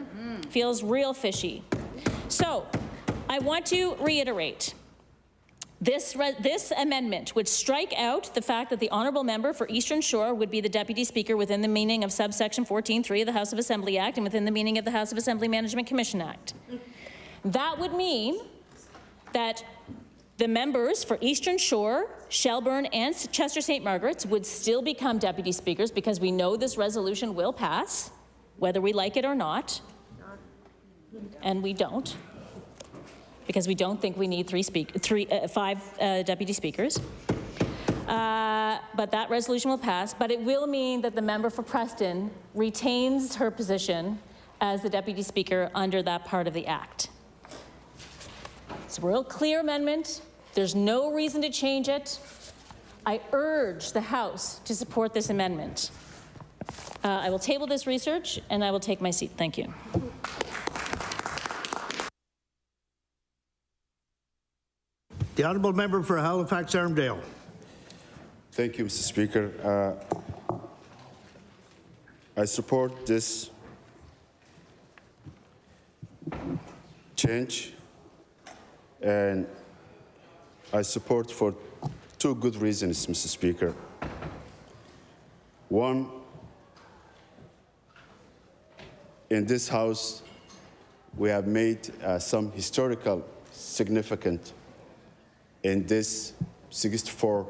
Feels real fishy. So I want to reiterate. This amendment would strike out the fact that the honourable member for Eastern Shore would be the Deputy Speaker within the meaning of subsection 14(3) of the House of Assembly Act and within the meaning of the House of Assembly Management Commission Act. That would mean that the members for Eastern Shore, Shelburne, and Chester St. Margaret's would still become Deputy Speakers because we know this resolution will pass, whether we like it or not. And we don't, because we don't think we need five Deputy Speakers. But that resolution will pass, but it will mean that the member for Preston retains her position as the Deputy Speaker under that part of the Act. It's a real clear amendment. There's no reason to change it. I urge the House to support this amendment. I will table this research and I will take my seat. Thank you. The honourable member for Halifax Armdale. Thank you, Mr. Speaker. I support this change, and I support for two good reasons, Mr. Speaker. One, in this House, we have made some historical significant in this 64th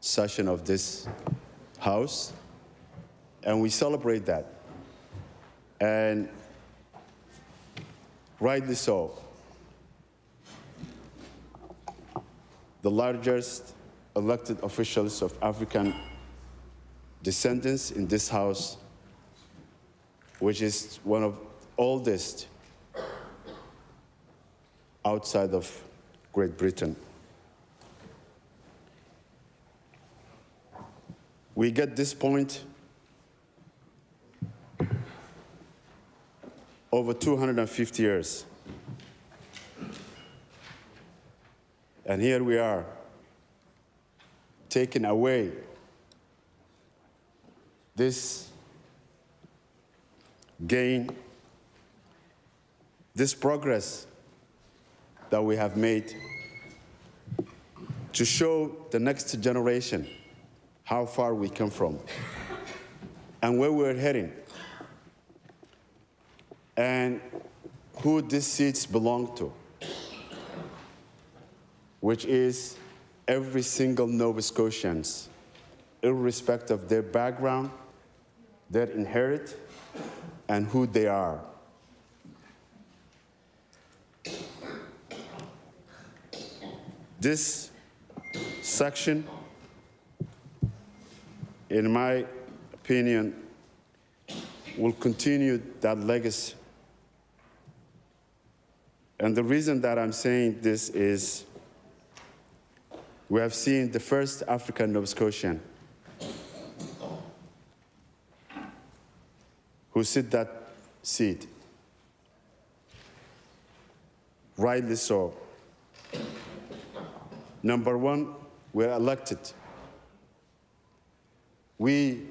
session of this House, and we celebrate that, and rightly so. The largest elected officials of African descendants in this House, which is one of the oldest outside of Great Britain. We get this point over 250 years. And here we are, taking away this gain, this progress that we have made to show the next generation how far we come from and where we're heading and who these seats belong to, which is every single Nova Scotians, irrespective of their background, their inherit, and who they are. This section, in my opinion, will continue that legacy. And the reason that I'm saying this is we have seen the first African Nova Scotian who sit that seat. Rightly so. Number one, we're elected. We,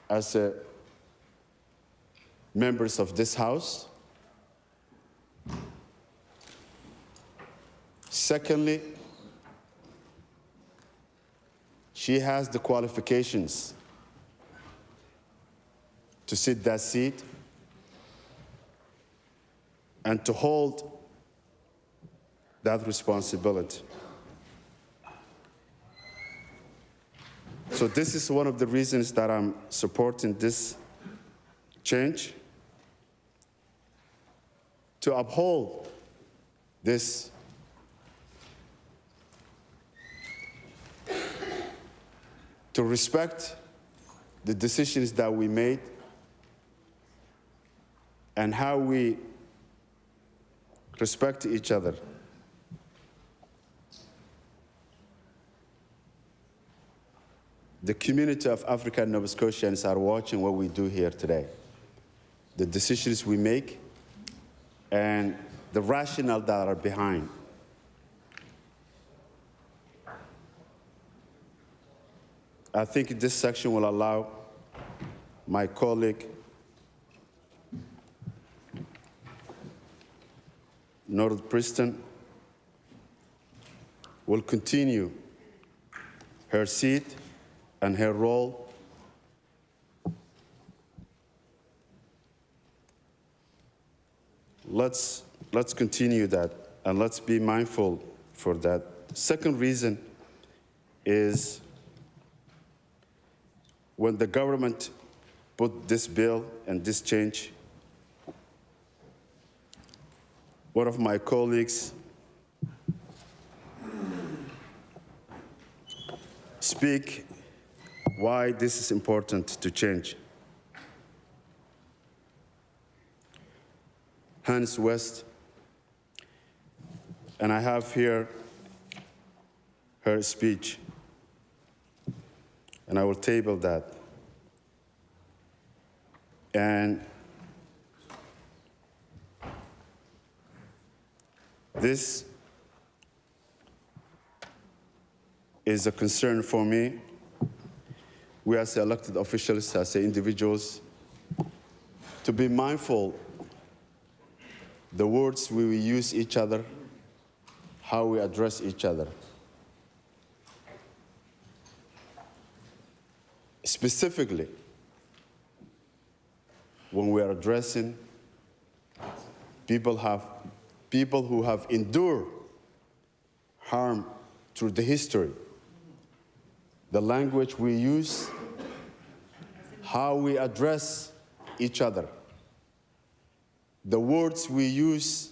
as members of this House. Secondly, she has the qualifications to sit that seat and to hold that responsibility. So this is one of the reasons that I'm supporting this change. to uphold this to respect the decisions that we made and how we respect each other. The community of African Nova Scotians are watching what we do here today, the decisions we make, and the rationale that are behind. I think this section will allow my colleague, North Preston, will continue her seat and her role let's continue that, and let's be mindful for that. Second reason is when the government put this bill and this change, one of my colleagues speak why this is important to change. Hans West, and I have here her speech, and I will table that. And this is a concern for me. We as elected officials, as individuals, to be mindful the words we will use each other, how we address each other. Specifically, when we are addressing people who have endured harm through the history, the language we use, how we address each other, the words we use,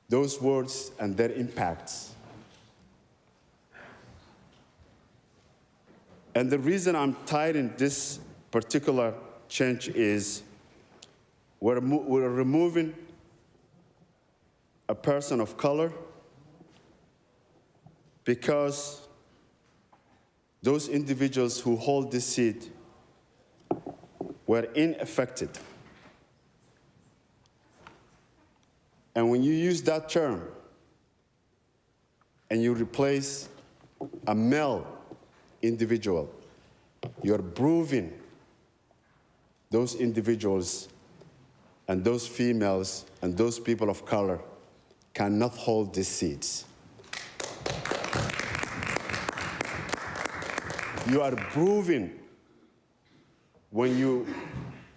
those words and their impacts. And the reason I'm titling this particular change is we're removing a person of color because those individuals who hold this seat were unaffected. And when you use that term and you replace a male individual, you're proving those individuals and those females and those people of color cannot hold these seats. You are proving, when you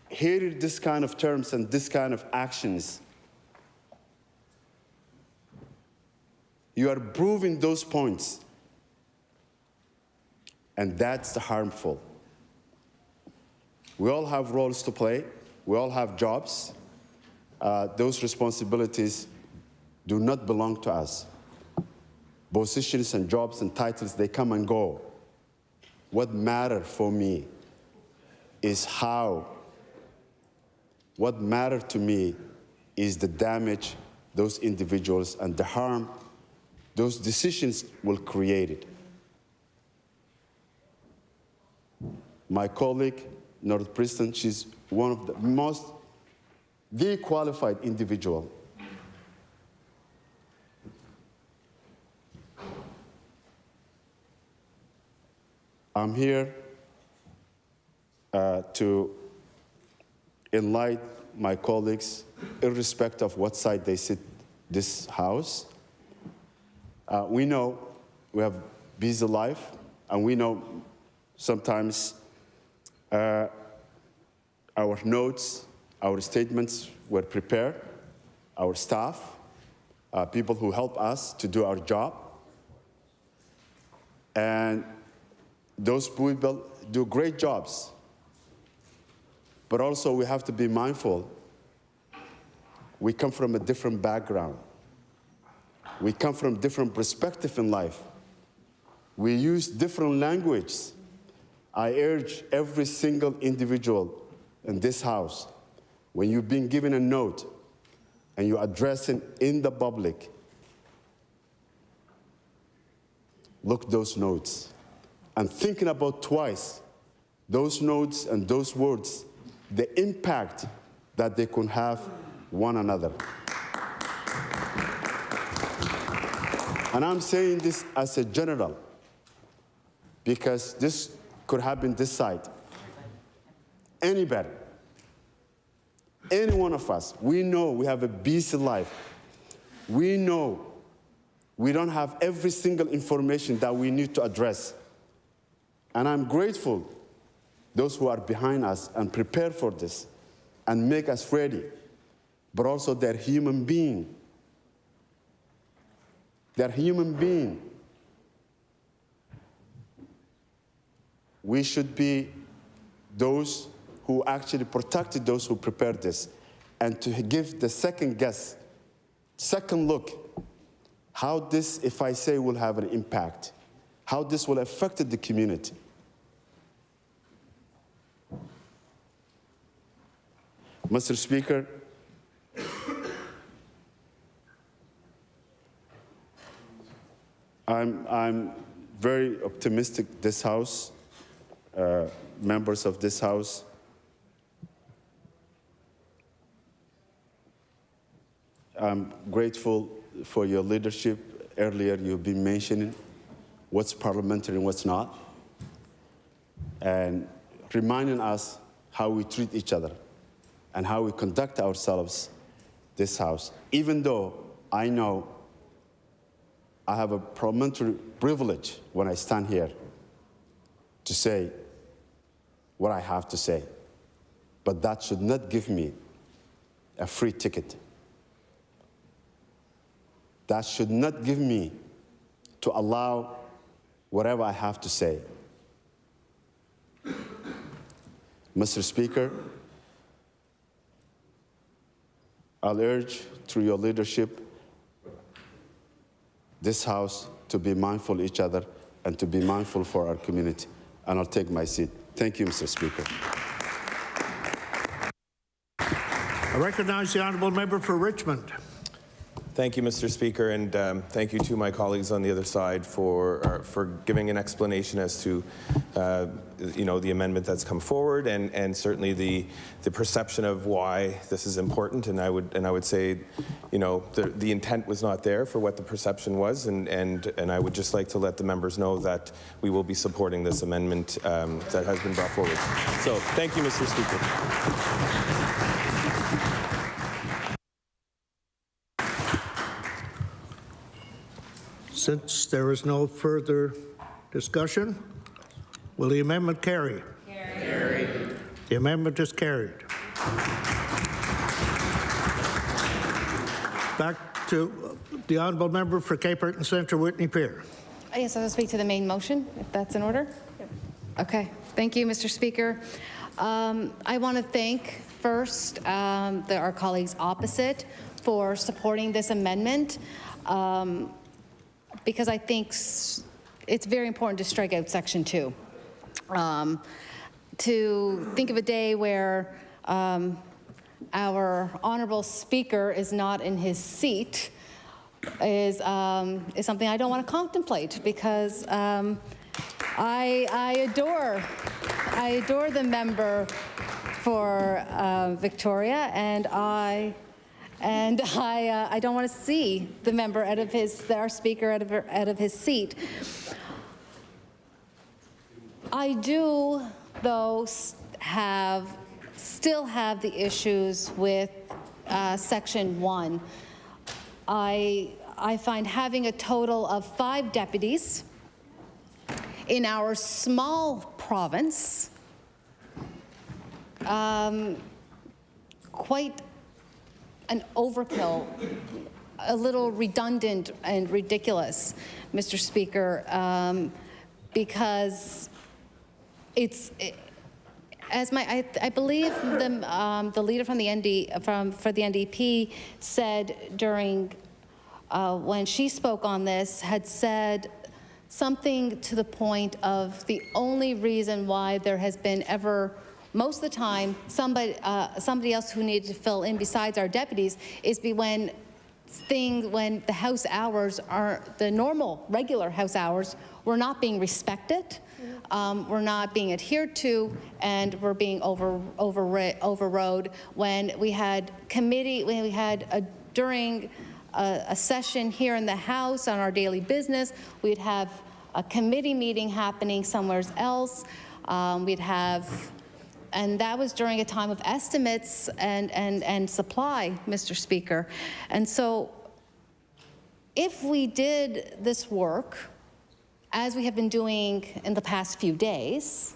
hear this kind of terms and this kind of actions, you are proving those points. And that's the harmful. We all have roles to play. We all have jobs. Those responsibilities do not belong to us. Positions and jobs and titles, they come and go. What matters for me is how. What matters to me is the damage those individuals and the harm those decisions will create. My colleague, North Preston, she's one of the qualified individual. I'm here to enlighten my colleagues, irrespective of what side they sit this House. We know we have busy life, and we know sometimes our notes, our statements were prepared, our staff, people who help us to do our job. And those people do great jobs. But also we have to be mindful. We come from a different background. We come from different perspective in life. We use different language. I urge every single individual in this house, when you've been given a note and you address it in the public, look those notes and thinking about twice those notes and those words, the impact that they could have one another. And I'm saying this as a general, because this could happen this side. Anybody, any one of us, we know we have a busy life. We know we don't have every single information that we need to address. And I'm grateful those who are behind us and prepare for this and make us ready, but also they're human beings. They're human beings. We should be those who actually protected those who prepared this, and to give the second guess, second look, how this, if I say, will have an impact, how this will affect the community. Mr. Speaker, I'm very optimistic this House, members of this House, I'm grateful for your leadership. Earlier you've been mentioning what's parliamentary and what's not, and reminding us how we treat each other and how we conduct ourselves this House. Even though I know I have a parliamentary privilege when I stand here to say what I have to say, but that should not give me a free ticket. That should not give me to allow whatever I have to say. Mr. Speaker, I'll urge through your leadership this House to be mindful of each other and to be mindful for our community. And I'll take my seat. Thank you, Mr. Speaker. I recognize the honourable member for Richmond. Thank you, Mr. Speaker, and thank you to my colleagues on the other side for giving an explanation as to, the amendment that's come forward, and certainly the perception of why this is important. And I would say, the intent was not there for what the perception was, and I would just like to let the members know that we will be supporting this amendment that has been brought forward. So, thank you, Mr. Speaker. Since there is no further discussion, will the amendment carry? Carried. The amendment is carried. Back to the honourable member for Cape Breton Centre, Whitney Pier. Yes, I'll speak to the main motion, if that's in order. Yep. Okay. Thank you, Mr. Speaker. I want to thank first our colleagues opposite for supporting this amendment. Because I think it's very important to strike out Section 2. To think of a day where our honourable speaker is not in his seat is something I don't want to contemplate, because I adore the member for Victoria, and I don't want to see the member our speaker out of his seat. I do, though, still have the issues with Section 1. I find having a total of 5 deputies in our small province quite an overkill, a little redundant and ridiculous, Mr. Speaker, because I believe the leader from the for the NDP said during when she spoke on this, had said something to the point of the only reason why there has been ever, most of the time, somebody else who needed to fill in besides our deputies is when the house hours are, the normal, regular house hours were not being respected, were not being adhered to, and were being overrode. When we had during a session here in the House on our daily business, we'd have a committee meeting happening somewhere else. We'd have, and that was during a time of estimates and supply, Mr. Speaker. And so if we did this work, as we have been doing in the past few days,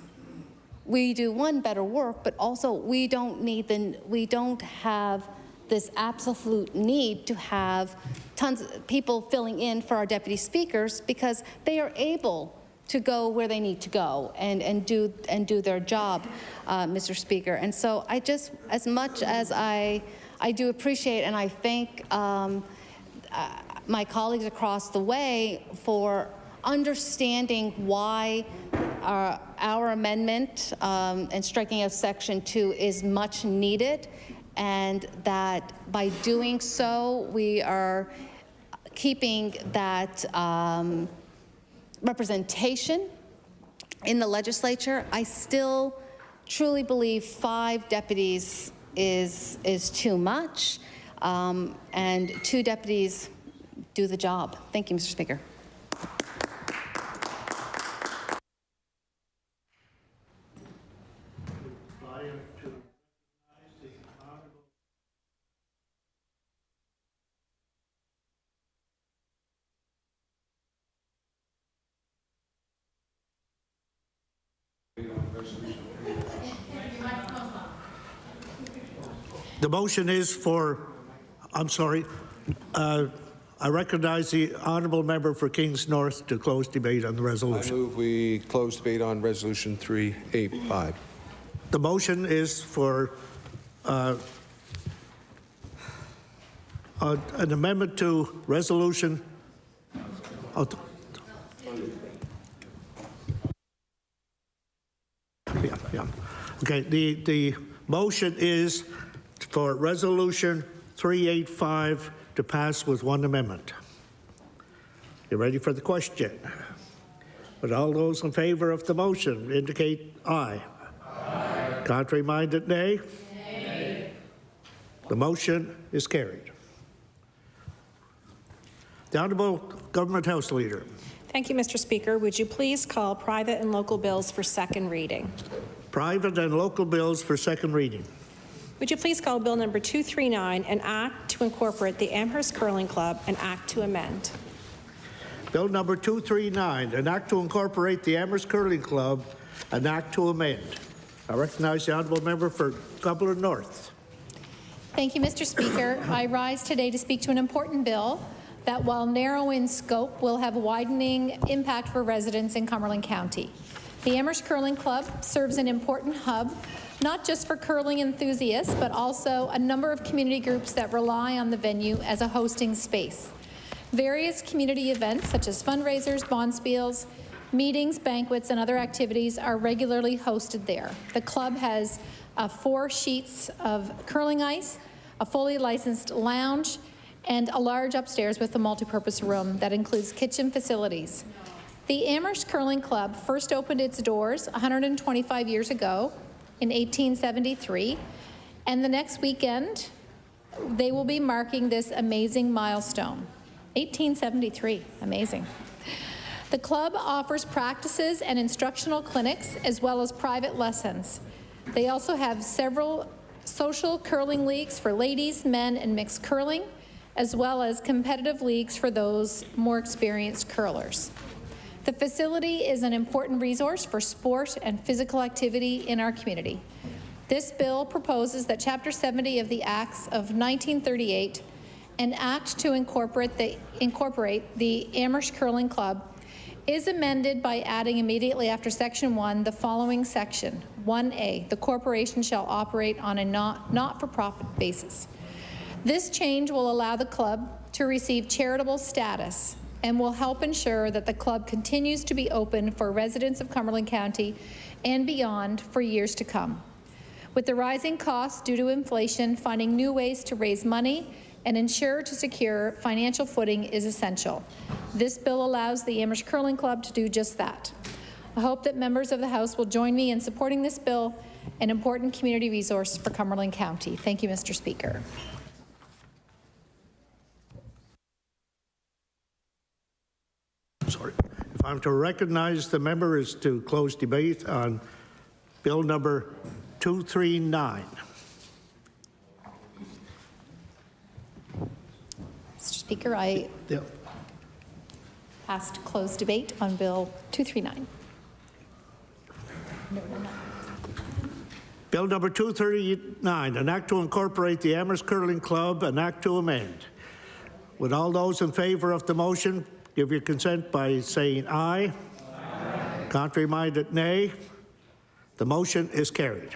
we do better work, but also we don't have this absolute need to have tons of people filling in for our deputy speakers, because they are able to go where they need to go and do their job, Mr. Speaker. And so I just, as much as I do appreciate and I thank my colleagues across the way for understanding why our amendment and striking out Section 2 is much needed, and that by doing so, we are keeping that representation in the legislature. I still truly believe 5 deputies is too much, and 2 deputies do the job. Thank you, Mr. Speaker. The motion is for, I'm sorry, I recognize the honourable member for Kings North to close debate on the resolution. I move we close debate on resolution 385. The motion is for an amendment to resolution. Okay, the motion is for resolution 385 to pass with 1 amendment. You ready for the question? Would all those in favor of the motion indicate aye? Aye. Contrary-minded, nay? Nay. The motion is carried. The Honourable Government House Leader. Thank you, Mr. Speaker. Would you please call private and local bills for second reading? Private and local bills for second reading. Would you please call Bill number 239, an act to incorporate the Amherst Curling Club, an act to amend? Bill number 239, an act to incorporate the Amherst Curling Club, an act to amend. I recognize the honourable member for Dublin North. Thank you, Mr. Speaker. I rise today to speak to an important bill that, while narrow in scope, will have a widening impact for residents in Cumberland County. The Amherst Curling Club serves an important hub, not just for curling enthusiasts, but also a number of community groups that rely on the venue as a hosting space. Various community events, such as fundraisers, bond spiels, meetings, banquets, and other activities are regularly hosted there. The club has 4 sheets of curling ice, a fully licensed lounge, and a large upstairs with a multipurpose room that includes kitchen facilities. The Amherst Curling Club first opened its doors 125 years ago in 1873, and the next weekend they will be marking this amazing milestone. 1873, amazing. The club offers practices and instructional clinics as well as private lessons. They also have several social curling leagues for ladies, men, and mixed curling, as well as competitive leagues for those more experienced curlers. The facility is an important resource for sport and physical activity in our community. This bill proposes that Chapter 70 of the Acts of 1938, an act to incorporate the Amherst Curling Club, is amended by adding immediately after Section 1 the following section, 1A, the corporation shall operate on a not-for-profit basis. This change will allow the club to receive charitable status and will help ensure that the club continues to be open for residents of Cumberland County and beyond for years to come. With the rising costs due to inflation, finding new ways to raise money and ensure to secure financial footing is essential. This bill allows the Amherst Curling Club to do just that. I hope that members of the House will join me in supporting this bill, an important community resource for Cumberland County. Thank you, Mr. Speaker. Sorry. If I'm to recognize the member is to close debate on Bill number 239. Mr. Speaker, I ask to close debate on Bill 239. Bill number 239, an act to incorporate the Amherst Curling Club, an act to amend. Would all those in favour of the motion give your consent by saying aye? Aye. Contrary-minded, nay. The motion is carried.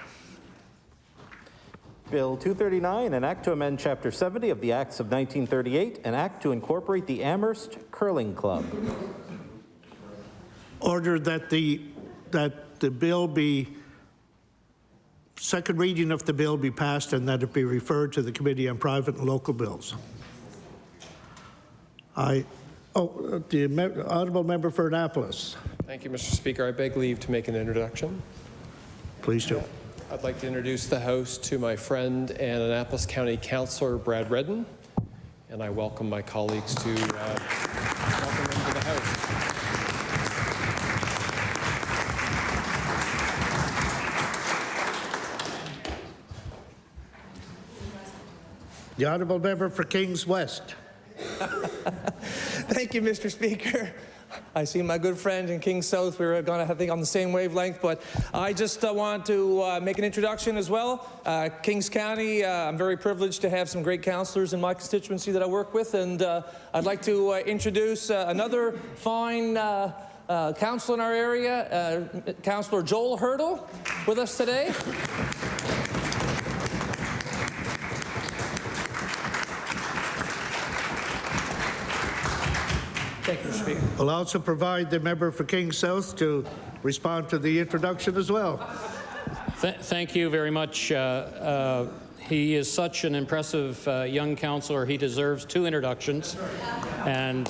Bill 239, an act to amend Chapter 70 of the Acts of 1938, an act to incorporate the Amherst Curling Club. Order that the bill be, second reading of the bill be passed and that it be referred to the Committee on Private and Local Bills. The Honourable Member for Annapolis. Thank you, Mr. Speaker. I beg leave to make an introduction. Please do. I'd like to introduce the House to my friend and Annapolis County Councillor Brad Redden, and I welcome my colleagues to welcome him to the House. The Honourable Member for Kings West. Thank you, Mr. Speaker. I see my good friend in Kings South. We were going to have on the same wavelength, but I just want to make an introduction as well. Kings County, I'm very privileged to have some great councillors in my constituency that I work with, and I'd like to introduce another fine councillor in our area, Councillor Joel Hurdle, with us today. Thank you, Mr. Speaker. We'll also provide the member for Kings South to respond to the introduction as well. Thank you very much. He is such an impressive young councillor. He deserves 2 introductions. And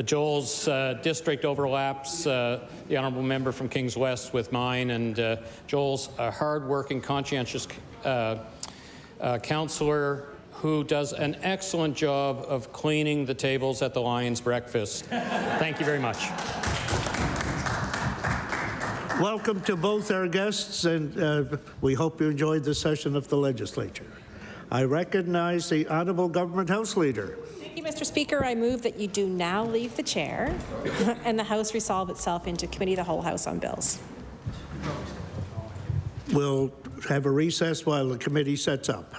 Joel's district overlaps the honourable member from Kings West with mine, and Joel's a hard-working, conscientious councillor who does an excellent job of cleaning the tables at the Lions breakfast. Thank you very much. Welcome to both our guests, and we hope you enjoyed this session of the legislature. I recognize the Honourable Government House Leader. Thank you, Mr. Speaker. I move that you do now leave the chair and the House resolve itself into Committee of the Whole House on Bills. We'll have a recess while the committee sets up.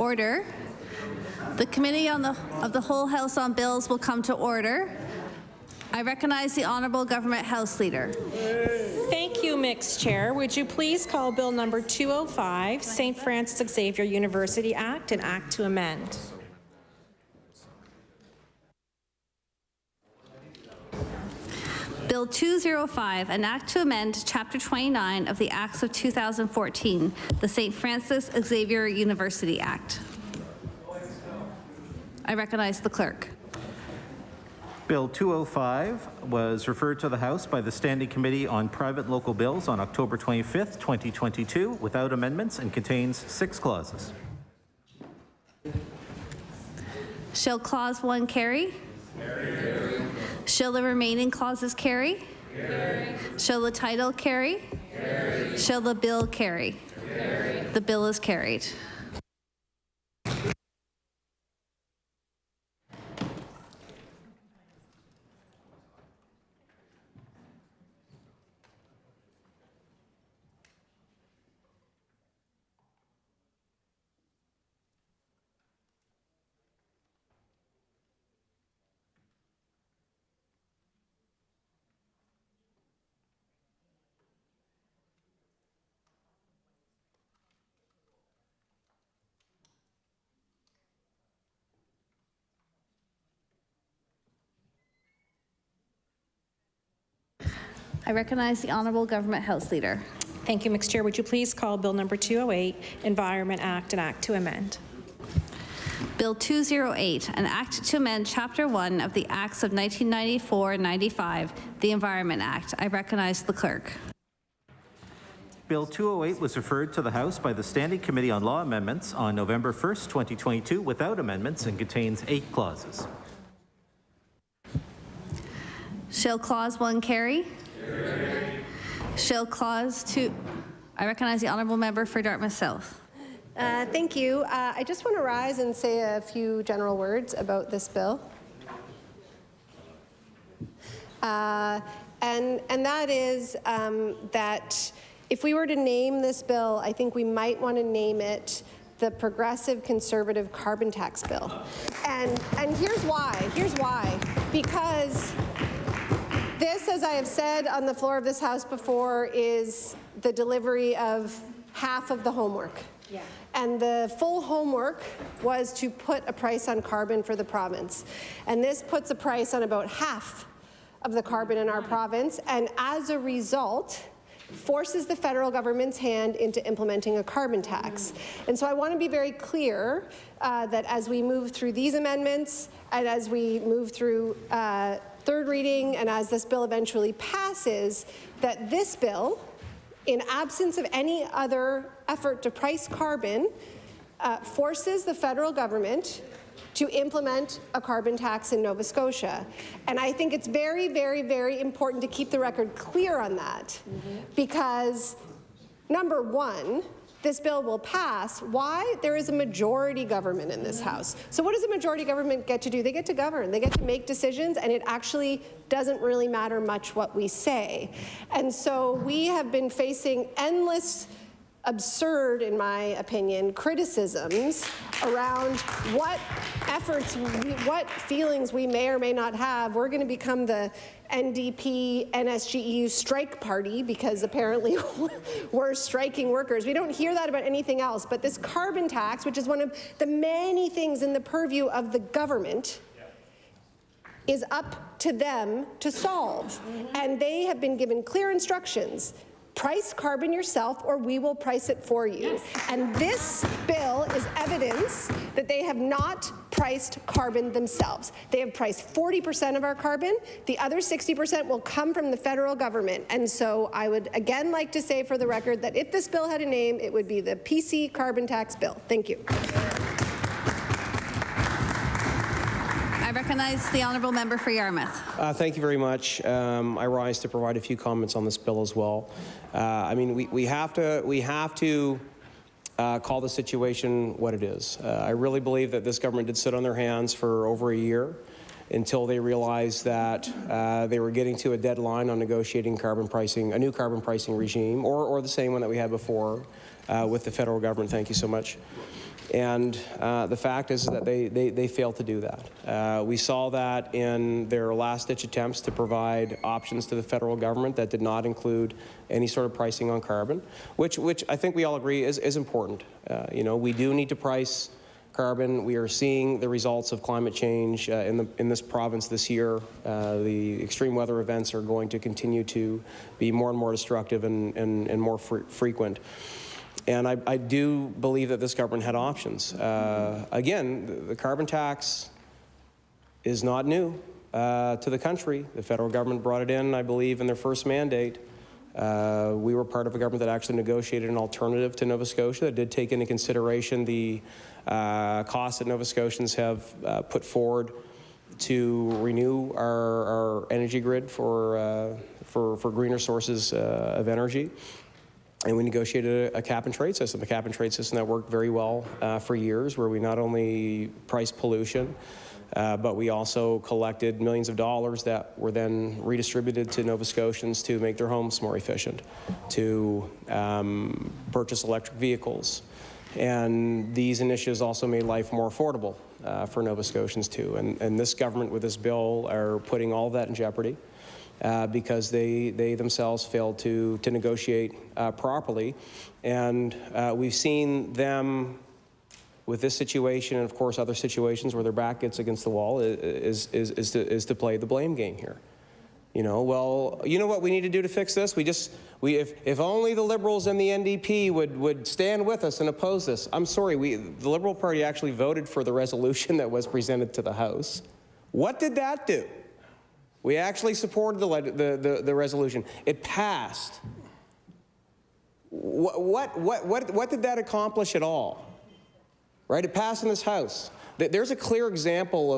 Order. The Committee of the Whole House on Bills will come to order. I recognize the Honourable Government House Leader. Thank you, Mixed Chair. Would you please call Bill number 205, St. Francis Xavier University Act, an act to amend? Bill 205, an act to amend Chapter 29 of the Acts of 2014, the St. Francis Xavier University Act. I recognize the clerk. Bill 205 was referred to the House by the Standing Committee on Private and Local Bills on October 25th, 2022, without amendments, and contains 6 clauses. Shall Clause 1 carry? Carry. Shall the remaining clauses carry? Carry. Shall the title carry? Carry. Shall the bill carry? Carry. The bill is carried. I recognize the Honourable Government House Leader. Thank you, Mixed Chair. Would you please call Bill number 208, Environment Act, an act to amend? Bill 208, an act to amend Chapter 1 of the Acts of 1994 and 95, the Environment Act. I recognize the clerk. Bill 208 was referred to the House by the Standing Committee on Law Amendments on November 1st, 2022, without amendments, and contains 8 clauses. Shall Clause 1 carry? Carry. Shall Clause 2... I recognize the Honourable Member for Dartmouth South. Thank you. I just want to rise and say a few general words about this bill. And that is that if we were to name this bill, I think we might want to name it the Progressive Conservative Carbon Tax Bill. And here's why. Here's why. Because this, as I have said on the floor of this House before, is the delivery of half of the homework. Yeah. And the full homework was to put a price on carbon for the province. And this puts a price on about half of the carbon in our province, and as a result, forces the federal government's hand into implementing a carbon tax. And so I want to be very clear that as we move through these amendments, and as we move through third reading, and as this bill eventually passes, that this bill, in absence of any other effort to price carbon, forces the federal government to implement a carbon tax in Nova Scotia. And I think it's very, very, very important to keep the record clear on that, because number one, this bill will pass. Why? There is a majority government in this House. So what does a majority government get to do? They get to govern. They get to make decisions, and it actually doesn't really matter much what we say. And so we have been facing endless, absurd, in my opinion, criticisms around what efforts, what feelings we may or may not have. We're going to become the NDP, NSGEU strike party because apparently we're striking workers. We don't hear that about anything else, but this carbon tax, which is one of the many things in the purview of the government, is up to them to solve. And they have been given clear instructions. Price carbon yourself, or we will price it for you. Yes. And this bill is evidence that they have not priced carbon themselves. They have priced 40% of our carbon. The other 60% will come from the federal government. And so I would again like to say for the record that if this bill had a name, it would be the PC carbon tax bill. Thank you. I recognize the Honourable Member for Yarmouth. Thank you very much. I rise to provide a few comments on this bill as well. I mean, we have to call the situation what it is. I really believe that this government did sit on their hands for over a year until they realized that they were getting to a deadline on negotiating carbon pricing, a new carbon pricing regime, or the same one that we had before with the federal government. Thank you so much. And the fact is that they failed to do that. We saw that in their last-ditch attempts to provide options to the federal government that did not include any sort of pricing on carbon, which I think we all agree is important. You know, we do need to price carbon. We are seeing the results of climate change in this province this year. The extreme weather events are going to continue to be more and more destructive and more frequent. And I do believe that this government had options. Again, the carbon tax is not new to the country. The federal government brought it in, I believe, in their first mandate. We were part of a government that actually negotiated an alternative to Nova Scotia that did take into consideration the costs that Nova Scotians have put forward to renew our energy grid for greener sources of energy. And we negotiated a cap-and-trade system, a cap-and-trade system that worked very well for years, where we not only priced pollution, but we also collected millions of dollars that were then redistributed to Nova Scotians to make their homes more efficient, to purchase electric vehicles. And these initiatives also made life more affordable for Nova Scotians too. And this government with this bill are putting all of that in jeopardy. Because they themselves failed to negotiate properly. And we've seen them with this situation, and of course other situations where their back gets against the wall, is to play the blame game here. You know, well, you know what we need to do to fix this? If only the Liberals and the NDP would stand with us and oppose this. I'm sorry, the Liberal Party actually voted for the resolution that was presented to the House. What did that do? We actually supported the resolution. It passed. What did that accomplish at all? Right? It passed in this House. There's a clear example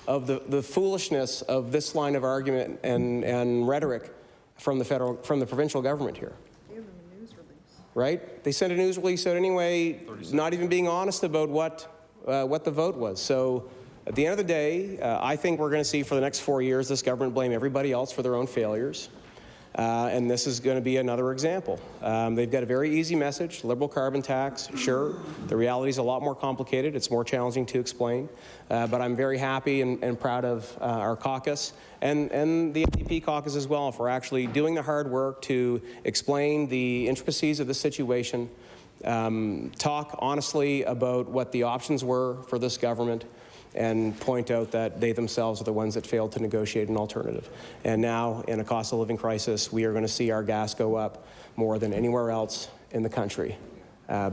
of the foolishness of this line of argument and rhetoric from the provincial government here. They have a news release. Right? They sent a news release out anyway, not even being honest about what the vote was. So. At the end of the day, I think we're going to see for the next 4 years this government blame everybody else for their own failures. And this is going to be another example. They've got a very easy message, liberal carbon tax, sure. The reality is a lot more complicated. It's more challenging to explain. But I'm very happy and proud of our caucus and the NDP caucus as well for actually doing the hard work to explain the intricacies of the situation, talk honestly about what the options were for this government, and point out that they themselves are the ones that failed to negotiate an alternative. And now, in a cost of living crisis, we are going to see our gas go up more than anywhere else in the country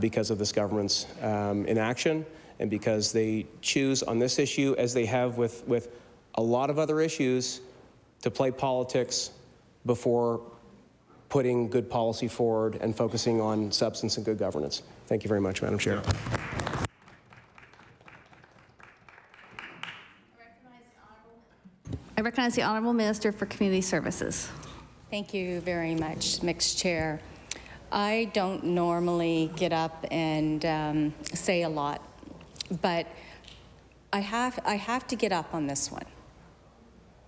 because of this government's inaction and because they choose on this issue, as they have with a lot of other issues, to play politics before putting good policy forward and focusing on substance and good governance. Thank you very much, Madam Chair. I recognize the Honourable Minister for Community Services. Thank you very much, Mixed Chair. I don't normally get up and say a lot, but I have to get up on this one.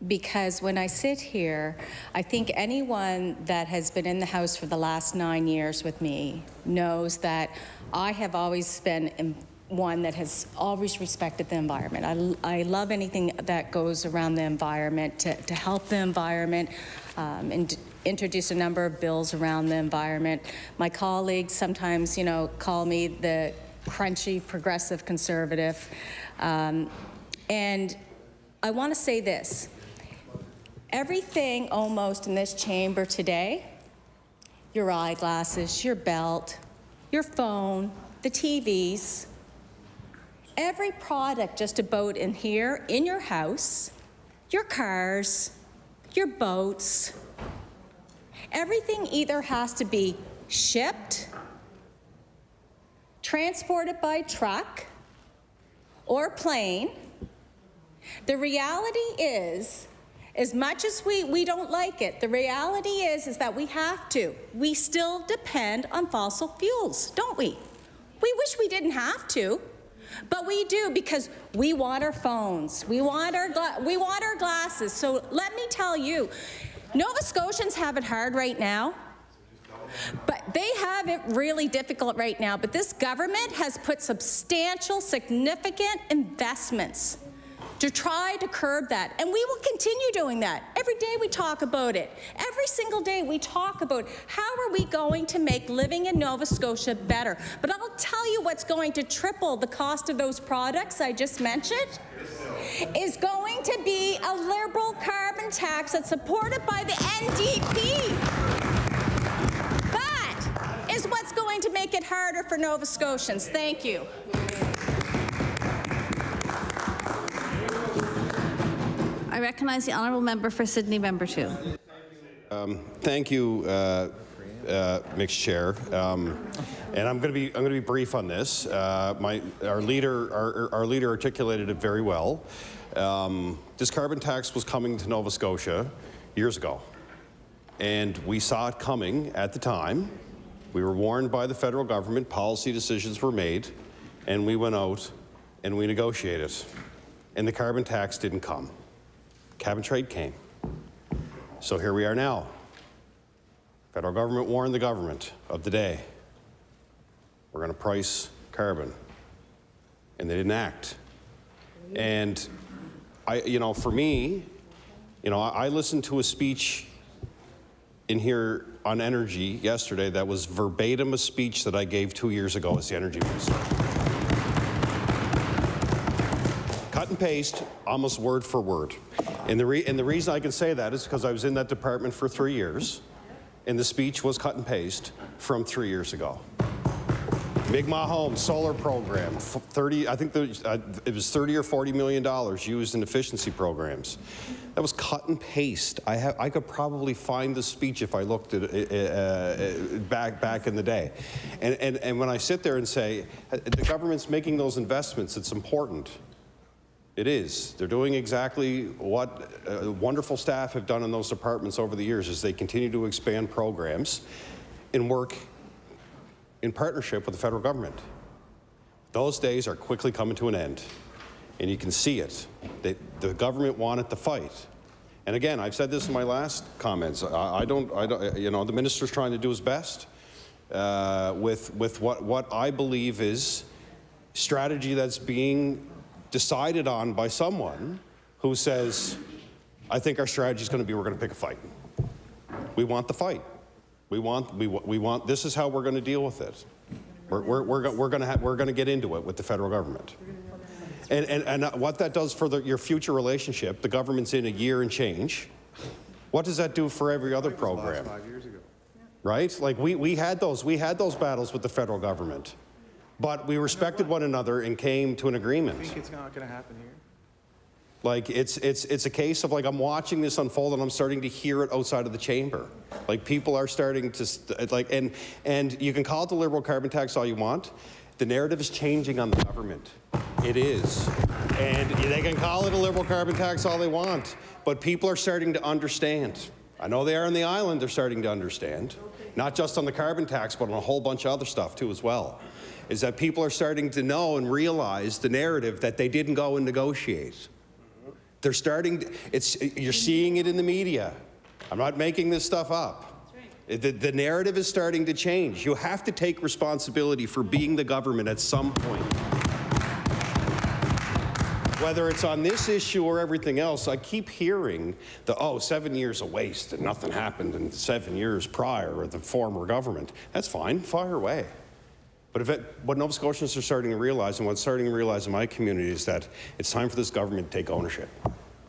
Because when I sit here, I think anyone that has been in the House for the last 9 years with me knows that I have always been one that has always respected the environment. I love anything that goes around the environment to help the environment and introduce a number of bills around the environment. My colleagues sometimes, you know, call me the crunchy progressive conservative. And I want to say this. Everything almost in this chamber today, your eyeglasses, your belt, your phone, the TVs, every product just about in here, in your house, your cars, your boats, everything either has to be shipped, transported by truck, or plane. The reality is, as much as we don't like it, the reality is that we have to. We still depend on fossil fuels, don't we? We wish we didn't have to. But we do, because we want our phones, we want our glasses. So let me tell you, Nova Scotians have it hard right now, they have it really difficult right now, but this government has put substantial, significant investments to try to curb that. And we will continue doing that. Every day we talk about it. Every single day we talk about how are we going to make living in Nova Scotia better. But I'll tell you what's going to triple the cost of those products I just mentioned is going to be a Liberal carbon tax that's supported by the NDP. That is what's going to make it harder for Nova Scotians. Thank you. I recognize the honourable member for Sydney, member 2. Thank you, Mixed Chair. And I'm going to be brief on this. Our leader articulated it very well. This carbon tax was coming to Nova Scotia years ago, and we saw it coming at the time. We were warned by the federal government. Policy decisions were made, and we went out and we negotiated, and the carbon tax didn't come. Cap and trade came. So here we are now. Federal government warned the government of the day. We're going to price carbon. And they didn't act. And for me, I listened to a speech in here on energy yesterday that was verbatim a speech that I gave 2 years ago as the energy minister. Cut and paste, almost word for word. And the reason I can say that is because I was in that department for 3 years, and the speech was cut and paste from 3 years ago. Mi'kmaq Homes solar program, I think it was $30 or $40 million used in efficiency programs. That was cut and paste. I could probably find the speech if I looked at it back in the day. And when I sit there and say, the government's making those investments, it's important. It is. They're doing exactly what wonderful staff have done in those departments over the years as they continue to expand programs and work in partnership with the federal government. Those days are quickly coming to an end, and you can see it. The government wanted to fight. And again, I've said this in my last comments. The minister's trying to do his best with what I believe is strategy that's being decided on by someone who says, I think our strategy is going to be we're going to pick a fight. We want the fight. We want this is how we're going to deal with it. We're going to get into it with the federal government. And what that does for your future relationship, the government's in a year and change. What does that do for every other program? 5 years ago. Right? Like we had those battles with the federal government. But we respected one another and came to an agreement. I think it's not going to happen here. Like it's a case of like I'm watching this unfold and I'm starting to hear it outside of the chamber. Like people are starting to and you can call it the Liberal carbon tax all you want. The narrative is changing on the government. It is. And they can call it a Liberal carbon tax all they want, but people are starting to understand. I know they are on the island, they're starting to understand. Not just on the carbon tax, but on a whole bunch of other stuff too as well. Is that people are starting to know and realize the narrative that they didn't go and negotiate. They're starting, you're seeing it in the media. I'm not making this stuff up. The narrative is starting to change. You have to take responsibility for being the government at some point. Whether it's on this issue or everything else, I keep hearing 7 years of waste and nothing happened in 7 years prior with the former government. That's fine, fire away. But what Nova Scotians are starting to realize, and what's starting to realize in my community, is that it's time for this government to take ownership.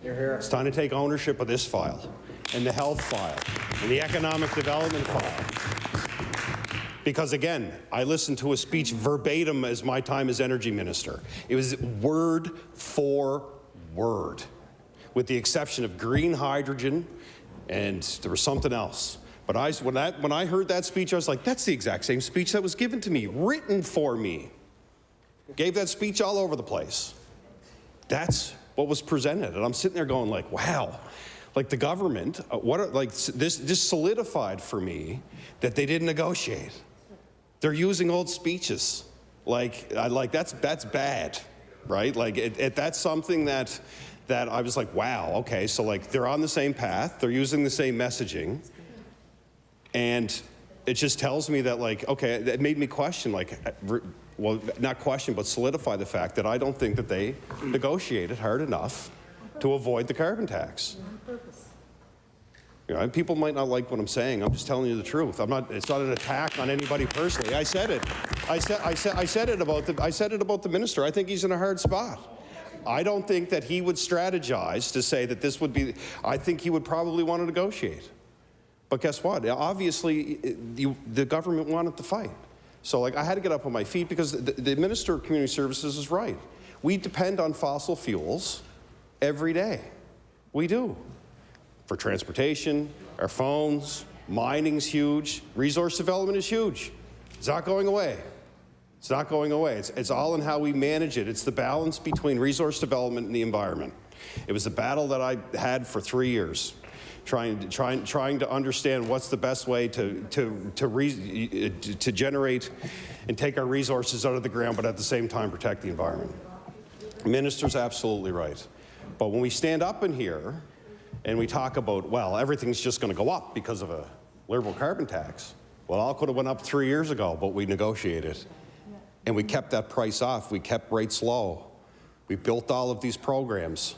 You're here. It's time to take ownership of this file, and the health file, and the economic development file. Because again, I listened to a speech verbatim as my time as energy minister. It was word for word, with the exception of green hydrogen, and there was something else. But when I heard that speech, I was like, that's the exact same speech that was given to me, written for me. Gave that speech all over the place. That's what was presented. And I'm sitting there going like, wow. Like the government, this solidified for me that they didn't negotiate. They're using old speeches. That's bad, right? That's something that I was like, wow, okay, so they're on the same path, they're using the same messaging, and it just tells me that, like, okay, it made me question, like, well, not question, but solidify the fact that I don't think that they negotiated hard enough to avoid the carbon tax. You know, people might not like what I'm saying. I'm just telling you the truth. It's not an attack on anybody personally. I said it. I said it about the minister. I think he's in a hard spot. I don't think that he would strategize to say that this would be. I think he would probably want to negotiate. But guess what? Obviously, the government wanted to fight. So, like, I had to get up on my feet because the Minister of Community Services is right. We depend on fossil fuels every day. We do. For transportation, our phones, mining's huge, resource development is huge. It's not going away. It's not going away. It's all in how we manage it. It's the balance between resource development and the environment. It was the battle that I had for 3 years, trying to understand what's the best way to generate and take our resources out of the ground, but at the same time protect the environment. The minister's absolutely right. But when we stand up in here and we talk about, well, everything's just going to go up because of a Liberal carbon tax. Well, all could have went up 3 years ago, but we negotiated. And we kept that price off. We kept rates low. We built all of these programs.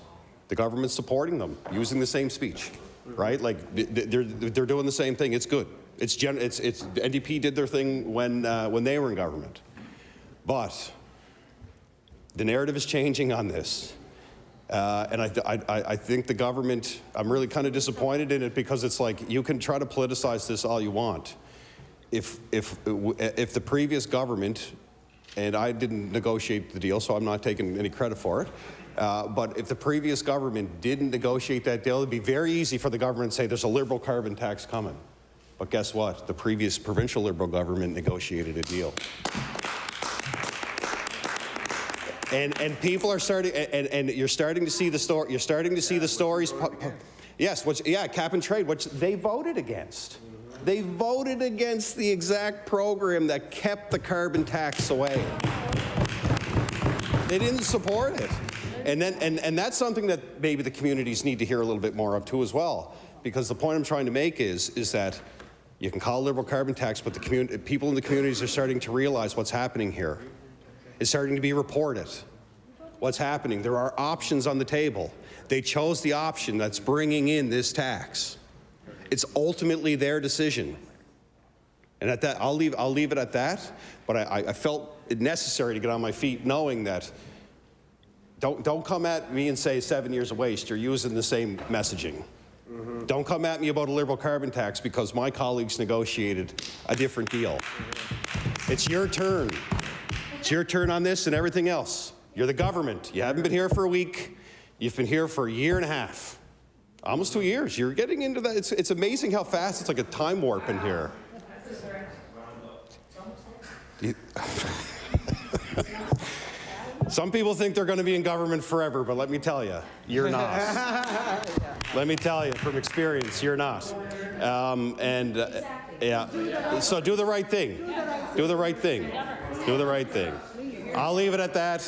The government's supporting them, using the same speech, right? Like, they're doing the same thing. It's good. NDP did their thing when they were in government. But the narrative is changing on this. And I think the government, I'm really kind of disappointed in it because it's like, you can try to politicize this all you want. If the previous government, and I didn't negotiate the deal, so I'm not taking any credit for it, but if the previous government didn't negotiate that deal, it'd be very easy for the government to say there's a Liberal carbon tax coming. But guess what? The previous provincial Liberal government negotiated a deal. And people are starting, and you're starting to see the story. You're starting to see the stories. Yes, cap and trade, which they voted against. They voted against the exact program that kept the carbon tax away. They didn't support it, and that's something that maybe the communities need to hear a little bit more of too as well. Because the point I'm trying to make is that you can call it Liberal carbon tax, but the people in the communities are starting to realize what's happening here. It's starting to be reported. What's happening? There are options on the table. They chose the option that's bringing in this tax. It's ultimately their decision. And at that, I'll leave it at that. But I felt it necessary to get on my feet, knowing that don't come at me and say 7 years of waste. You're using the same messaging. Mm-hmm. Don't come at me about a Liberal carbon tax because my colleagues negotiated a different deal. Mm-hmm. It's your turn. It's your turn on this and everything else. You're the government. You haven't been here for a week. You've been here for a year and a half. Almost 2 years. You're getting into that. It's amazing how fast. It's like a time warp in here. Some people think they're going to be in government forever, but let me tell you, you're not. Let me tell you from experience, you're not. Yeah. So do the right thing. Do the right thing. Do the right thing. I'll leave it at that.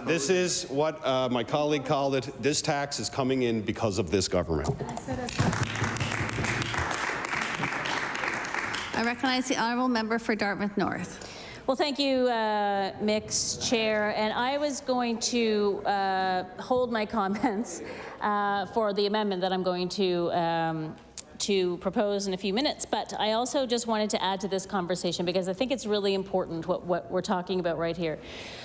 This is what my colleague called it. This tax is coming in because of this government. I recognize the honourable member for Dartmouth North. Well, thank you, Mick's chair. And I was going to hold my comments for the amendment that I'm going to propose in a few minutes, but I also just wanted to add to this conversation because I think it's really important what we're talking about right here.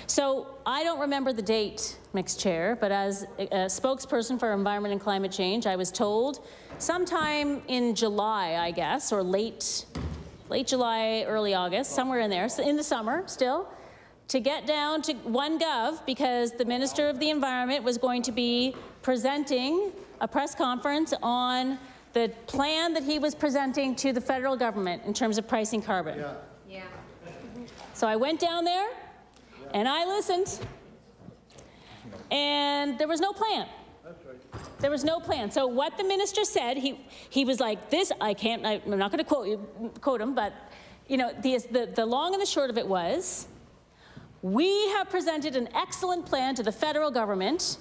So I don't remember the date, Mick's chair, but as a spokesperson for Environment and Climate Change, I was told sometime in July, I guess, or late July, early August, somewhere in there, so in the summer still, to get down to OneGov because the Minister of the Environment was going to be presenting a press conference on the plan that he was presenting to the federal government in terms of pricing carbon. Yeah. So I went down there and I listened, and there was no plan. There was no plan. So what the minister said, he was like, "This I'm not going to quote him, but you know, the long and the short of it was, we have presented an excellent plan to the federal government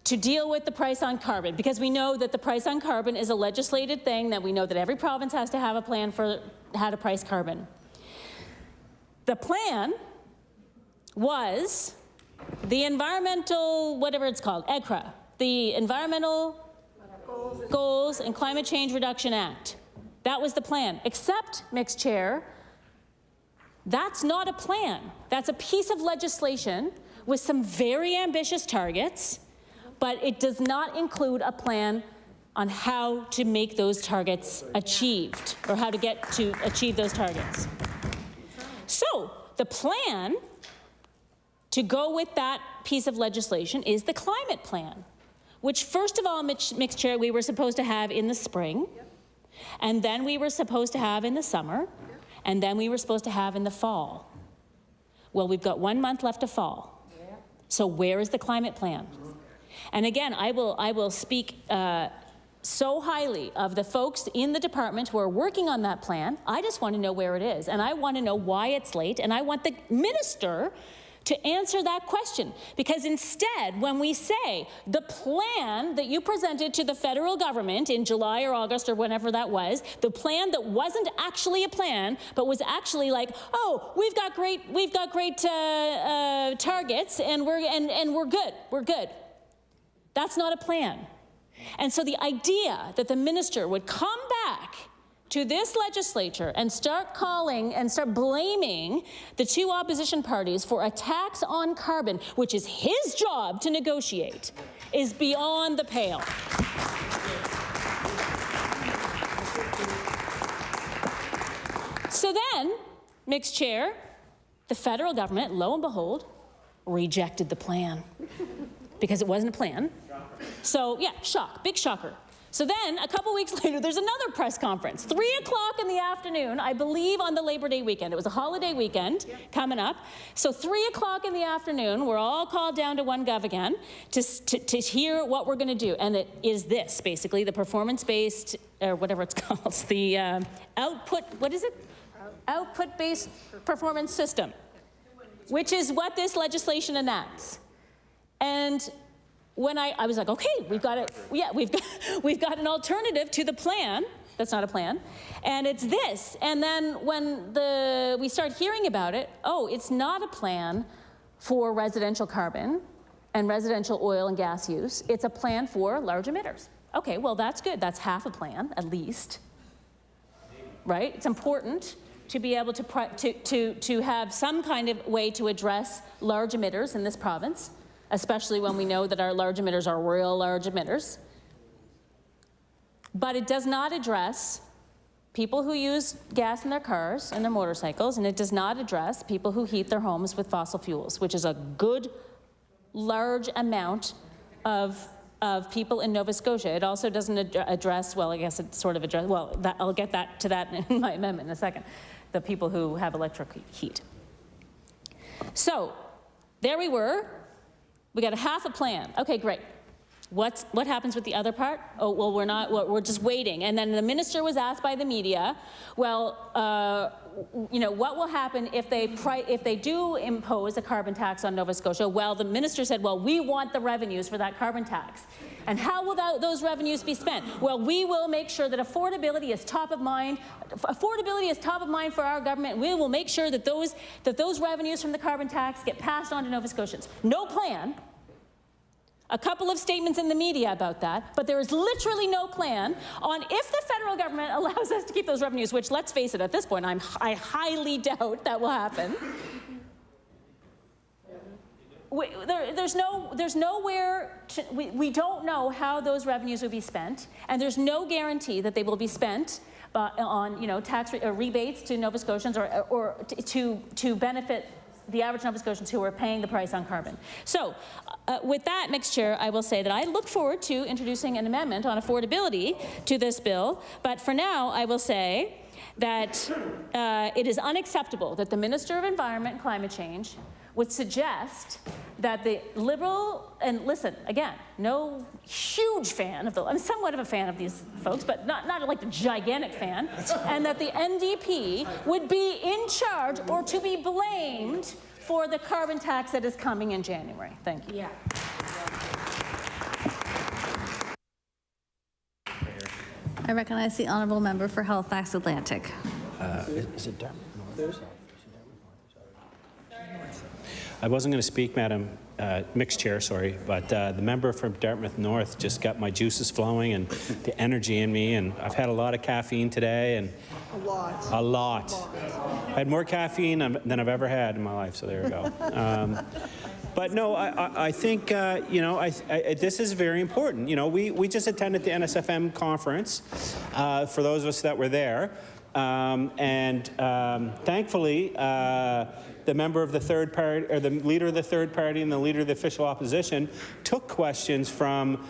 to deal with the price on carbon, because we know that the price on carbon is a legislated thing, that we know that every province has to have a plan for how to price carbon. The plan was the environmental, whatever it's called, ECRA, the Environmental Goals and Climate Change Reduction Act. That was the plan, except, Mixed Chair, that's not a plan. That's a piece of legislation with some very ambitious targets, but it does not include a plan on how to make those targets achieved, or how to get to achieve those targets. So the plan to go with that piece of legislation is the climate plan, which first of all, Mixed Chair, we were supposed to have in the spring, and then we were supposed to have in the summer, and then we were supposed to have in the fall. Well, we've got 1 month left of fall. So where is the climate plan? And again, I will speak so highly of the folks in the department who are working on that plan. I just want to know where it is, and I want to know why it's late, and I want the minister to answer that question. Because instead, when we say the plan that you presented to the federal government in July or August or whenever that was, the plan that wasn't actually a plan, but was actually like, oh, we've got great targets, and we're good. That's not a plan. And so the idea that the minister would come back to this legislature and start calling and start blaming the two opposition parties for a tax on carbon, which is his job to negotiate, is beyond the pale. So then, Mixed Chair, the federal government, lo and behold, rejected the plan because it wasn't a plan. So yeah, shock, big shocker. So then, a couple weeks later, there's another press conference, 3 o'clock in the afternoon, I believe on the Labor Day weekend. It was a holiday weekend coming up. So 3 o'clock in the afternoon, we're all called down to OneGov again to hear what we're going to do. And it is this, basically, the performance-based, or whatever it's called, the output-based performance system, which is what this legislation enacts. And when I was like, okay, we've got an alternative to the plan. That's not a plan, and it's this. And then when we start hearing about it, oh, it's not a plan for residential carbon and residential oil and gas use. It's a plan for large emitters. Okay, well that's good. That's half a plan, at least, right? It's important to be able to have some kind of way to address large emitters in this province, especially when we know that our large emitters are real large emitters. But it does not address people who use gas in their cars and their motorcycles, and it does not address people who heat their homes with fossil fuels, which is a good, large amount of people in Nova Scotia. It also doesn't address, well, I guess it sort of addresses, well, I'll get to that in my amendment in a second, the people who have electric heat. So there we were. We got a half a plan. Okay, great. What happens with the other part? Oh, well, we're just waiting. And then the minister was asked by the media, well, what will happen if they do impose a carbon tax on Nova Scotia? Well, the minister said, well, we want the revenues for that carbon tax. And how will those revenues be spent? Well, we will make sure that affordability is top of mind. Affordability is top of mind for our government. We will make sure that those revenues from the carbon tax get passed on to Nova Scotians. No plan. A couple of statements in the media about that, but there is literally no plan on if the federal government allows us to keep those revenues, which, let's face it, at this point, I highly doubt that will happen. There's nowhere we don't know how those revenues will be spent, and there's no guarantee that they will be spent on tax rebates to Nova Scotians or to benefit the average Nova Scotians who are paying the price on carbon. So with that, Mixed Chair, I will say that I look forward to introducing an amendment on affordability to this bill, but for now I will say that it is unacceptable that the Minister of Environment and Climate Change would suggest that the Liberal, and listen, again, no huge fan of I'm somewhat of a fan of these folks, but not like a gigantic fan, and that the NDP would be in charge or to be blamed for the carbon tax that is coming in January. Thank you. Yeah. I recognize the honourable member for Halifax Atlantic. Is it Dartmouth North? I wasn't going to speak, Madam Mixed Chair, sorry, but the member from Dartmouth North just got my juices flowing and the energy in me, and I've had a lot of caffeine today, and a lot. I had more caffeine than I've ever had in my life, so there we go. But no, I think, you know, this is very important. You know, we just attended the NSFM conference, for those of us that were there, and thankfully, the member of the third party, or the leader of the third party and the leader of the official opposition took questions from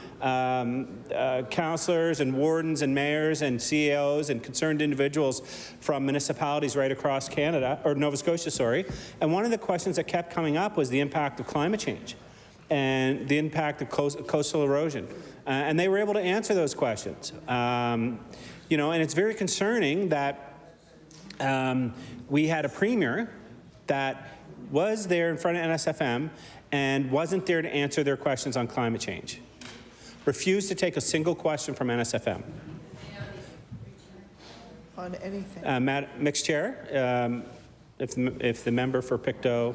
councillors and wardens and mayors and CEOs and concerned individuals from municipalities right across Canada, or Nova Scotia, sorry. And one of the questions that kept coming up was the impact of climate change and the impact of coastal erosion. And they were able to answer those questions. You know, and it's very concerning that we had a premier that was there in front of NSFM and wasn't there to answer their questions on climate change. Refused to take a single question from NSFM. On anything. Mixed Chair, if the member for Pictou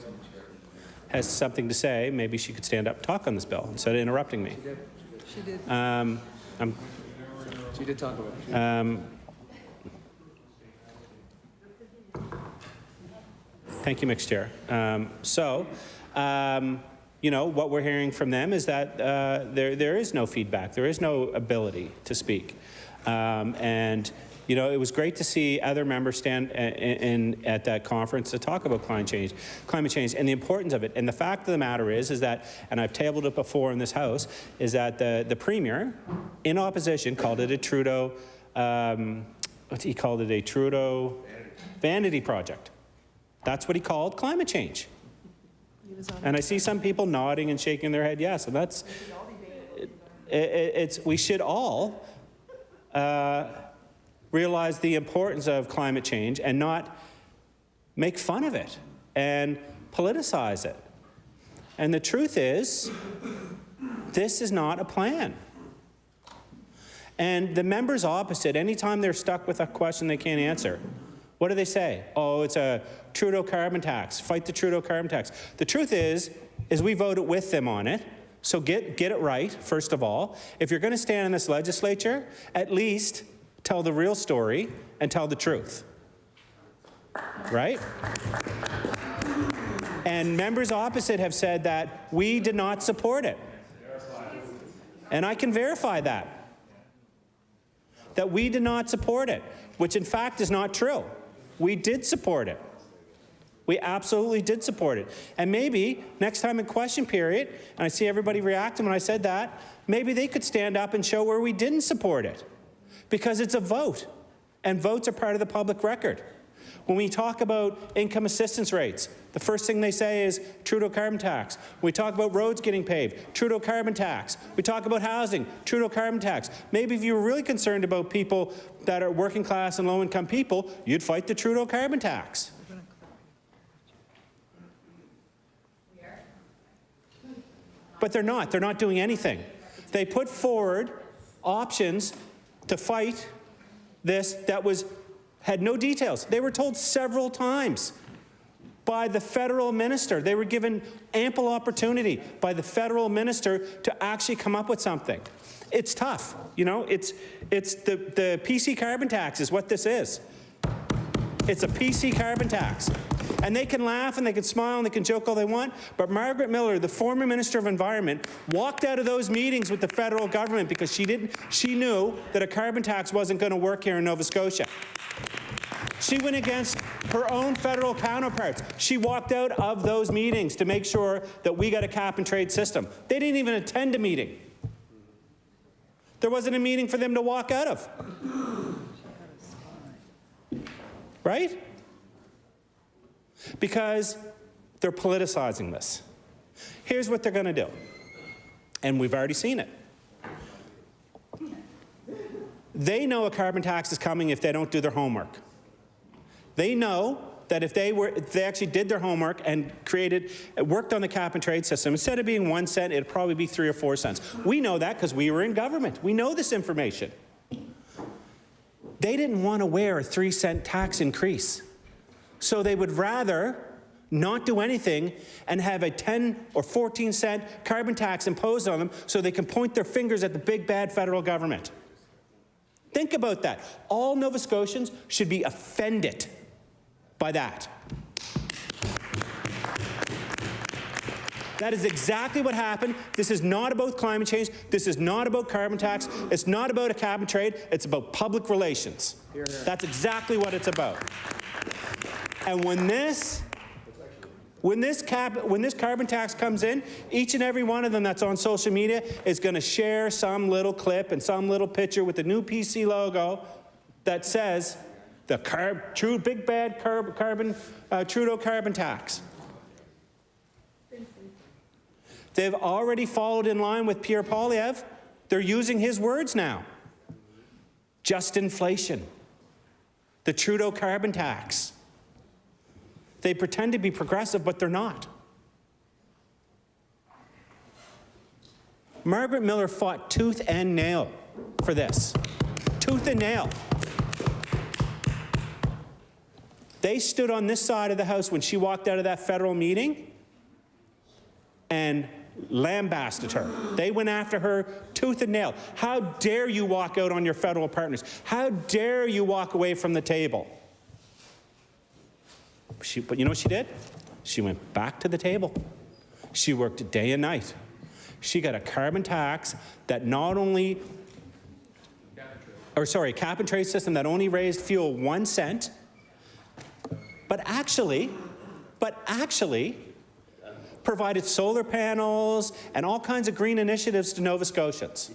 has something to say, maybe she could stand up and talk on this bill instead of interrupting me. She did. She did talk about it. Thank you, Mixed Chair. You know, what we're hearing from them is that there is no feedback. There is no ability to speak. And, you know, it was great to see other members stand at that conference to talk about climate change and the importance of it. And the fact of the matter is that, and I've tabled it before in this House, is that the Premier, in opposition, called it a Trudeau, he called it a Trudeau vanity project. That's what he called climate change. And I see some people nodding and shaking their head yes, and that's, we should all realize the importance of climate change and not make fun of it and politicize it. And the truth is, this is not a plan. And the members opposite, anytime they're stuck with a question they can't answer, what do they say? Oh, it's a Trudeau carbon tax. Fight the Trudeau carbon tax. The truth is we voted with them on it. So get it right, first of all. If you're going to stand in this legislature, at least tell the real story and tell the truth. Right? And members opposite have said that we did not support it. And I can verify that we did not support it, which in fact is not true. We did support it. We absolutely did support it. And maybe next time in question period, and I see everybody reacting when I said that, maybe they could stand up and show where we didn't support it. Because it's a vote, and votes are part of the public record. When we talk about income assistance rates, the first thing they say is Trudeau carbon tax. We talk about roads getting paved, Trudeau carbon tax. We talk about housing, Trudeau carbon tax. Maybe if you were really concerned about people that are working class and low income people, you'd fight the Trudeau carbon tax. But they're not doing anything. They put forward options to fight this that had no details. They were told several times by the federal minister. They were given ample opportunity by the federal minister to actually come up with something. It's tough, you know. It's the PC carbon tax is what this is. It's a PC carbon tax. And they can laugh and they can smile and they can joke all they want, but Margaret Miller, the former Minister of Environment, walked out of those meetings with the federal government because she knew that a carbon tax wasn't going to work here in Nova Scotia. She went against her own federal counterparts. She walked out of those meetings to make sure that we got a cap and trade system. They didn't even attend a meeting. There wasn't a meeting for them to walk out of. Right? Because they're politicizing this. Here's what they're going to do. And we've already seen it. They know a carbon tax is coming if they don't do their homework. They know that if they actually did their homework and worked on the cap and trade system, instead of being 1 cent, it'd probably be 3 or 4 cents. We know that because we were in government. We know this information. They didn't want to wear a 3-cent tax increase. So they would rather not do anything and have a 10 or 14-cent carbon tax imposed on them so they can point their fingers at the big bad federal government. Think about that. All Nova Scotians should be offended by that. That is exactly what happened. This is not about climate change. This is not about carbon tax. It's not about a cap and trade. It's about public relations. Here, here. That's exactly what it's about. And when this carbon tax comes in, each and every one of them that's on social media is going to share some little clip and some little picture with the new PC logo that says the big bad Trudeau carbon tax. They've already followed in line with Pierre Poilievre. They're using his words now. Just inflation. The Trudeau carbon tax. They pretend to be progressive, but they're not. Margaret Miller fought tooth and nail for this. Tooth and nail. They stood on this side of the House when she walked out of that federal meeting and lambasted her. They went after her tooth and nail. How dare you walk out on your federal partners? How dare you walk away from the table? But you know what she did? She went back to the table. She worked day and night. She got a carbon tax that not only, cap and trade system that only raised fuel 1 cent, but actually provided solar panels and all kinds of green initiatives to Nova Scotians.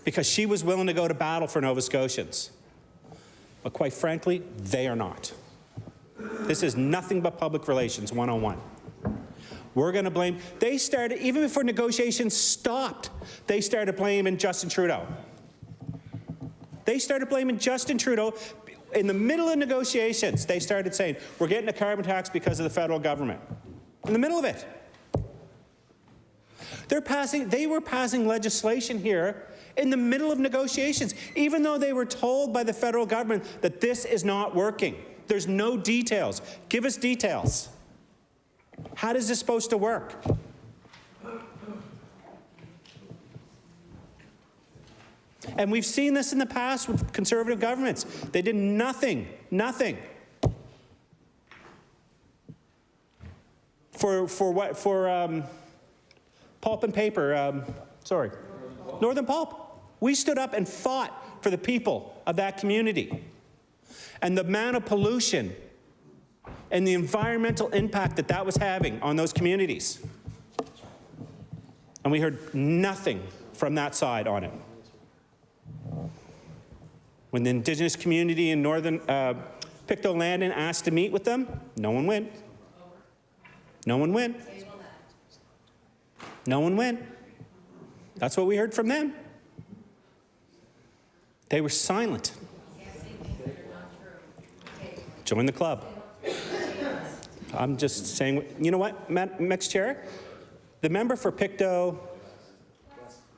Because she was willing to go to battle for Nova Scotians. But quite frankly, they are not. This is nothing but public relations 101. We're going to blame, they started, even before negotiations stopped, they started blaming Justin Trudeau. They started blaming Justin Trudeau. In the middle of negotiations, they started saying, we're getting a carbon tax because of the federal government. In the middle of it. They were passing legislation here in the middle of negotiations, even though they were told by the federal government that this is not working. There's no details. Give us details. How is this supposed to work? And we've seen this in the past with Conservative governments. They did nothing for pulp and paper, Northern Pulp. We stood up and fought for the people of that community. And the amount of pollution and the environmental impact that that was having on those communities. And we heard nothing from that side on it. When the Indigenous community in northern Pictou Landon asked to meet with them, no one went. No one went. No one went. That's what we heard from them. They were silent. Join the club. I'm just saying, you know what, Mixed Chair? The member for Pictou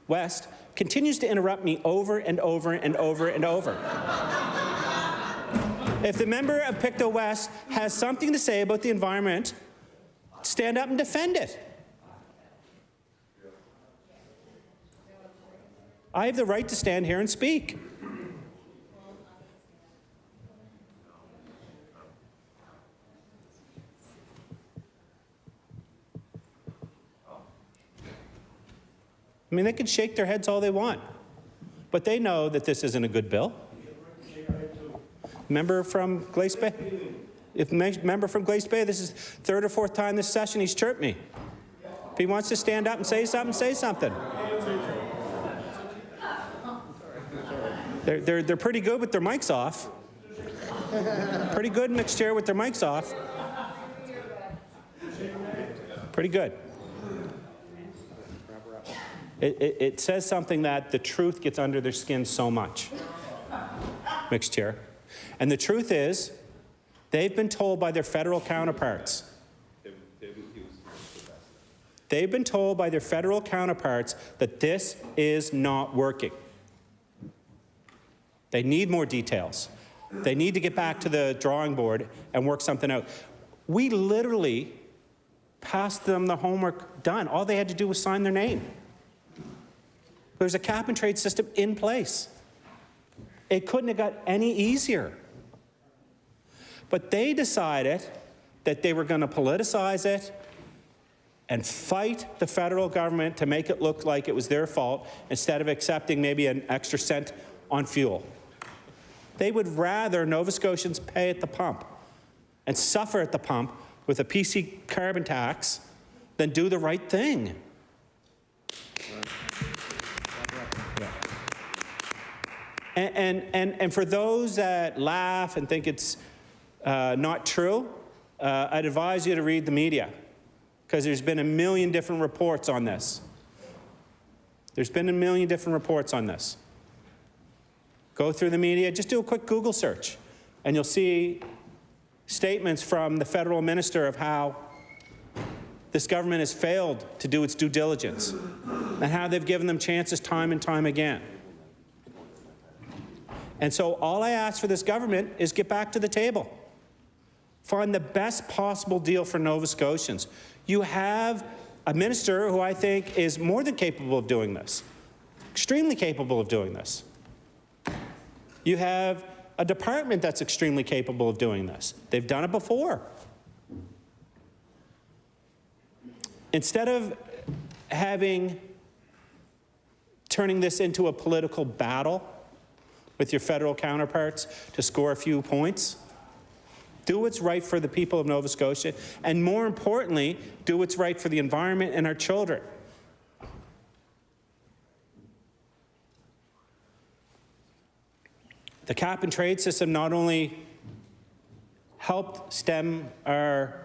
West continues to interrupt me over and over and over and over. If the member of Pictou West has something to say about the environment, stand up and defend it. I have the right to stand here and speak. I mean, they can shake their heads all they want, but they know that this isn't a good bill. Member from Glace Bay? Member from Glace Bay, this is third or fourth time this session he's chirped me. If he wants to stand up and say something, say something. They're pretty good with their mics off. Pretty good, Mixed Chair, with their mics off. Pretty good. It says something that the truth gets under their skin so much, Mixed Chair. And the truth is, they've been told by their federal counterparts. They've been told by their federal counterparts that this is not working. They need more details. They need to get back to the drawing board and work something out. We literally passed them the homework done. All they had to do was sign their name. There's a cap and trade system in place. It couldn't have got any easier. But they decided that they were going to politicize it and fight the federal government to make it look like it was their fault instead of accepting maybe an extra cent on fuel. They would rather Nova Scotians pay at the pump and suffer at the pump with a PC carbon tax than do the right thing. And for those that laugh and think it's not true, I'd advise you to read the media, because there's been a million different reports on this. There's been a million different reports on this. Go through the media, just do a quick Google search, and you'll see statements from the federal minister of how this government has failed to do its due diligence and how they've given them chances time and time again. And so all I ask for this government is get back to the table. Find the best possible deal for Nova Scotians. You have a minister who I think is more than capable of doing this, extremely capable of doing this. You have a department that's extremely capable of doing this. They've done it before. Instead of turning this into a political battle with your federal counterparts to score a few points, do what's right for the people of Nova Scotia, and more importantly, do what's right for the environment and our children. The cap and trade system not only helped stem our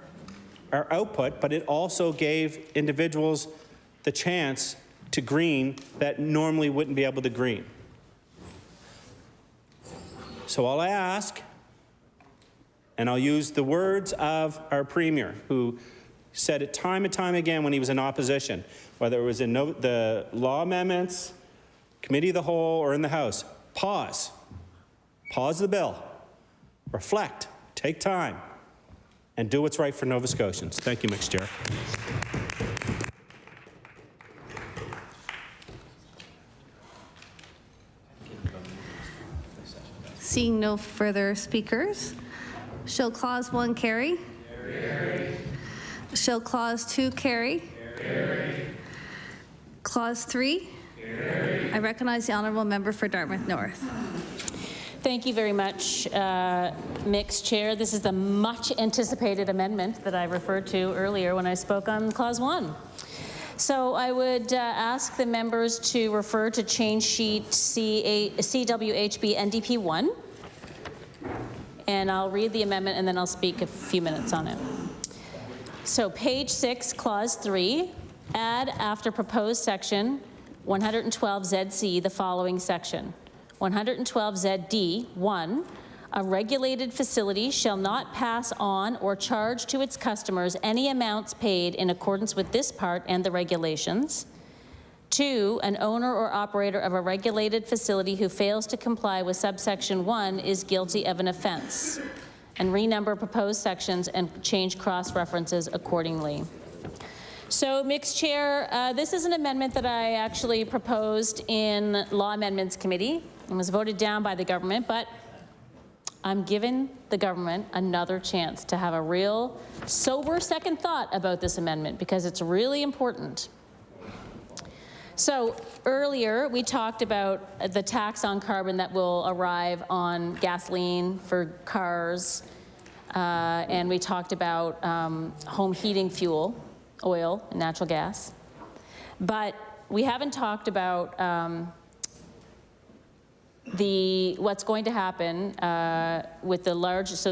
output, but it also gave individuals the chance to green that normally wouldn't be able to green. So all I ask, and I'll use the words of our Premier, who said it time and time again when he was in opposition, whether it was in the law amendments, committee of the whole, or in the House, pause. Pause the bill. Reflect. Take time. And do what's right for Nova Scotians. Thank you, Mr. Chair. Seeing no further speakers, shall Clause 1 carry? Carry. Shall Clause 2 carry? Carry. Clause 3? Carry. I recognize the honourable member for Dartmouth North. Thank you very much, Mix Chair. This is the much anticipated amendment that I referred to earlier when I spoke on Clause 1. So I would ask the members to refer to change sheet CWHB NDP 1. And I'll read the amendment and then I'll speak a few minutes on it. So page 6, clause 3, add after proposed section 112ZC the following section. 112ZD 1, a regulated facility shall not pass on or charge to its customers any amounts paid in accordance with this part and the regulations. 2, an owner or operator of a regulated facility who fails to comply with subsection 1 is guilty of an offense. And renumber proposed sections and change cross-references accordingly. So, Mixed Chair, this is an amendment that I actually proposed in Law Amendments Committee and was voted down by the government, but I'm giving the government another chance to have a real sober second thought about this amendment because it's really important. So earlier we talked about the tax on carbon that will arrive on gasoline for cars, and we talked about home heating fuel, oil and natural gas. But we haven't talked about what's going to happen with the large, so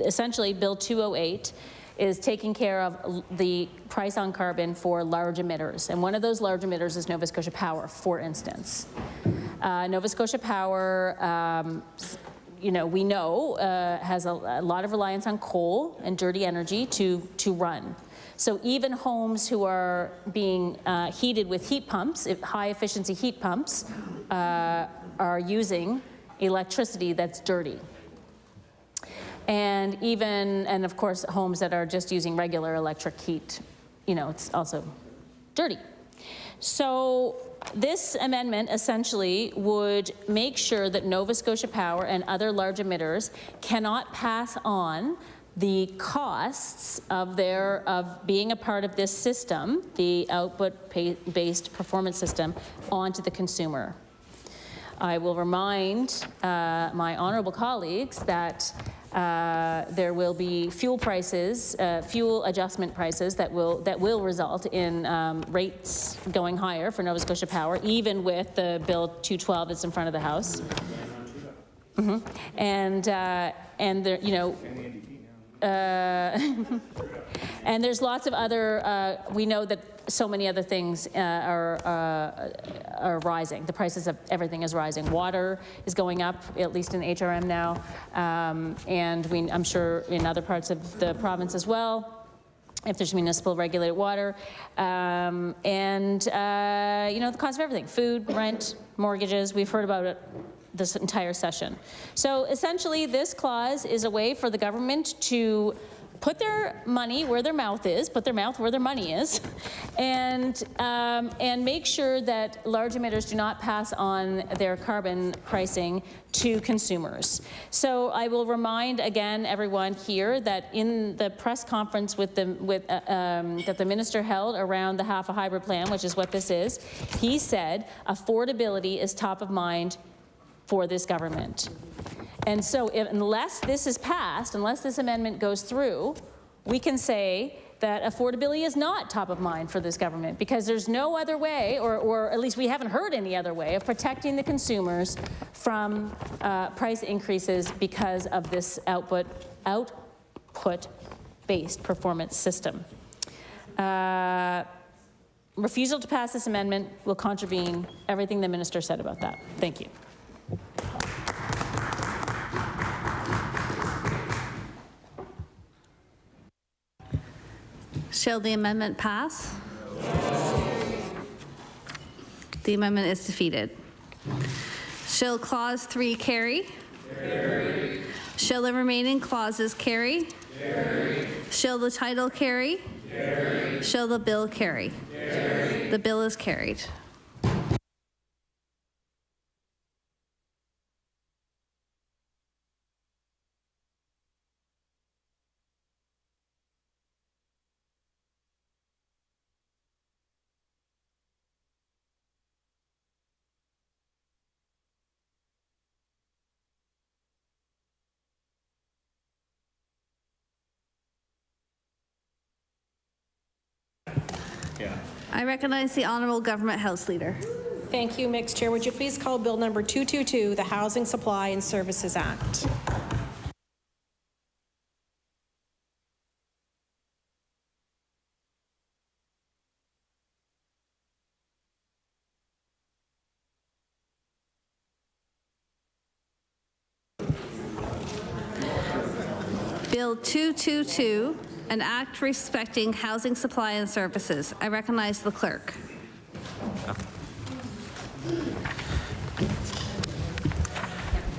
essentially Bill 208 is taking care of the price on carbon for large emitters. And one of those large emitters is Nova Scotia Power, for instance. Nova Scotia Power, we know, has a lot of reliance on coal and dirty energy to run. So even homes who are being heated with heat pumps, high efficiency heat pumps, are using electricity that's dirty. And of course, homes that are just using regular electric heat, it's also dirty. So this amendment essentially would make sure that Nova Scotia Power and other large emitters cannot pass on the costs of being a part of this system, the output-based performance system, onto the consumer. I will remind my honorable colleagues that there will be fuel adjustment prices that will result in rates going higher for Nova Scotia Power, even with the Bill 212 that's in front of the House. And there, and there's lots of other. We know that so many other things are rising. The prices of everything is rising. Water is going up, at least in HRM now, and I'm sure in other parts of the province as well, if there's municipal regulated water, the cost of everything, food, rent, mortgages. We've heard about it this entire session. So essentially, this clause is a way for the government to put their money where their mouth is, put their mouth where their money is, and make sure that large emitters do not pass on their carbon pricing to consumers. So I will remind again everyone here that in the press conference that the minister held around the half a hybrid plan, which is what this is, he said affordability is top of mind for this government. And so unless this is passed, unless this amendment goes through, we can say that affordability is not top of mind for this government, because there's no other way, or at least we haven't heard any other way, of protecting the consumers from price increases because of this output-based performance system. Refusal to pass this amendment will contravene everything the minister said about that. Thank you. Shall the amendment pass? The amendment is defeated. Shall Clause 3 carry? Carry. Shall the remaining clauses carry? Carry. Shall the title carry? Carry. Shall the bill carry? Carry. The bill is carried. I recognize the Honourable Government House Leader. Thank you, Mixed Chair. Would you please call Bill number 222, the Housing Supply and Services Act? Bill 222, an act respecting housing supply and services. I recognize the clerk.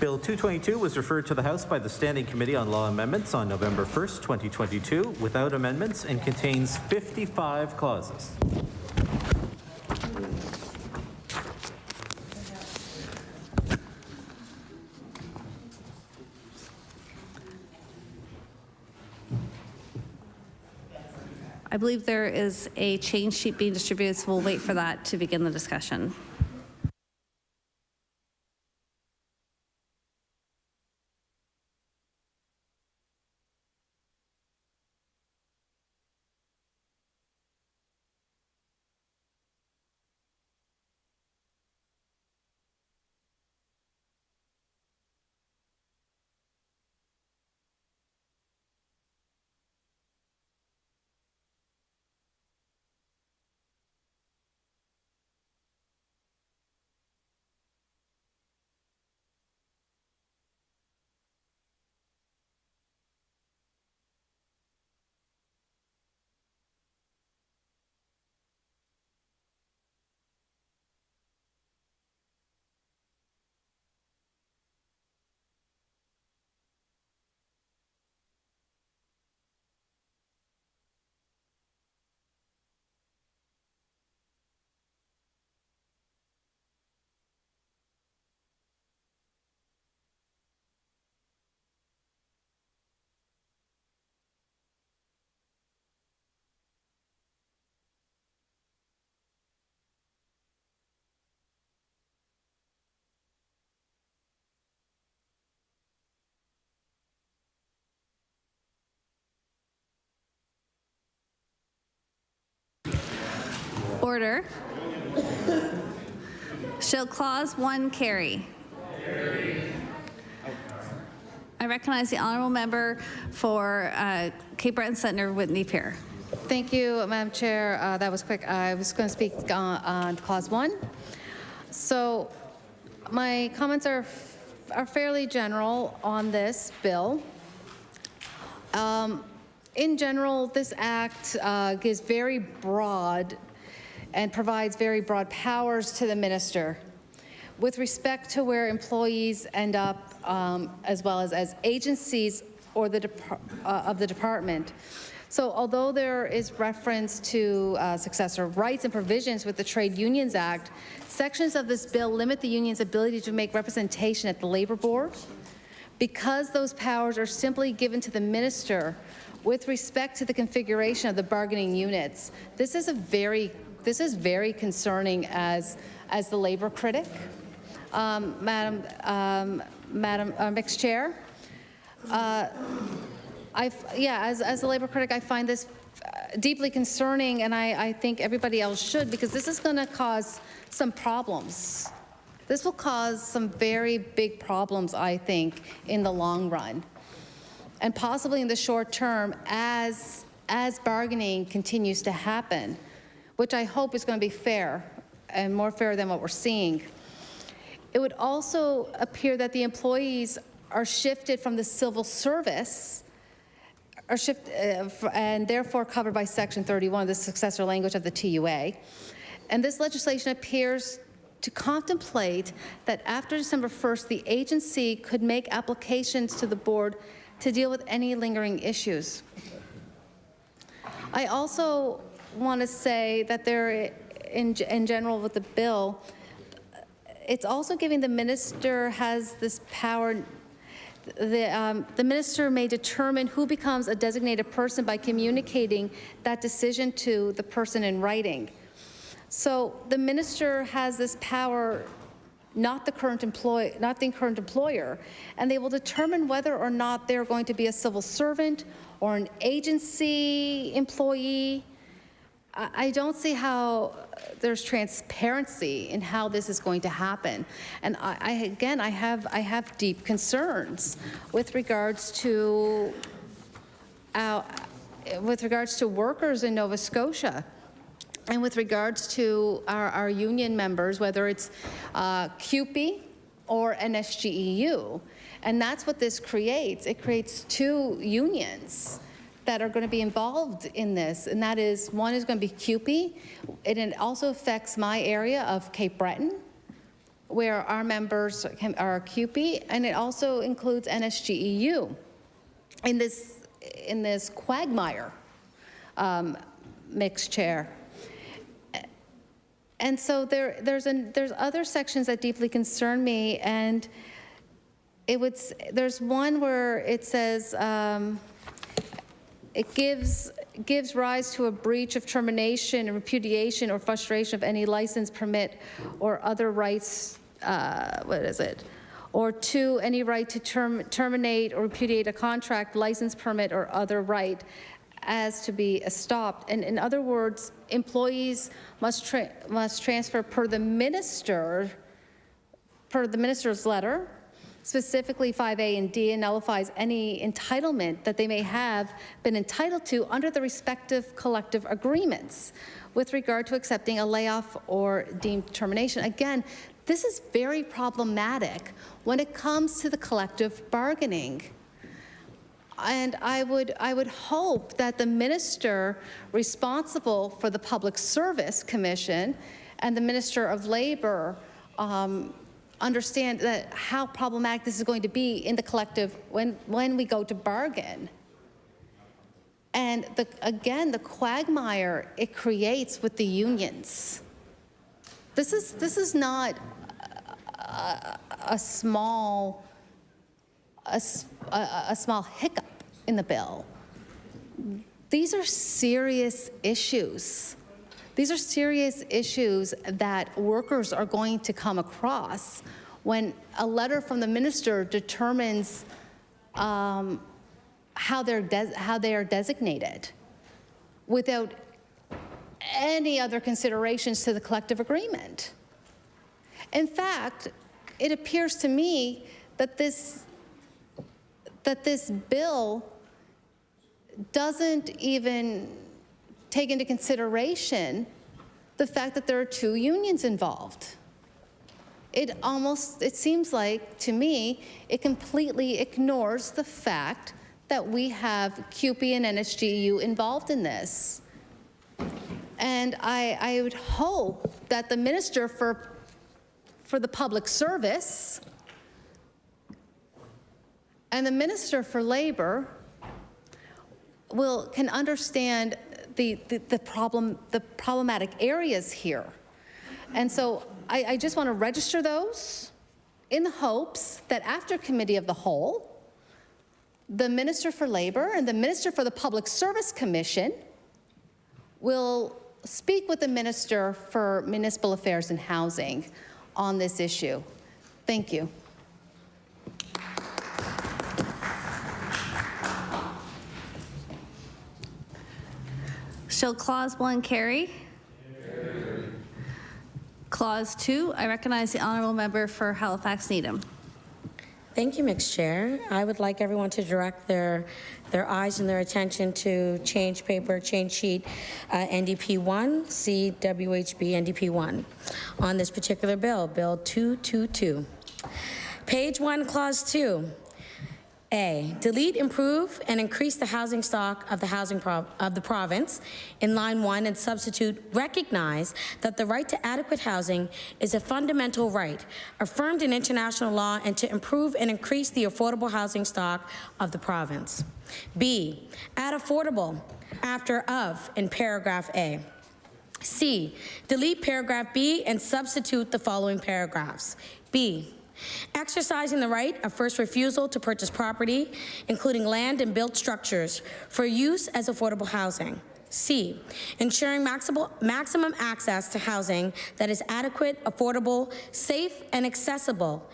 Bill 222 was referred to the House by the Standing Committee on Law Amendments on November 1st, 2022, without amendments, and contains 55 clauses. I believe there is a change sheet being distributed, so we'll wait for that to begin the discussion. Order. Shall Clause 1 carry? I recognize the honourable member for Cape Breton Centre, Whitney Pier. Thank you, Madam Chair. That was quick. I was going to speak on Clause 1. So my comments are fairly general on this bill. In general, this act gives very broad and provides very broad powers to the minister with respect to where employees end up, as well as agencies or of the department. So although there is reference to successor rights and provisions with the Trade Unions Act, sections of this bill limit the union's ability to make representation at the Labor Board. Because those powers are simply given to the minister with respect to the configuration of the bargaining units, this is very concerning as the labor critic. Madam Mixed Chair, as a labor critic, I find this deeply concerning, and I think everybody else should, because this is going to cause some problems. This will cause some very big problems, I think, in the long run, and possibly in the short term as bargaining continues to happen, which I hope is going to be fair and more fair than what we're seeing. It would also appear that the employees are shifted from the civil service and therefore covered by Section 31, the successor language of the TUA. And this legislation appears to contemplate that after December 1st, the agency could make applications to the board to deal with any lingering issues. I also want to say that in general with the bill, it's also giving the minister has this power. The minister may determine who becomes a designated person by communicating that decision to the person in writing. So the minister has this power, not the current employer, and they will determine whether or not they're going to be a civil servant or an agency employee. I don't see how there's transparency in how this is going to happen, and I have deep concerns with regards to workers in Nova Scotia, and with regards to our union members, whether it's CUPE or NSGEU, and that's what this creates. It creates two unions that are going to be involved in this, and that is, one is going to be CUPE, and it also affects my area of Cape Breton, where our members are CUPE, and it also includes NSGEU in this quagmire, Mixed Chair. And so there's other sections that deeply concern me, and there's one where it says, it gives rise to a breach of termination and repudiation or frustration of any license, permit, or other rights, or to any right to terminate or repudiate a contract, license, permit, or other right as to be stopped. And in other words, employees must transfer per the minister's letter, specifically 5A and D, and nullifies any entitlement that they may have been entitled to under the respective collective agreements with regard to accepting a layoff or deemed termination. Again, this is very problematic when it comes to the collective bargaining. And I would hope that the minister responsible for the Public Service Commission and the Minister of Labor understand that how problematic this is going to be in the collective when we go to bargain. And again, the quagmire it creates with the unions. This is not a small hiccup in the bill. These are serious issues. These are serious issues that workers are going to come across when a letter from the minister determines how they are designated without any other considerations to the collective agreement. In fact, it appears to me that this bill doesn't even take into consideration the fact that there are 2 unions involved. It seems like, to me, it completely ignores the fact that we have CUPE and NSGU involved in this. And I would hope that the Minister for the Public Service and the Minister for Labor can understand the problematic areas here. And so I just want to register those in the hopes that after Committee of the Whole, the Minister for Labor and the Minister for the Public Service Commission will speak with the Minister for Municipal Affairs and Housing on this issue. Thank you. Shall Clause 1 carry? Clause 2, I recognize the honourable member for Halifax Needham. Thank you, Mixed Chair. I would like everyone to direct their eyes and their attention to change sheet NDP 1, CWHB NDP 1 on this particular bill, Bill 222. Page 1, Clause 2. A, delete, improve, and increase the housing stock of the province in line 1 and substitute recognize that the right to adequate housing is a fundamental right affirmed in international law and to improve and increase the affordable housing stock of the province. B, add affordable after of in paragraph A. C, delete paragraph B and substitute the following paragraphs. B, exercising the right of first refusal to purchase property, including land and built structures, for use as affordable housing. C, ensuring maximum access to housing that is adequate, affordable, safe, and accessible,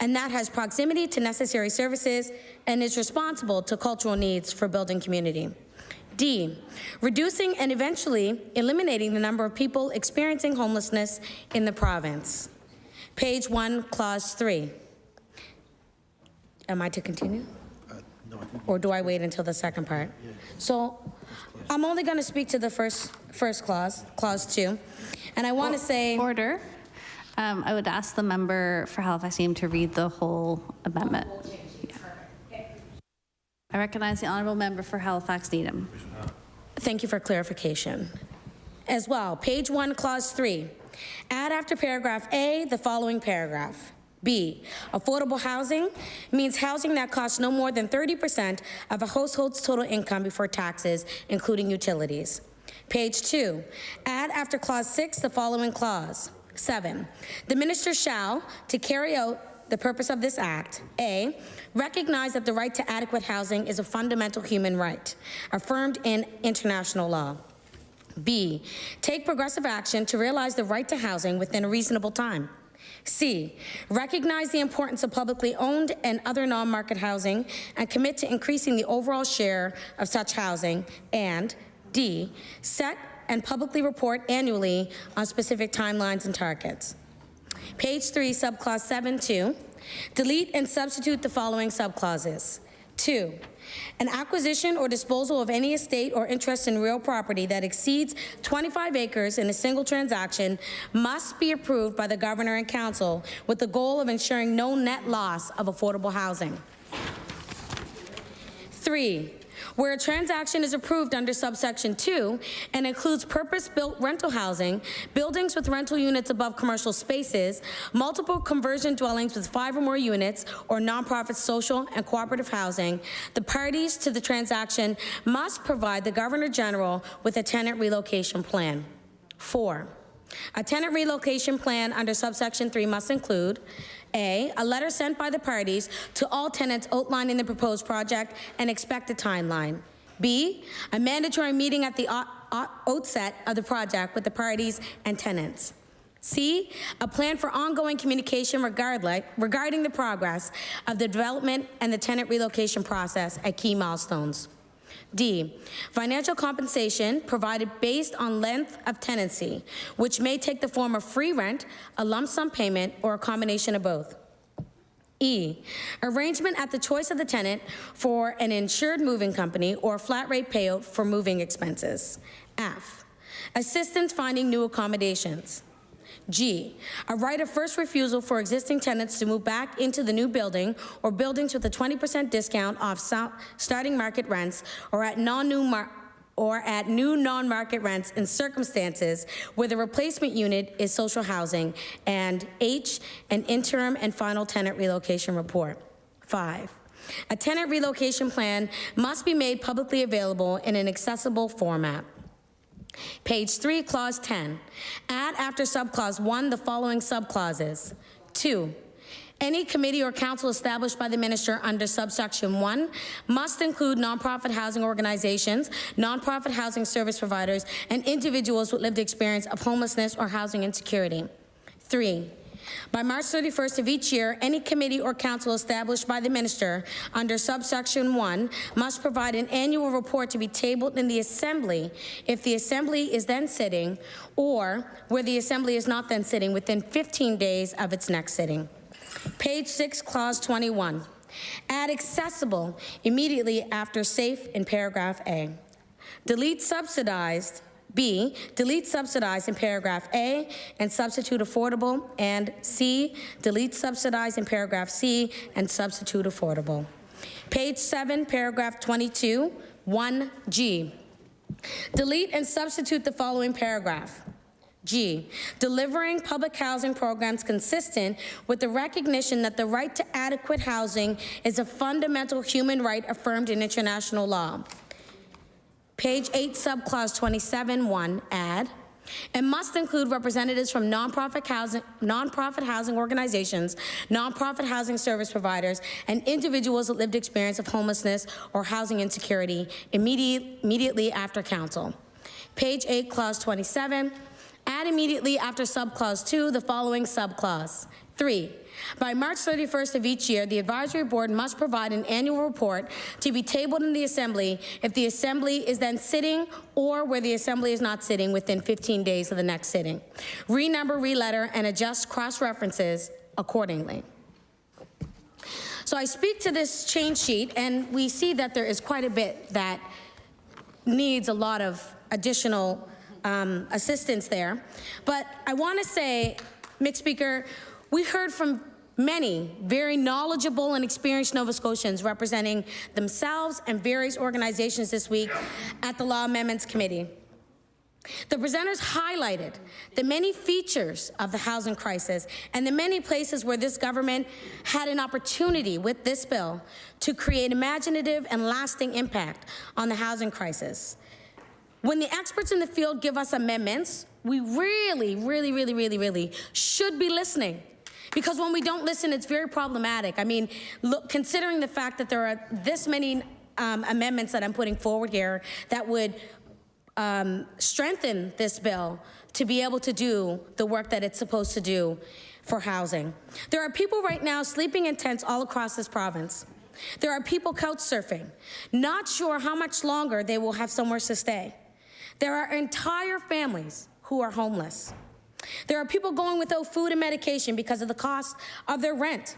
and that has proximity to necessary services and is responsive to cultural needs for building community. D, reducing and eventually eliminating the number of people experiencing homelessness in the province. Page 1, Clause 3. Am I to continue? No, or do I wait until the second part? Yeah. So I'm only going to speak to the first clause, Clause 2. And I want to say... Order. I would ask the member for Halifax Needham to read the whole amendment. Yeah. I recognize the honourable member for Halifax Needham. Thank you for clarification. As well, page 1, Clause 3. Add after paragraph A the following paragraph. B, affordable housing means housing that costs no more than 30% of a household's total income before taxes, including utilities. Page 2, add after clause 6 the following clause. 7, the minister shall, to carry out the purpose of this act, A, recognize that the right to adequate housing is a fundamental human right, affirmed in international law. B, take progressive action to realize the right to housing within a reasonable time. C, recognize the importance of publicly owned and other non-market housing and commit to increasing the overall share of such housing. And D, set and publicly report annually on specific timelines and targets. Page 3, subclause 7.2, delete and substitute the following subclauses. 2, an acquisition or disposal of any estate or interest in real property that exceeds 25 acres in a single transaction must be approved by the Governor and Council with the goal of ensuring no net loss of affordable housing. 3, where a transaction is approved under subsection 2 and includes purpose-built rental housing, buildings with rental units above commercial spaces, multiple conversion dwellings with 5 or more units, or nonprofit social and cooperative housing, the parties to the transaction must provide the Governor General with a tenant relocation plan. 4, a tenant relocation plan under subsection 3 must include A, a letter sent by the parties to all tenants outlining the proposed project and expected timeline. B, a mandatory meeting at the outset of the project with the parties and tenants. C, a plan for ongoing communication regarding the progress of the development and the tenant relocation process at key milestones. D, financial compensation provided based on length of tenancy, which may take the form of free rent, a lump sum payment, or a combination of both. E, arrangement at the choice of the tenant for an insured moving company or flat rate payout for moving expenses. F, assistance finding new accommodations. G, a right of first refusal for existing tenants to move back into the new building or buildings with a 20% discount off starting market rents or at new non-market rents in circumstances where the replacement unit is social housing. And H, an interim and final tenant relocation report. 5, a tenant relocation plan must be made publicly available in an accessible format. Page 3, Clause 10. Add after subclause 1 the following subclauses. 2, any committee or council established by the minister under subsection 1 must include nonprofit housing organizations, nonprofit housing service providers, and individuals with lived experience of homelessness or housing insecurity. 3, by March 31st of each year, any committee or council established by the minister under subsection 1 must provide an annual report to be tabled in the assembly if the assembly is then sitting or where the assembly is not then sitting within 15 days of its next sitting. Page 6, Clause 21. Add accessible immediately after safe in paragraph A. Delete subsidized. B, delete subsidized in paragraph A and substitute affordable. And C, delete subsidized in paragraph C and substitute affordable. Page 7, paragraph 22, 1G. Delete and substitute the following paragraph. G, delivering public housing programs consistent with the recognition that the right to adequate housing is a fundamental human right affirmed in international law. Page 8, subclause 27, 1, add, and must include representatives from nonprofit housing organizations, nonprofit housing service providers, and individuals with lived experience of homelessness or housing insecurity immediately after council. Page 8, clause 27, add immediately after subclause 2 the following subclause. 3, by March 31st of each year, the advisory board must provide an annual report to be tabled in the assembly if the assembly is then sitting or where the assembly is not sitting within 15 days of the next sitting. Renumber, reletter, and adjust cross-references accordingly. So I speak to this change sheet, and we see that there is quite a bit that needs a lot of additional assistance there. But I want to say, Mr. Speaker, we heard from many very knowledgeable and experienced Nova Scotians representing themselves and various organizations this week at the Law Amendments Committee. The presenters highlighted the many features of the housing crisis and the many places where this government had an opportunity with this bill to create imaginative and lasting impact on the housing crisis. When the experts in the field give us amendments, we really should be listening. Because when we don't listen, it's very problematic. I mean, look, considering the fact that there are this many amendments that I'm putting forward here that would strengthen this bill to be able to do the work that it's supposed to do for housing. There are people right now sleeping in tents all across this province. There are people couch surfing, not sure how much longer they will have somewhere to stay. There are entire families who are homeless. There are people going without food and medication because of the cost of their rent.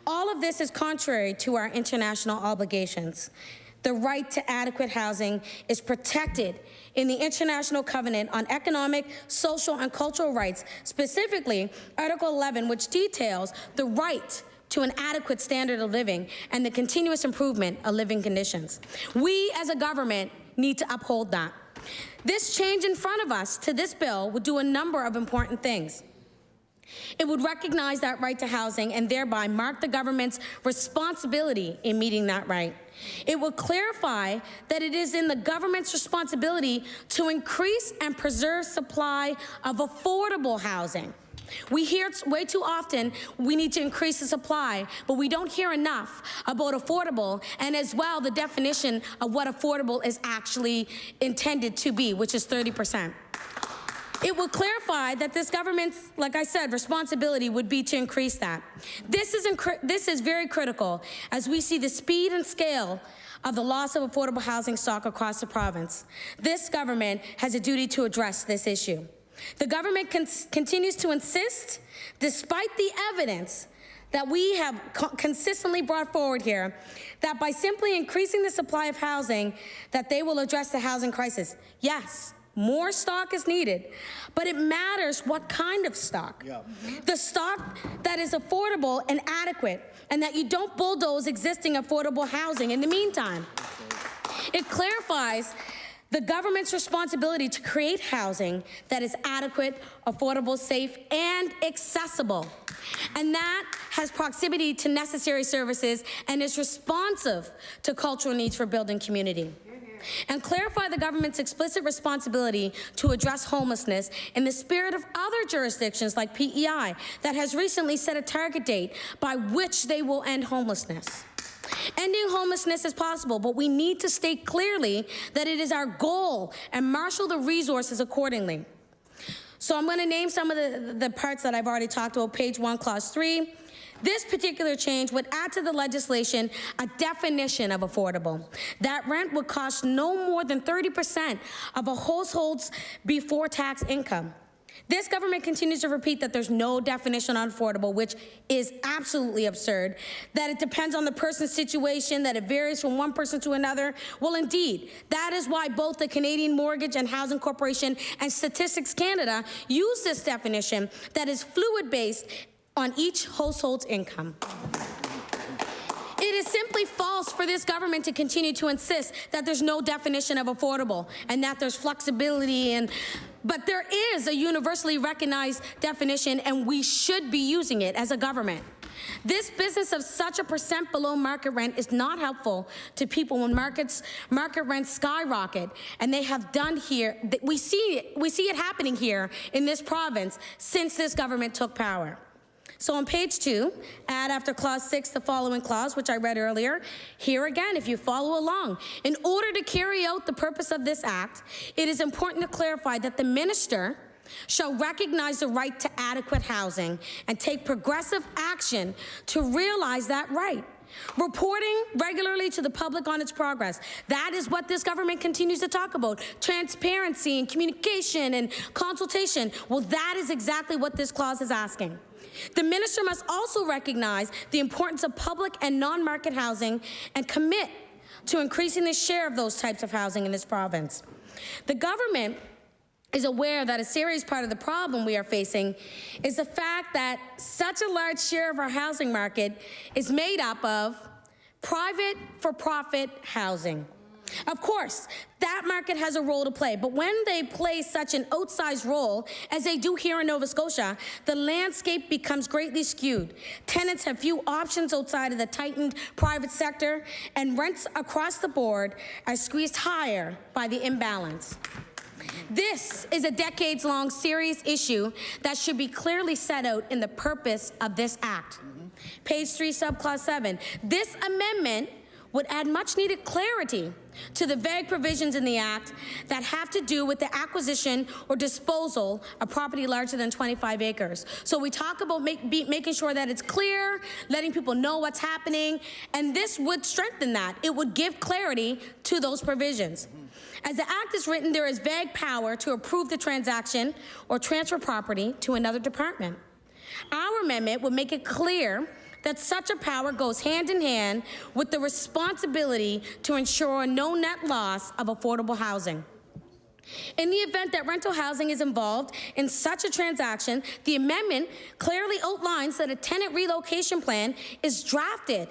All of this is contrary to our international obligations. The right to adequate housing is protected in the International Covenant on Economic, Social, and Cultural Rights, specifically Article 11, which details the right to an adequate standard of living and the continuous improvement of living conditions. We as a government need to uphold that. This change in front of us to this bill would do a number of important things. It would recognize that right to housing and thereby mark the government's responsibility in meeting that right. It will clarify that it is in the government's responsibility to increase and preserve supply of affordable housing. We hear way too often we need to increase the supply, but we don't hear enough about affordable and as well the definition of what affordable is actually intended to be, which is 30%. It will clarify that this government's, like I said, responsibility would be to increase that. This is very critical as we see the speed and scale of the loss of affordable housing stock across the province. This government has a duty to address this issue. The government continues to insist, despite the evidence that we have consistently brought forward here, that by simply increasing the supply of housing, that they will address the housing crisis. Yes, more stock is needed, but it matters what kind of stock. Yeah. The stock that is affordable and adequate, and that you don't bulldoze existing affordable housing in the meantime. It clarifies the government's responsibility to create housing that is adequate, affordable, safe, and accessible. And that has proximity to necessary services and is responsive to cultural needs for building community. And clarify the government's explicit responsibility to address homelessness in the spirit of other jurisdictions like PEI that has recently set a target date by which they will end homelessness. Ending homelessness is possible, but we need to state clearly that it is our goal and marshal the resources accordingly. So I'm going to name some of the parts that I've already talked about. Page 1, Clause 3. This particular change would add to the legislation a definition of affordable. That rent would cost no more than 30% of a household's before tax income. This government continues to repeat that there's no definition on affordable, which is absolutely absurd, that it depends on the person's situation, that it varies from one person to another. Well, indeed, that is why both the Canadian Mortgage and Housing Corporation and Statistics Canada use this definition that is fluid-based on each household's income. It is simply false for this government to continue to insist that there's no definition of affordable and that there's flexibility, but there is a universally recognized definition, and we should be using it as a government. This business of such a percent below market rent is not helpful to people when market rents skyrocket, and they have done here. We see it happening here in this province since this government took power. So on page 2, add after clause 6 the following clause, which I read earlier. Here again, if you follow along, in order to carry out the purpose of this act, it is important to clarify that the minister shall recognize the right to adequate housing and take progressive action to realize that right. Reporting regularly to the public on its progress. That is what this government continues to talk about. Transparency and communication and consultation. Well, that is exactly what this clause is asking. The minister must also recognize the importance of public and non-market housing and commit to increasing the share of those types of housing in this province. The government is aware that a serious part of the problem we are facing is the fact that such a large share of our housing market is made up of private for-profit housing. Of course, that market has a role to play, but when they play such an outsized role as they do here in Nova Scotia, the landscape becomes greatly skewed. Tenants have few options outside of the tightened private sector, and rents across the board are squeezed higher by the imbalance. This is a decades-long serious issue that should be clearly set out in the purpose of this act. Page 3, subclause 7. This amendment would add much-needed clarity to the vague provisions in the Act that have to do with the acquisition or disposal of property larger than 25 acres. So we talk about making sure that it's clear, letting people know what's happening, and this would strengthen that. It would give clarity to those provisions. As the Act is written, there is vague power to approve the transaction or transfer property to another department. Our amendment would make it clear that such a power goes hand in hand with the responsibility to ensure no net loss of affordable housing. In the event that rental housing is involved in such a transaction, the amendment clearly outlines that a tenant relocation plan is drafted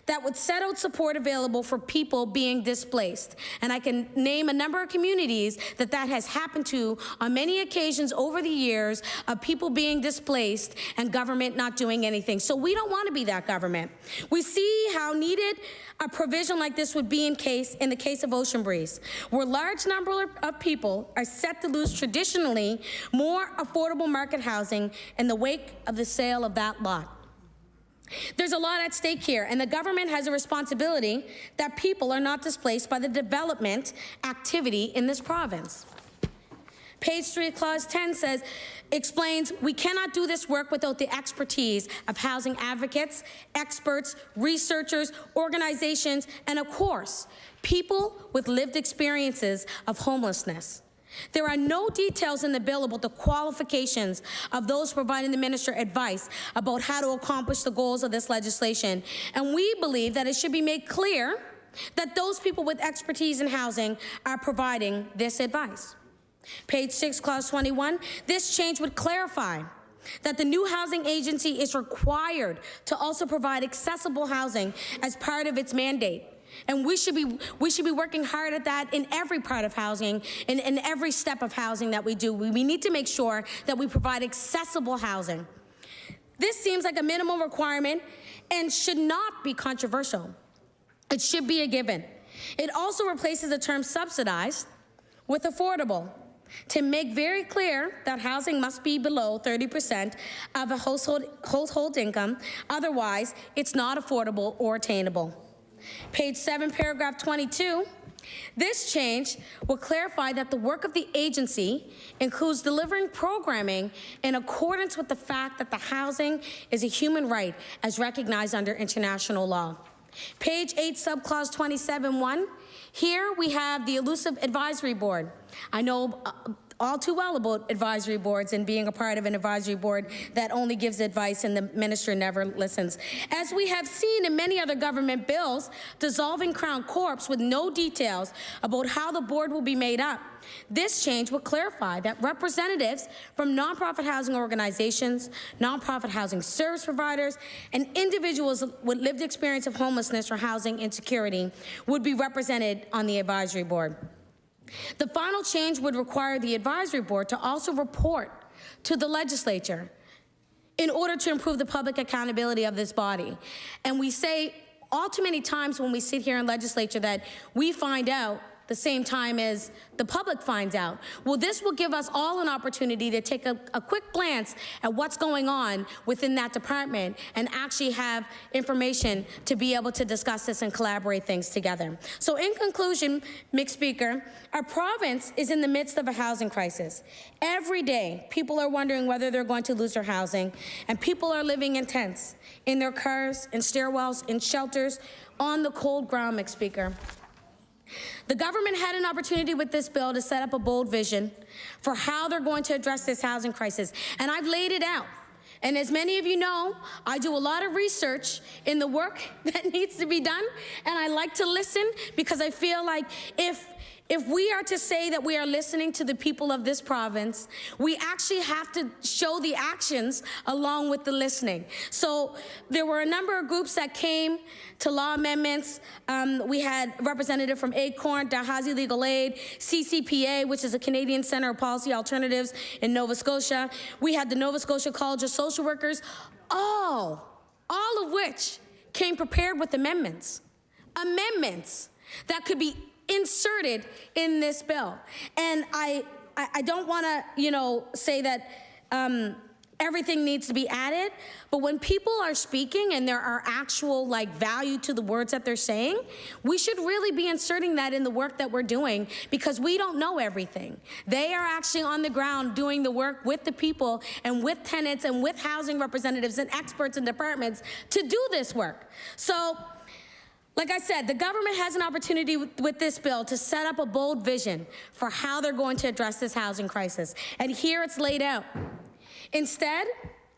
that would set out support available for people being displaced. And I can name a number of communities that has happened to on many occasions over the years of people being displaced and government not doing anything. So we don't want to be that government. We see how needed a provision like this would be in the case of Ocean Breeze, where a large number of people are set to lose traditionally more affordable market housing in the wake of the sale of that lot. There's a lot at stake here, and the government has a responsibility that people are not displaced by the development activity in this province. Page 3, clause 10 explains we cannot do this work without the expertise of housing advocates, experts, researchers, organizations, and of course, people with lived experiences of homelessness. There are no details in the bill about the qualifications of those providing the minister advice about how to accomplish the goals of this legislation, and we believe that it should be made clear that those people with expertise in housing are providing this advice. Page 6, clause 21, this change would clarify that the new housing agency is required to also provide accessible housing as part of its mandate. And we should be working hard at that in every part of housing, in every step of housing that we do. We need to make sure that we provide accessible housing. This seems like a minimum requirement and should not be controversial. It should be a given. It also replaces the term subsidized with affordable to make very clear that housing must be below 30% of a household income. Otherwise, it's not affordable or attainable. Page 7, paragraph 22. This change will clarify that the work of the agency includes delivering programming in accordance with the fact that the housing is a human right as recognized under international law. Page 8, subclause 27(1). Here we have the elusive advisory board. I know all too well about advisory boards and being a part of an advisory board that only gives advice and the minister never listens. As we have seen in many other government bills, dissolving Crown Corps with no details about how the board will be made up. This change will clarify that representatives from nonprofit housing organizations, nonprofit housing service providers, and individuals with lived experience of homelessness or housing insecurity would be represented on the advisory board. The final change would require the advisory board to also report to the legislature in order to improve the public accountability of this body. And we say all too many times when we sit here in legislature that we find out the same time as the public finds out. Well, this will give us all an opportunity to take a quick glance at what's going on within that department and actually have information to be able to discuss this and collaborate things together. So in conclusion, Mr. Speaker, our province is in the midst of a housing crisis. Every day, people are wondering whether they're going to lose their housing, and people are living in tents, in their cars, in stairwells, in shelters, on the cold ground, Mr. Speaker. The government had an opportunity with this bill to set up a bold vision for how they're going to address this housing crisis, and I've laid it out. And as many of you know, I do a lot of research in the work that needs to be done, and I like to listen because I feel like if we are to say that we are listening to the people of this province, we actually have to show the actions along with the listening. So there were a number of groups that came to law amendments. We had a representative from ACORN, Dalhousie Legal Aid, CCPA, which is a Canadian Centre of Policy Alternatives in Nova Scotia. We had the Nova Scotia College of Social Workers, all of which came prepared with amendments that could be inserted in this bill. And I don't want to, say that everything needs to be added, but when people are speaking and there are actual value to the words that they're saying, we should really be inserting that in the work that we're doing because we don't know everything. They are actually on the ground doing the work with the people and with tenants and with housing representatives and experts and departments to do this work. So, like I said, the government has an opportunity with this bill to set up a bold vision for how they're going to address this housing crisis. And here it's laid out. Instead,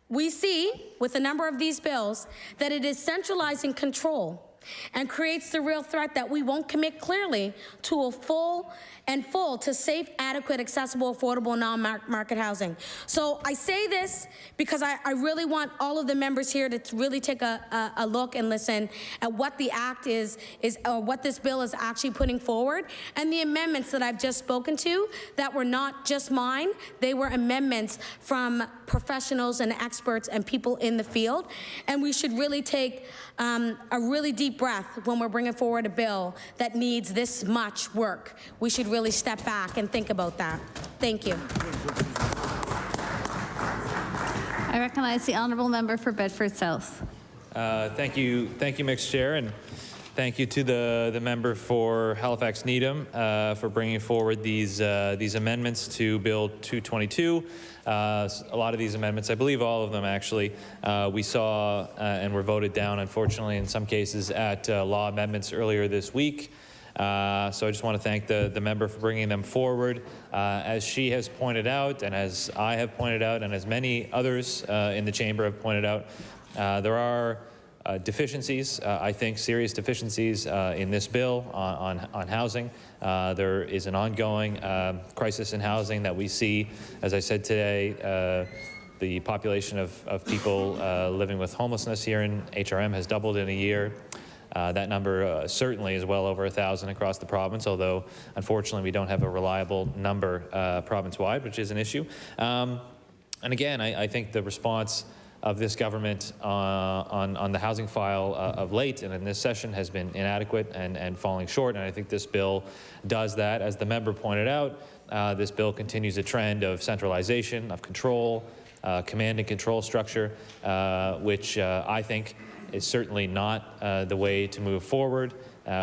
we see, with a number of these bills, that it is centralizing control and creates the real threat that we won't commit clearly to a full to safe, adequate, accessible, affordable, non-market housing. So I say this because I really want all of the members here to really take a look and listen at what the act is what this bill is actually putting forward, and the amendments that I've just spoken to that were not just mine. They were amendments from professionals and experts and people in the field, and we should really take a really deep breath when we're bringing forward a bill that needs this much work. We should really step back and think about that. Thank you. I recognize the honourable member for Bedford South. Thank you, Mr. Chair. And Thank you to the member for Halifax Needham for bringing forward these amendments to Bill 222. A lot of these amendments, I believe all of them actually, we saw and were voted down, unfortunately, in some cases at law amendments earlier this week. So I just want to thank the member for bringing them forward. As she has pointed out, and as I have pointed out, and as many others in the chamber have pointed out, there are deficiencies, I think serious deficiencies in this bill on housing. There is an ongoing crisis in housing that we see. As I said today, the population of people living with homelessness here in HRM has doubled in a year. That number certainly is well over 1,000 across the province, although unfortunately we don't have a reliable number province-wide, which is an issue. And again, I think the response of this government on the housing file of late and in this session has been inadequate and falling short, and I think this bill does that. As the member pointed out, this bill continues a trend of centralization, of control, command and control structure, which I think is certainly not the way to move forward.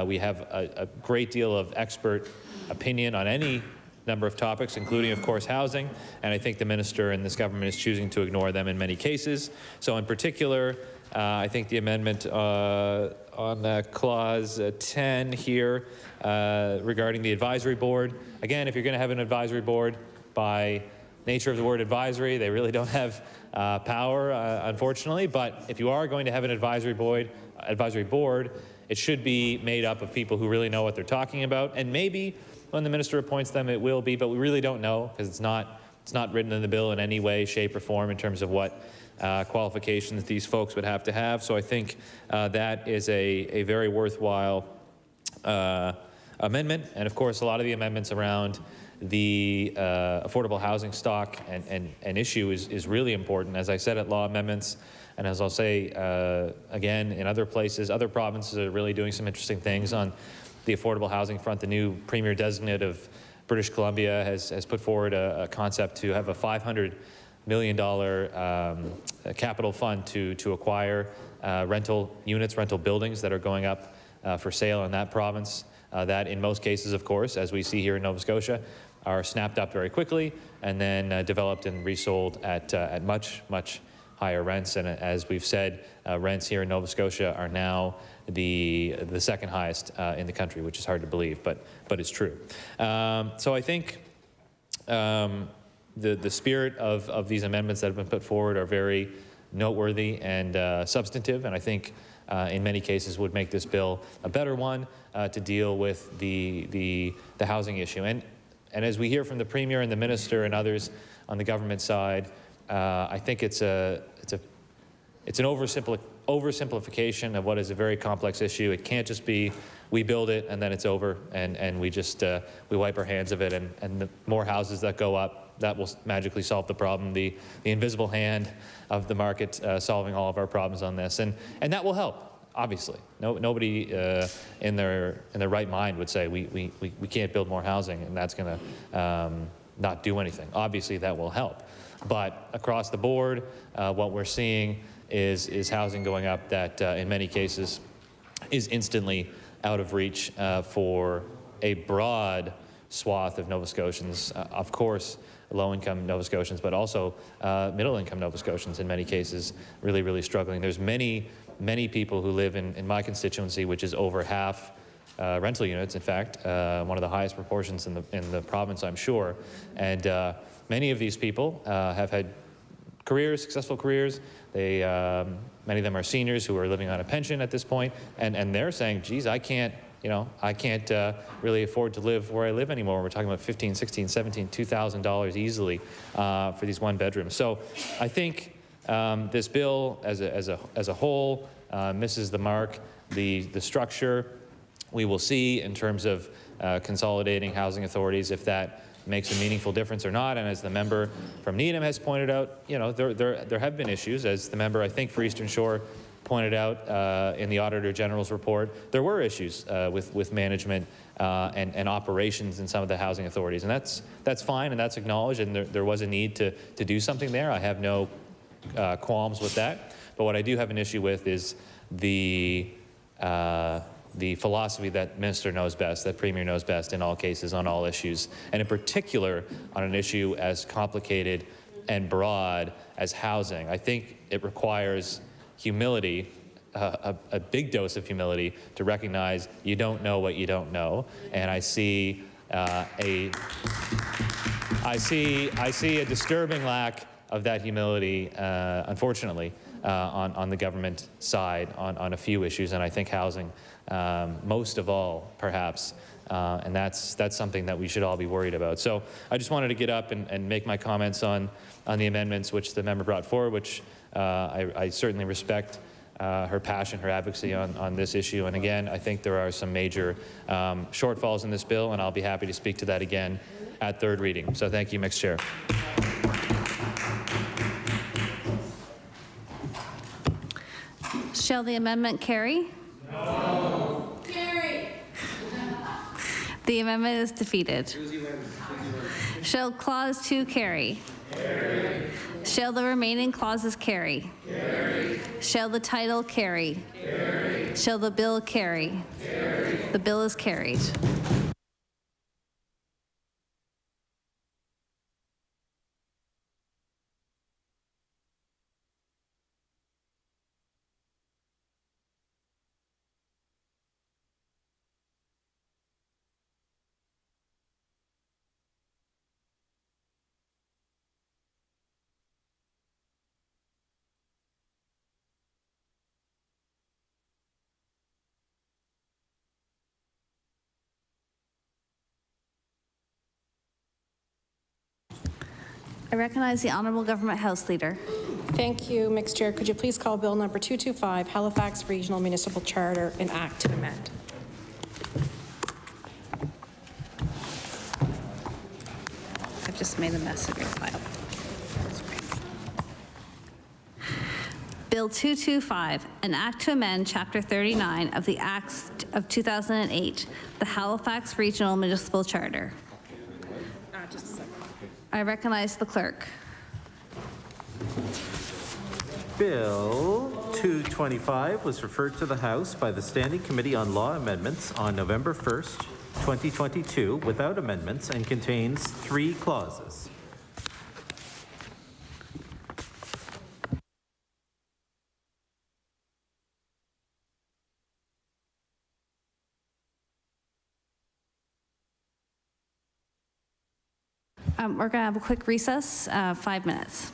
We have a great deal of expert opinion on any number of topics, including, of course, housing, and I think the minister and this government is choosing to ignore them in many cases. So in particular, I think the amendment on clause 10 here regarding the advisory board, again, if you're going to have an advisory board, by nature of the word advisory, they really don't have power, unfortunately, but if you are going to have an advisory board, it should be made up of people who really know what they're talking about, and maybe when the minister appoints them, it will be, but we really don't know because it's not written in the bill in any way, shape, or form in terms of what qualifications these folks would have to have. So I think that is a very worthwhile amendment. And of course, a lot of the amendments around the affordable housing stock and issue is really important. As I said at law amendments, and as I'll say again in other places, other provinces are really doing some interesting things on the affordable housing front. The new Premier Designate of British Columbia has put forward a concept to have a $500 million capital fund to acquire rental units, rental buildings that are going up for sale in that province. That in most cases, of course, as we see here in Nova Scotia, are snapped up very quickly and then developed and resold at much, much higher rents. And as we've said, rents here in Nova Scotia are now the second highest in the country, which is hard to believe, but it's true. So I think the spirit of these amendments that have been put forward are very noteworthy and substantive, and I think in many cases would make this bill a better one to deal with the housing issue. And as we hear from the Premier and the Minister and others on the government side, I think it's an oversimplification of what is a very complex issue. It can't just be we build it and then it's over and we just we wipe our hands of it, and the more houses that go up, that will magically solve the problem. The invisible hand of the market solving all of our problems on this, and that will help. Obviously, nobody in their right mind would say we can't build more housing and that's going to not do anything. Obviously, that will help. But across the board, what we're seeing is housing going up that in many cases is instantly out of reach for a broad swath of Nova Scotians. Of course, low-income Nova Scotians, but also middle-income Nova Scotians in many cases really, really struggling. There's many people who live in my constituency, which is over half rental units, in fact, one of the highest proportions in the province, I'm sure. And many of these people have had careers, successful careers. They, many of them are seniors who are living on a pension at this point, and they're saying, geez, I can't really afford to live where I live anymore. We're talking about $15,000, $16,000, $17,000, $2,000 easily for these one bedrooms. So I think this bill as a whole misses the mark. The structure we will see in terms of consolidating housing authorities, if that makes a meaningful difference or not. And as the member from Needham has pointed out, there have been issues. As the member, I think, for Eastern Shore pointed out in the Auditor General's report, there were issues with management and operations in some of the housing authorities. And that's fine, and that's acknowledged, and there was a need to do something there. I have no qualms with that. But what I do have an issue with is the the philosophy that Minister knows best, that Premier knows best in all cases, on all issues, and in particular on an issue as complicated and broad as housing. I think it requires humility, a big dose of humility, to recognize you don't know what you don't know. And I see a disturbing lack of that humility, unfortunately, on the government side on a few issues, and I think housing most of all, perhaps. And that's something that we should all be worried about. So I just wanted to get up and make my comments on the amendments which the member brought forward, which I certainly respect her passion, her advocacy on this issue. And again, I think there are some major shortfalls in this bill, and I'll be happy to speak to that again at third reading. So thank you, Mr. Chair. Shall the amendment carry? No. Carry. The amendment is defeated. Shall clause 2 carry? Carry. Shall the remaining clauses carry? Carry. Shall the title carry? Carry. Shall the bill carry? Carry. The bill is carried. I recognize the Honourable Government House Leader. Thank you, Mixed Chair. Could you please call Bill number 225, Halifax Regional Municipal Charter, an Act to amend? I've just made a mess of your file. Bill 225, an Act to amend Chapter 39 of the Acts of 2008, the Halifax Regional Municipal Charter. Just a second. I recognize the clerk. Bill 225 was referred to the House by the Standing Committee on Law Amendments on November 1st, 2022, without amendments, and contains 3 clauses. We're going to have a quick recess, 5 minutes.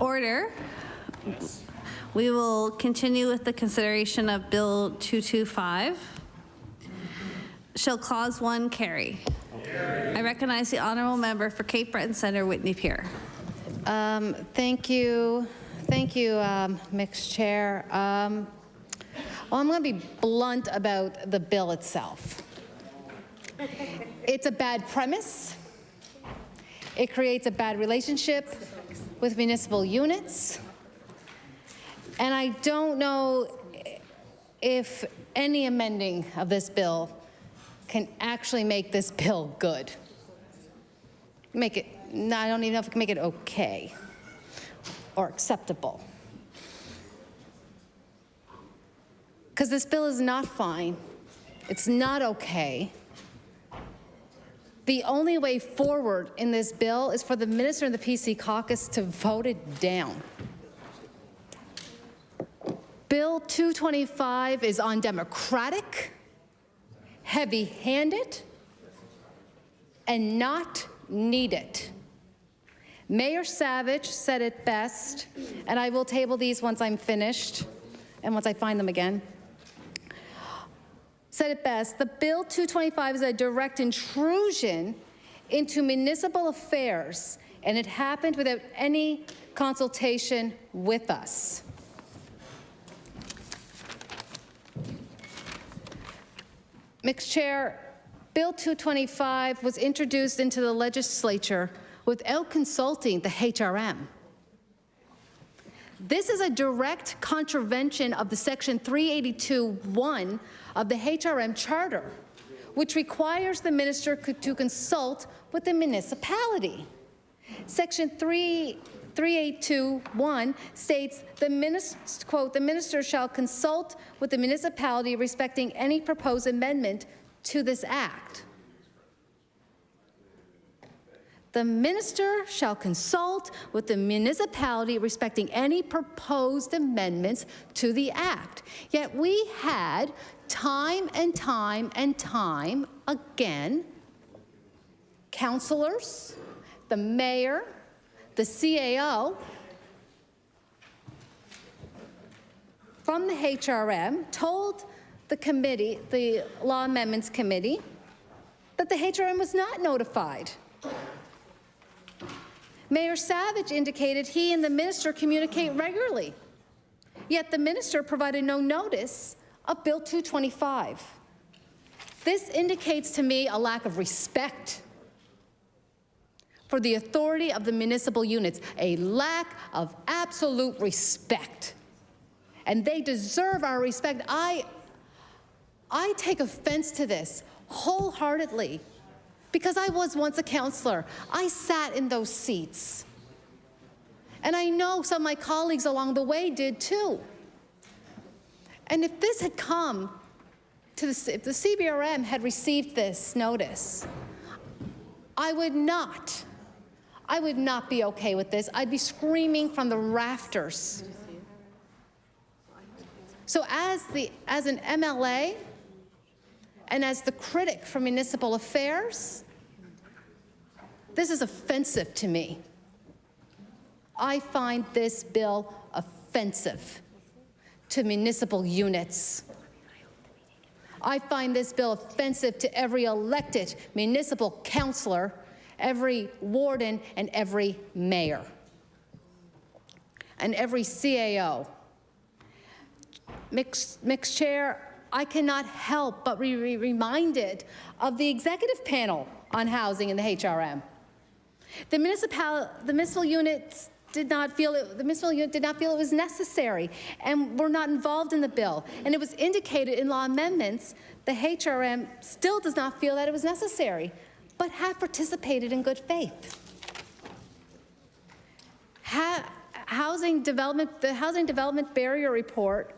Order. We will continue with the consideration of Bill 225. Shall Clause 1 carry? I recognize the honourable member for Cape Breton Centre, Whitney Pier. Thank you. Thank you, Mixed Chair. Well, I'm going to be blunt about the bill itself. It's a bad premise. It creates a bad relationship with municipal units. And I don't know if any amending of this bill can actually make this bill good. Make it, no, I don't even know if it can make it okay or acceptable. Because this bill is not fine. It's not okay. The only way forward in this bill is for the minister and the PC caucus to vote it down. Bill 225 is undemocratic, heavy-handed, and not needed. Mayor Savage said it best, and I will table these once I'm finished and once I find them again. Said it best, the Bill 225 is a direct intrusion into municipal affairs, and it happened without any consultation with us. Mixed Chair, Bill 225 was introduced into the legislature without consulting the HRM. This is a direct contravention of the Section 382(1) of the HRM Charter, which requires the minister to consult with the municipality. Section 382(1) states, quote, the minister shall consult with the municipality respecting any proposed amendment to this act. The minister shall consult with the municipality respecting any proposed amendments to the act. Yet we had time and time and time again, councillors, the mayor, the CAO from the HRM told the committee, the Law Amendments Committee, that the HRM was not notified. Mayor Savage indicated he and the minister communicate regularly, yet the minister provided no notice of Bill 225. This indicates to me a lack of respect for the authority of the municipal units, a lack of absolute respect. And they deserve our respect. I take offense to this wholeheartedly because I was once a councillor. I sat in those seats. And I know some of my colleagues along the way did too. And if this had come to if the CBRM had received this notice, I would not be okay with this. I'd be screaming from the rafters. So as an MLA and as the critic for municipal affairs, this is offensive to me. I find this bill offensive to municipal units. I find this bill offensive to every elected municipal councillor, every warden, and every mayor, and every CAO. Mixed Chair, I cannot help but be reminded of the executive panel on housing in the HRM. The municipal unit did not feel it was necessary and were not involved in the bill. And it was indicated in law amendments the HRM still does not feel that it was necessary, but have participated in good faith. The Housing Development Barrier Report,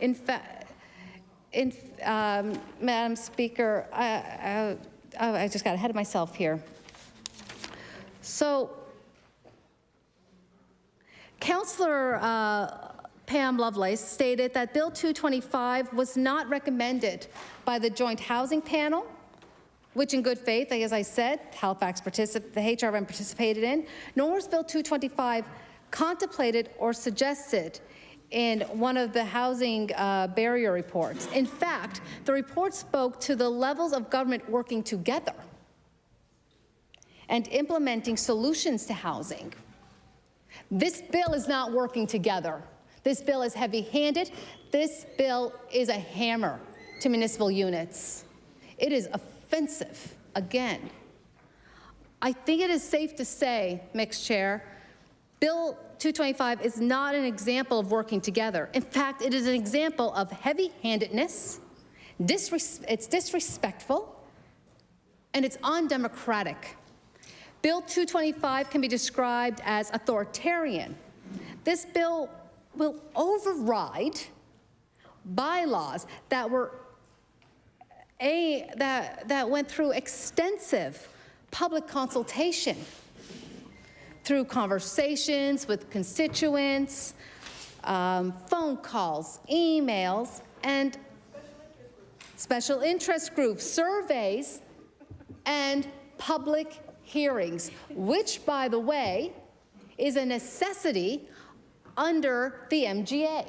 Madam Speaker, I just got ahead of myself here. So, Councillor Pam Lovelace stated that Bill 225 was not recommended by the Joint Housing Panel, which in good faith, as I said, the HRM participated in, nor was Bill 225 contemplated or suggested in one of the housing barrier reports. In fact, the report spoke to the levels of government working together and implementing solutions to housing. This bill is not working together. This bill is heavy-handed. This bill is a hammer to municipal units. It is offensive, again. I think it is safe to say, Mixed Chair, Bill 225 is not an example of working together. In fact, it is an example of heavy-handedness, it's disrespectful, and it's undemocratic. Bill 225 can be described as authoritarian. This bill will override bylaws that were that went through extensive public consultation, through conversations with constituents, phone calls, emails, and special interest groups, surveys, and public hearings, which, by the way, is a necessity under the MGA.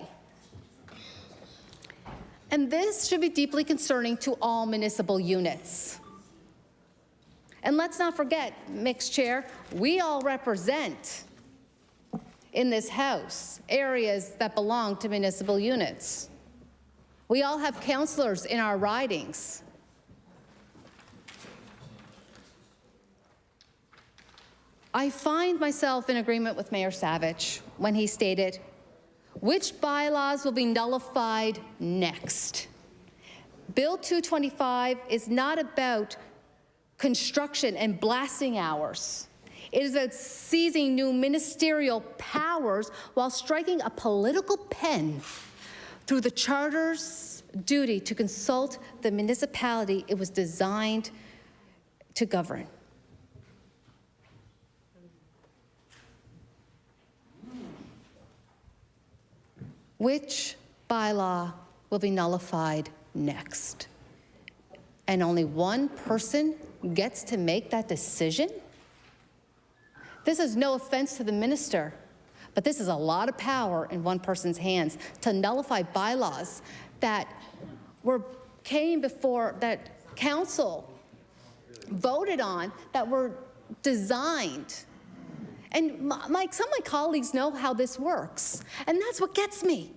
And this should be deeply concerning to all municipal units. And let's not forget, Mixed Chair, we all represent in this House areas that belong to municipal units. We all have councillors in our ridings. I find myself in agreement with Mayor Savage when he stated, which bylaws will be nullified next? Bill 225 is not about construction and blasting hours. It is about seizing new ministerial powers while striking a political pen through the Charter's duty to consult the municipality it was designed to govern. Which bylaw will be nullified next? And only one person gets to make that decision? This is no offense to the minister, but this is a lot of power in one person's hands to nullify bylaws that came before, that council voted on, that were designed. And some of my colleagues know how this works, and that's what gets me.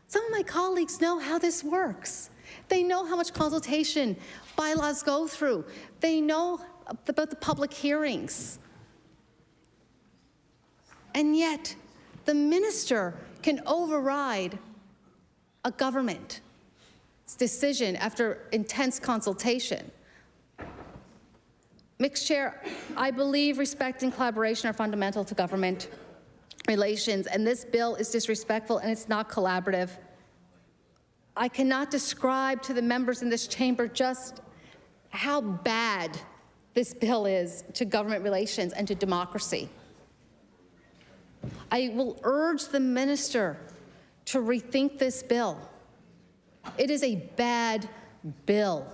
Some of my colleagues know how this works. They know how much consultation bylaws go through. They know about the public hearings. And yet, the minister can override a government's decision after intense consultation. Mixed Chair, I believe respect and collaboration are fundamental to government relations, and this bill is disrespectful and it's not collaborative. I cannot describe to the members in this chamber just how bad this bill is to government relations and to democracy. I will urge the minister to rethink this bill. It is a bad bill.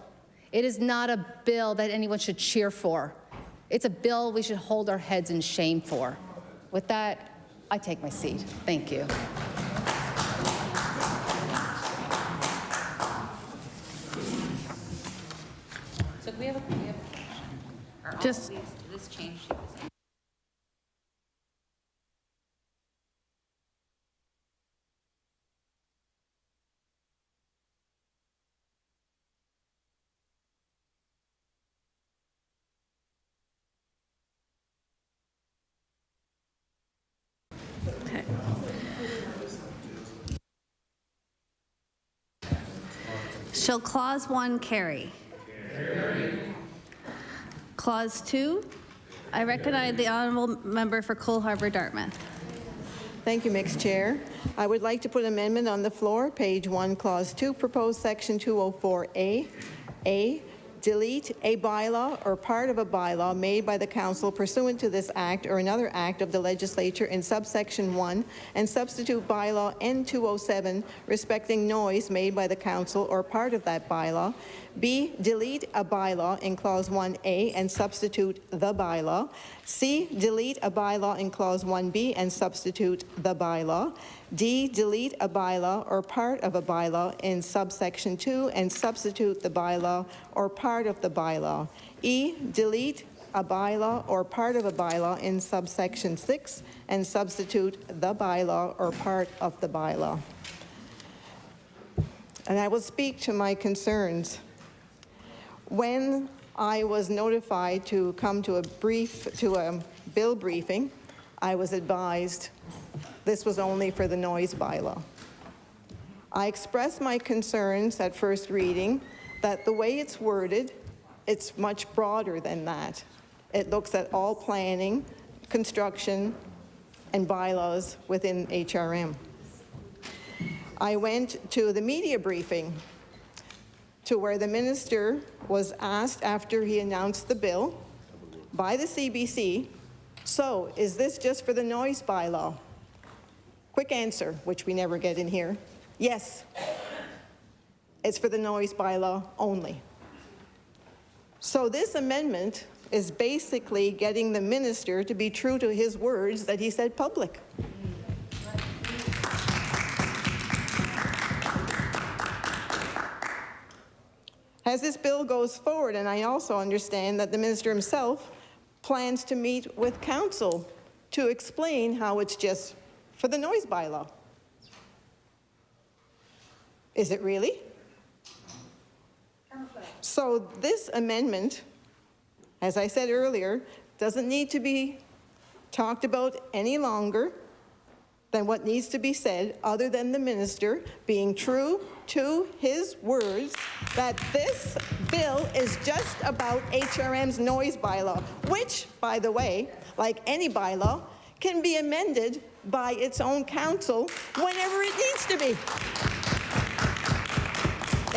It is not a bill that anyone should cheer for. It's a bill we should hold our heads in shame for. With that, I take my seat. Thank you. So we have a Just this change. Okay. Shall Clause 1 carry? Clause 2, I recognize the honourable member for Cole Harbour Dartmouth. Thank you, Mixed Chair. I would like to put an amendment on the floor, page 1, clause 2, proposed section 204A, delete a bylaw or part of a bylaw made by the council pursuant to this act or another act of the legislature in subsection 1 and substitute bylaw N207 respecting noise made by the council or part of that bylaw. B, delete a bylaw in clause 1A and substitute the bylaw. C, delete a bylaw in clause 1B and substitute the bylaw. D, delete a bylaw or part of a bylaw in subsection 2 and substitute the bylaw or part of the bylaw. E, delete a bylaw or part of a bylaw in subsection 6 and substitute the bylaw or part of the bylaw. And I will speak to my concerns. When I was notified to come to a bill briefing, I was advised this was only for the noise bylaw. I expressed my concerns at first reading that the way it's worded, it's much broader than that. It looks at all planning, construction, and bylaws within HRM. I went to the media briefing to where the minister was asked after he announced the bill by the CBC, so is this just for the noise bylaw? Quick answer, which we never get in here, yes, it's for the noise bylaw only. So this amendment is basically getting the minister to be true to his words that he said public. As this bill goes forward, and I also understand that the minister himself plans to meet with council to explain how it's just for the noise bylaw. Is it really? So this amendment, as I said earlier, doesn't need to be talked about any longer than what needs to be said, other than the minister being true to his words that this bill is just about HRM's noise bylaw, which, by the way, like any bylaw, can be amended by its own council whenever it needs to be.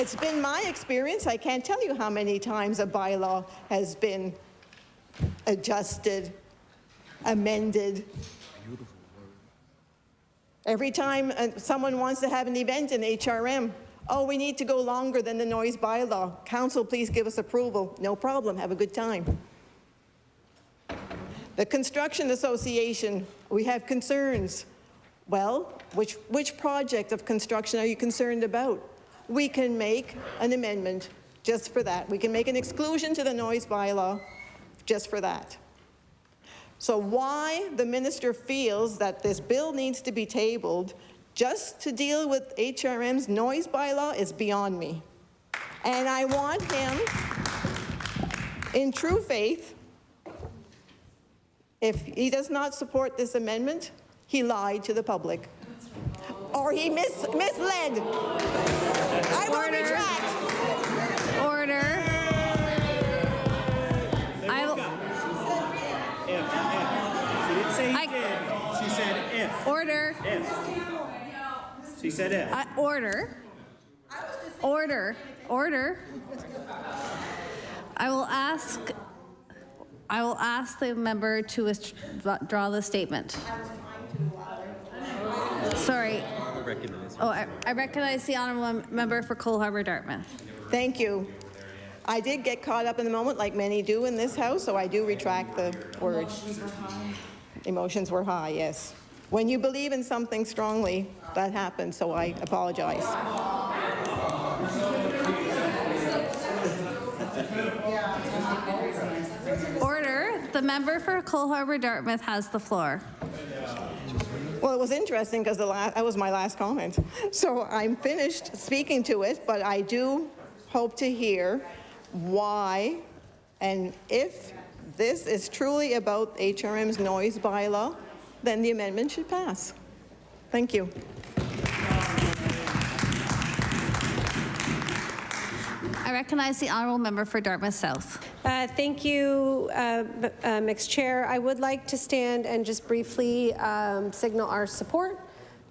It's been my experience, I can't tell you how many times a bylaw has been adjusted, amended. Every time someone wants to have an event in HRM, oh, we need to go longer than the noise bylaw. Council, please give us approval. No problem, have a good time. The Construction Association, we have concerns. Well, which project of construction are you concerned about? We can make an amendment just for that. We can make an exclusion to the noise bylaw just for that. So why the minister feels that this bill needs to be tabled just to deal with HRM's noise bylaw is beyond me. And I want him, in true faith, if he does not support this amendment, he lied to the public. Or he misled. I will retract. Order. She said if. Order. If. She said if. Order. Order. Order. I will ask the member to withdraw the statement. Sorry. Oh, I recognize the honourable member for Cole Harbour Dartmouth. Thank you. I did get caught up in the moment, like many do in this house, so I do retract the words. Emotions were high, yes. When you believe in something strongly, that happens, so I apologize. Order. The member for Cole Harbour Dartmouth has the floor. Well, it was interesting because that was my last comment. So I'm finished speaking to it, but I do hope to hear why and if this is truly about HRM's noise bylaw, then the amendment should pass. Thank you. I recognize the honourable member for Dartmouth South. Thank you, Mixed Chair. I would like to stand and just briefly signal our support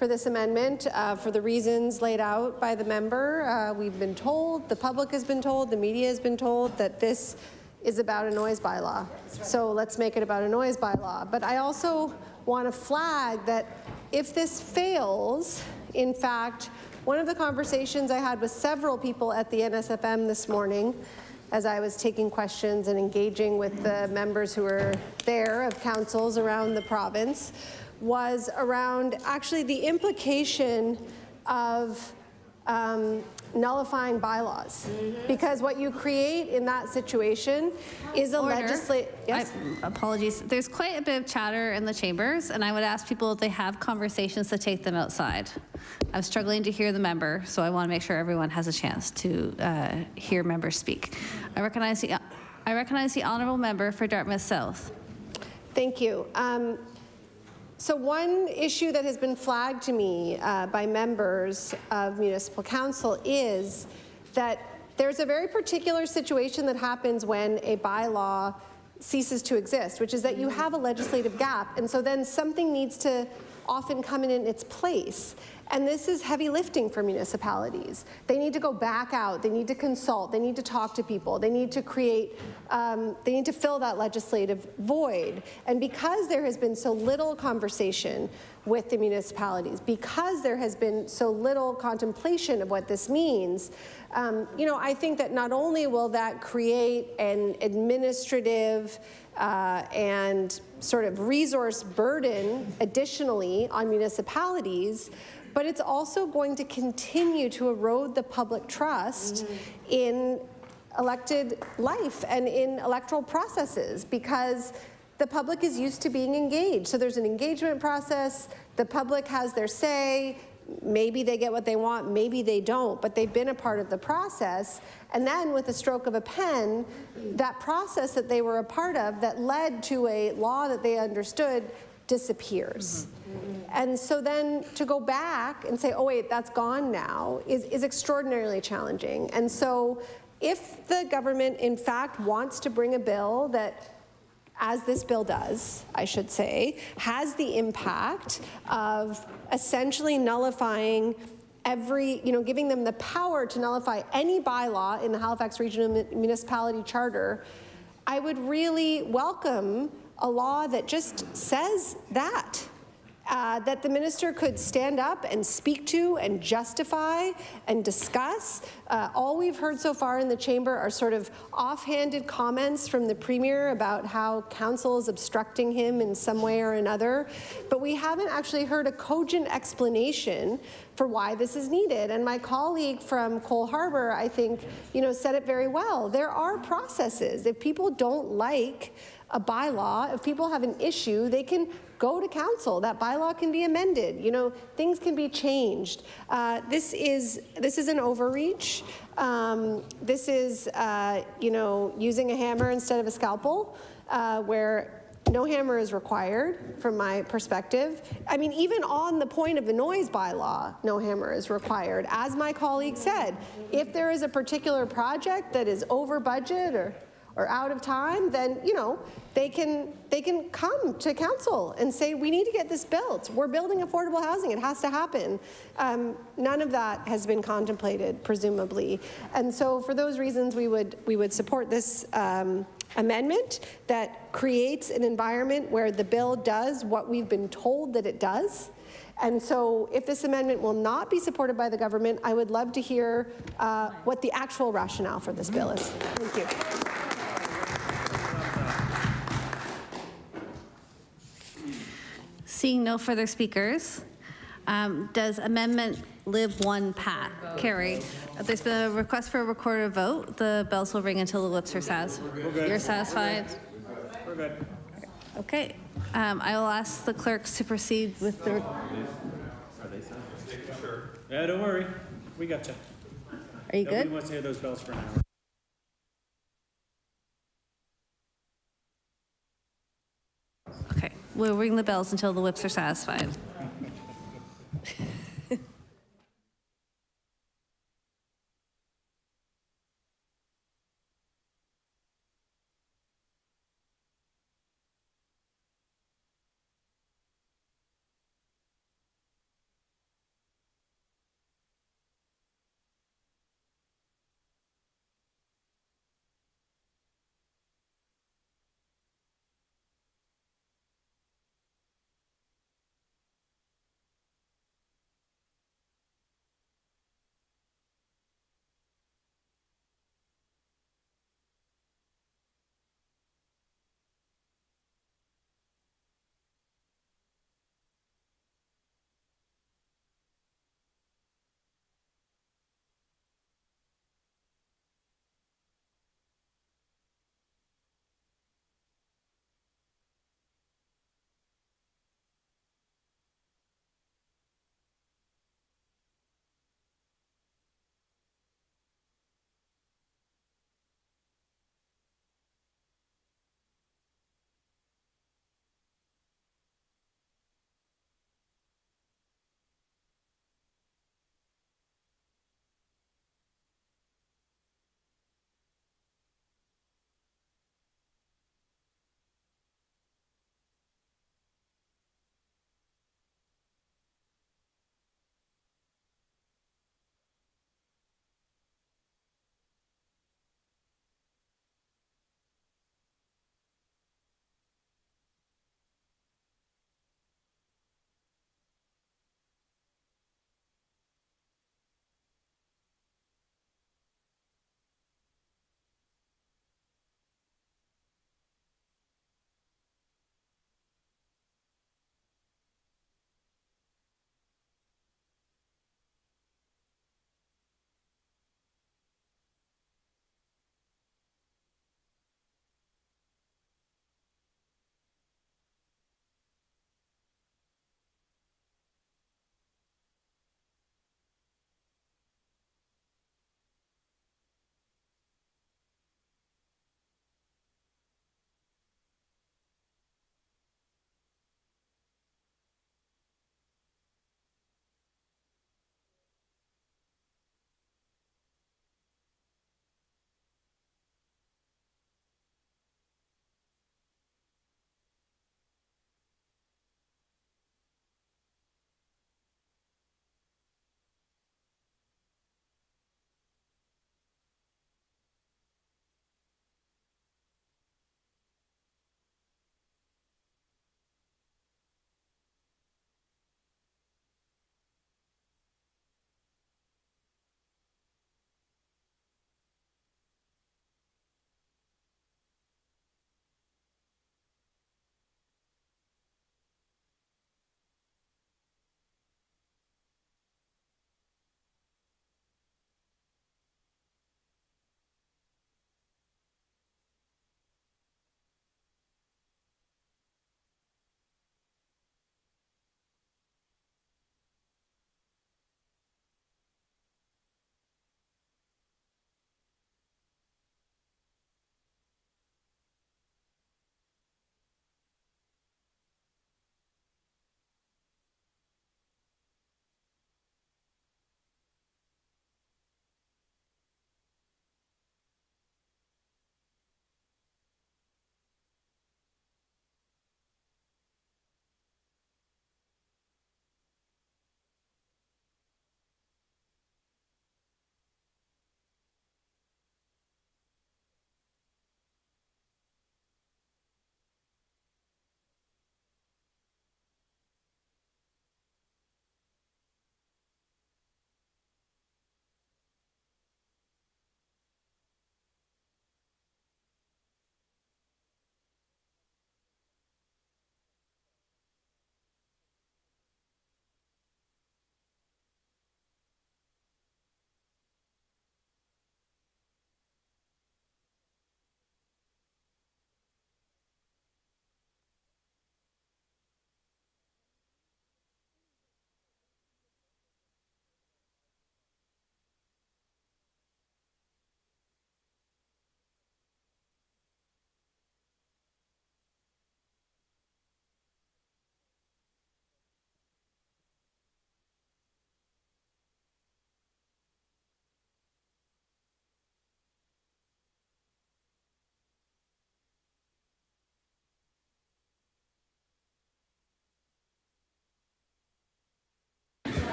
for this amendment for the reasons laid out by the member. We've been told, the public has been told, the media has been told that this is about a noise bylaw. So let's make it about a noise bylaw. But I also want to flag that if this fails, in fact, one of the conversations I had with several people at the NSFM this morning as I was taking questions and engaging with the members who were there of councils around the province was around actually the implication of nullifying bylaws. Because what you create in that situation is a legislative... Yes? Apologies. There's quite a bit of chatter in the chambers, and I would ask people if they have conversations to take them outside. I'm struggling to hear the member, so I want to make sure everyone has a chance to hear members speak. I recognize the honourable member for Dartmouth South. Thank you. So one issue that has been flagged to me by members of municipal council is that there's a very particular situation that happens when a bylaw ceases to exist, which is that you have a legislative gap, and so then something needs to often come in its place. And this is heavy lifting for municipalities. They need to go back out, they need to consult, they need to talk to people, they need to create, they need to fill that legislative void. And because there has been so little conversation with the municipalities, because there has been so little contemplation of what this means, you know, I think that not only will that create an administrative and sort of resource burden additionally on municipalities, but it's also going to continue to erode the public trust in elected life and in electoral processes, because the public is used to being engaged. So there's an engagement process, the public has their say, maybe they get what they want, maybe they don't, but they've been a part of the process. And then with a stroke of a pen, that process that they were a part of that led to a law that they understood disappears. And so then to go back and say, oh wait, that's gone now, is extraordinarily challenging. And so if the government in fact wants to bring a bill that, as this bill does, I should say, has the impact of essentially nullifying every, you know, giving them the power to nullify any bylaw in the Halifax Regional Municipality Charter, I would really welcome a law that just says that. That the minister could stand up and speak to and justify and discuss. All we've heard so far in the chamber are sort of offhanded comments from the premier about how council is obstructing him in some way or another, but we haven't actually heard a cogent explanation for why this is needed. And my colleague from Cole Harbour, I think, you know, said it very well. There are processes. If people don't like a bylaw, if people have an issue, they can go to council. That bylaw can be amended. You know, things can be changed. This is an overreach. This is, you know, using a hammer instead of a scalpel, where no hammer is required, from my perspective. I mean, even on the point of the noise bylaw, no hammer is required. As my colleague said, if there is a particular project that is over budget or out of time, then, you know, they can come to council and say, we need to get this built. We're building affordable housing. It has to happen. None of that has been contemplated, presumably. And so for those reasons, we would support this amendment that creates an environment where the bill does what we've been told that it does. And so if this amendment will not be supported by the government, I would love to hear what the actual rationale for this bill is. Thank you. Seeing no further speakers, does Amendment Lib 1 pass? Carry. There's been a request for a recorded vote. The bells will ring until the lips are satisfied. You're satisfied? We're good. Okay. I will ask the clerks to proceed with the... Yeah, don't worry. We got you. Are you Nobody good? wants to hear those bells for an hour. Okay. We'll ring the bells until the lips are satisfied.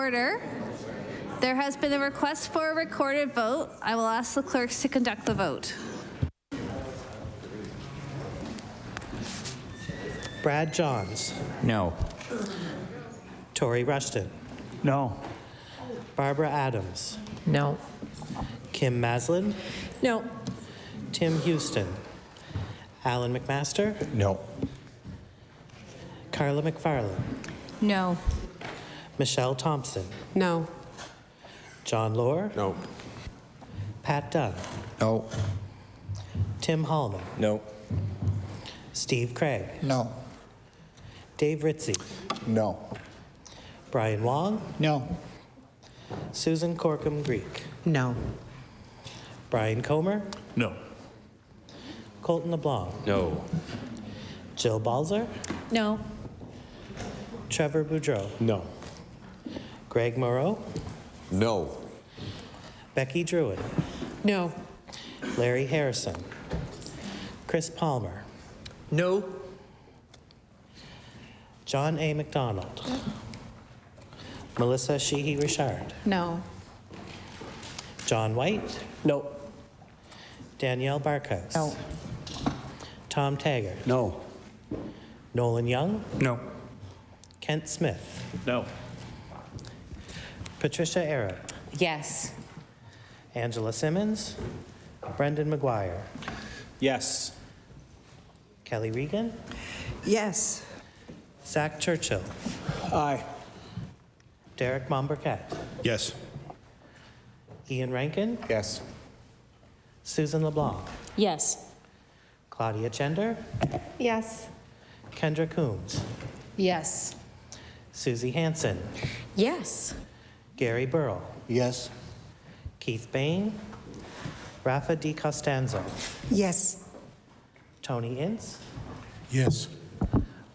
order. There has been a request for a recorded vote. I will ask the clerks to conduct the vote. Brad Johns. No. Tori Rushton. No. Barbara Adams. No. Kim Maslin. No. Tim Houston. Alan McMaster. No. Carla McFarland. No. Michelle Thompson. No. John Lohr. No. Pat Dunn. No. Tim Hallman. No. Steve Craig. No. Dave Ritzie. No. Brian Wong. No. Susan Corkum Greek. No. Brian Comer. No. Colton LeBlanc. No. Jill Balzer. No. Trevor Boudreau. No. Greg Moreau. No. Becky Druin. No. Larry Harrison. Chris Palmer. No. John A. McDonald. Melissa Sheehy Richard. No. John White. No. Danielle Barkhouse. No. Tom Taggart. No. Nolan Young. No. Kent Smith. No. Patricia Arab. Yes. Angela Simmons. Brendan McGuire. Yes. Kelly Regan. Yes. Zach Churchill. Aye. Derek Mombercat. Yes. Ian Rankin. Yes. Susan LeBlanc. Yes. Claudia Chender. Yes. Kendra Coombs. Yes. Susie Hansen. Yes. Gary Burrell. Yes. Keith Bain. Rafa Di Costanzo. Yes. Tony Ince. Yes.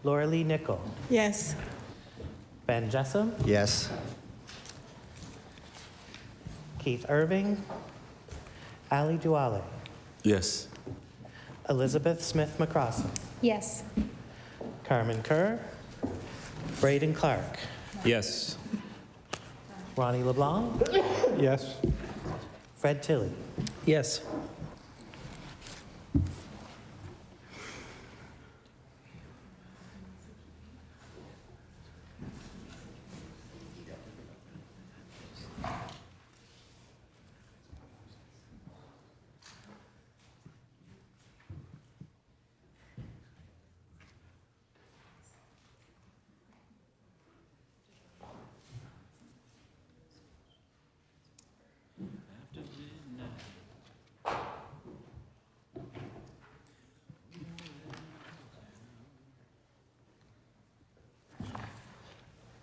Laura Lee Nickel. Yes. Ben Jessam. Yes. Keith Irving. Ali Duale. Yes. Elizabeth Smith McCrossin. Yes. Carmen Kerr. Braden Clark. Yes. Ronnie LeBlanc. Yes. Fred Tilley. Yes.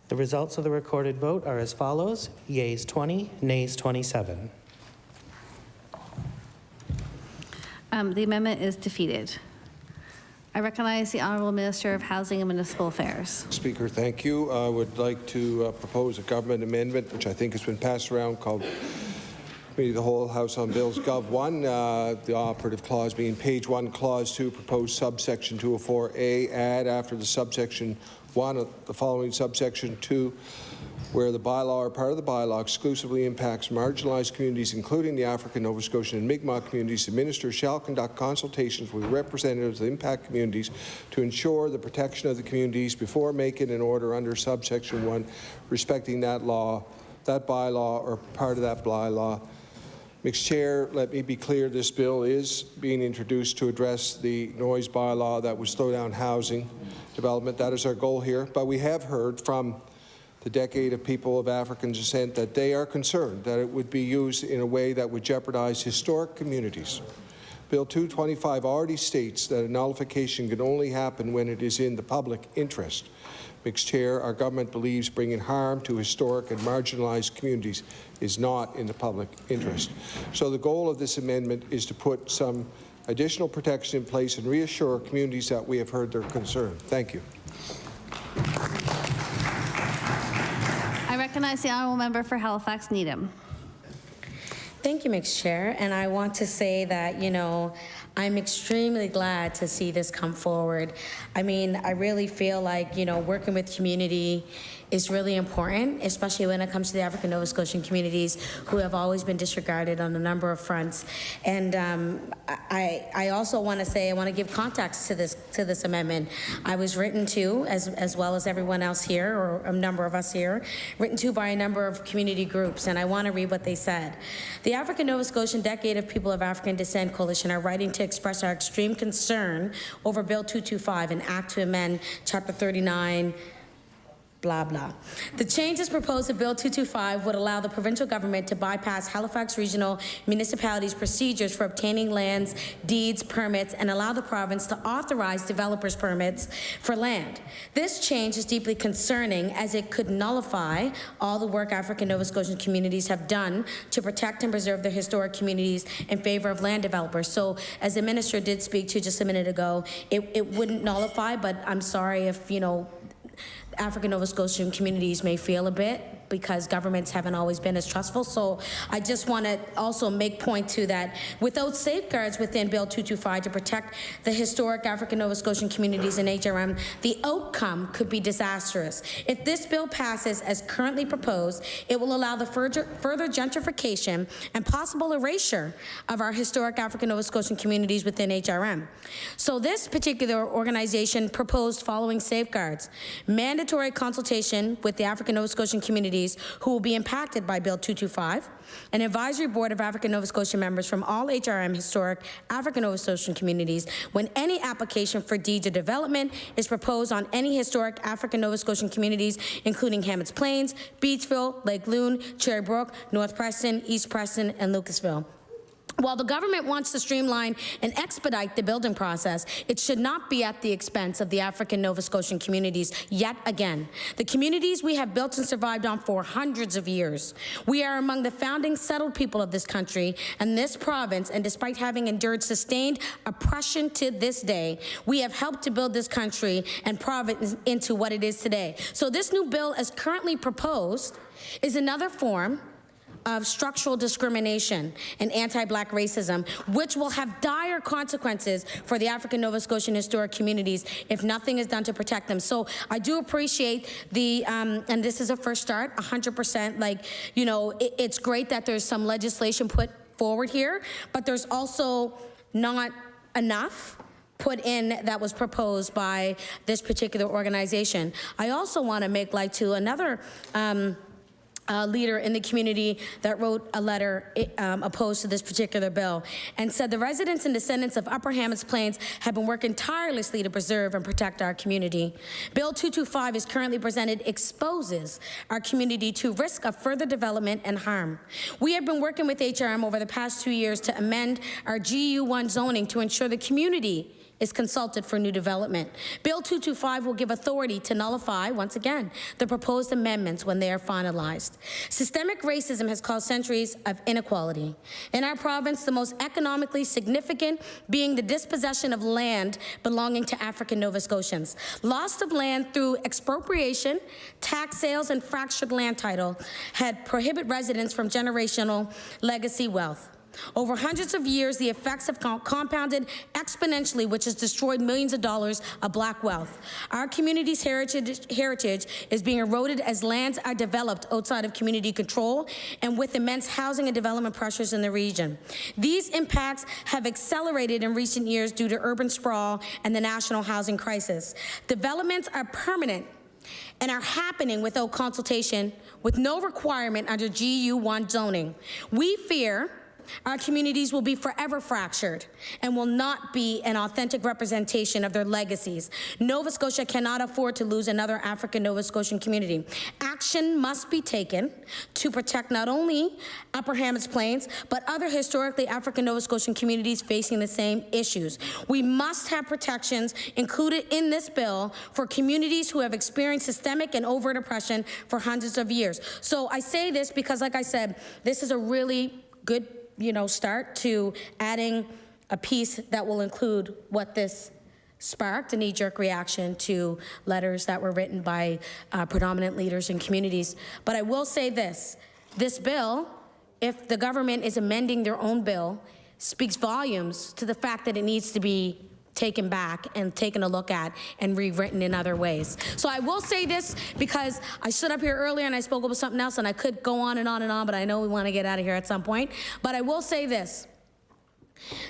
The results of the recorded vote are as follows: yeas 20, nays 27. The amendment is defeated. I recognize the Honourable Minister of Housing and Municipal Affairs. Speaker, thank you. I would like to propose a government amendment, which I think has been passed around, called Committee of the Whole House on Bills Gov 1, the operative clause being page 1, clause 2, proposed subsection 204A, add after the subsection 1 the following subsection 2, where the bylaw or part of the bylaw exclusively impacts marginalized communities, including the African, Nova Scotian, and Mi'kmaq communities. The minister shall conduct consultations with representatives of the impact communities to ensure the protection of the communities before making an order under subsection 1 respecting that law, that bylaw, or part of that bylaw. Mixed Chair, let me be clear, this bill is being introduced to address the noise bylaw that would slow down housing development. That is our goal here. But we have heard from the decade of people of African descent that they are concerned that it would be used in a way that would jeopardize historic communities. Bill 225 already states that a nullification can only happen when it is in the public interest. Mixed Chair, our government believes bringing harm to historic and marginalized communities is not in the public interest. So the goal of this amendment is to put some additional protection in place and reassure communities that we have heard their concern. Thank you. I recognize the Honourable Member for Halifax Needham. Thank you, Mixed Chair. And I want to say that, you know, I'm extremely glad to see this come forward. I mean, I really feel like, you know, working with community is really important, especially when it comes to the African Nova Scotian communities who have always been disregarded on a number of fronts. And I also want to say, I want to give context to this amendment. I was written to, as well as everyone else here, or a number of us here, written to by a number of community groups, and I want to read what they said. The African Nova Scotian Decade of People of African Descent Coalition are writing to express our extreme concern over Bill 225, an act to amend Chapter 39, blah, blah. The changes proposed in Bill 225 would allow the provincial government to bypass Halifax Regional Municipality's procedures for obtaining lands, deeds, permits, and allow the province to authorize developers' permits for land. This change is deeply concerning as it could nullify all the work African Nova Scotian communities have done to protect and preserve their historic communities in favor of land developers. So, as the minister did speak to just a minute ago, it wouldn't nullify, but I'm sorry if, African Nova Scotian communities may feel a bit because governments haven't always been as trustful. So I just want to also make point to that. Without safeguards within Bill 225 to protect the historic African Nova Scotian communities in HRM, the outcome could be disastrous. If this bill passes as currently proposed, it will allow the further gentrification and possible erasure of our historic African Nova Scotian communities within HRM. So this particular organization proposed following safeguards: mandatory consultation with the African Nova Scotian communities who will be impacted by Bill 225, an advisory board of African Nova Scotian members from all HRM historic African Nova Scotian communities when any application for deeds of development is proposed on any historic African Nova Scotian communities, including Hammonds Plains, Beachville, Lake Loon, Cherry Brook, North Preston, East Preston, and Lucasville. While the government wants to streamline and expedite the building process, it should not be at the expense of the African Nova Scotian communities yet again. The communities we have built and survived on for hundreds of years. We are among the founding settled people of this country and this province, and despite having endured sustained oppression to this day, we have helped to build this country and province into what it is today. So this new bill, as currently proposed, is another form of structural discrimination and anti-Black racism, which will have dire consequences for the African Nova Scotian historic communities if nothing is done to protect them. So I do appreciate the, and this is a first start, 100%, it's great that there's some legislation put forward here, but there's also not enough put in that was proposed by this particular organization. I also want to make light to another leader in the community that wrote a letter opposed to this particular bill and said the residents and descendants of Upper Hammonds Plains have been working tirelessly to preserve and protect our community. Bill 225 is currently presented exposes our community to risk of further development and harm. We have been working with HRM over the past 2 years to amend our GU1 zoning to ensure the community is consulted for new development. Bill 225 will give authority to nullify, once again, the proposed amendments when they are finalized. Systemic racism has caused centuries of inequality. In our province, the most economically significant being the dispossession of land belonging to African Nova Scotians. Loss of land through expropriation, tax sales, and fractured land title had prohibited residents from generational legacy wealth. Over hundreds of years, the effects have compounded exponentially, which has destroyed millions of dollars of Black wealth. Our community's heritage is being eroded as lands are developed outside of community control and with immense housing and development pressures in the region. These impacts have accelerated in recent years due to urban sprawl and the national housing crisis. Developments are permanent and are happening without consultation, with no requirement under GU1 zoning. We fear our communities will be forever fractured and will not be an authentic representation of their legacies. Nova Scotia cannot afford to lose another African Nova Scotian community. Action must be taken to protect not only Upper Hammonds Plains, but other historically African Nova Scotian communities facing the same issues. We must have protections included in this bill for communities who have experienced systemic and overt oppression for hundreds of years. So I say this because, like I said, this is a really good start to adding a piece that will include what this sparked, a knee-jerk reaction to letters that were written by predominant leaders in communities. But I will say this bill, if the government is amending their own bill, speaks volumes to the fact that it needs to be taken back and taken a look at and rewritten in other ways. So I will say this, because I stood up here earlier and I spoke about something else, and I could go on and on and on, but I know we want to get out of here at some point. But I will say this.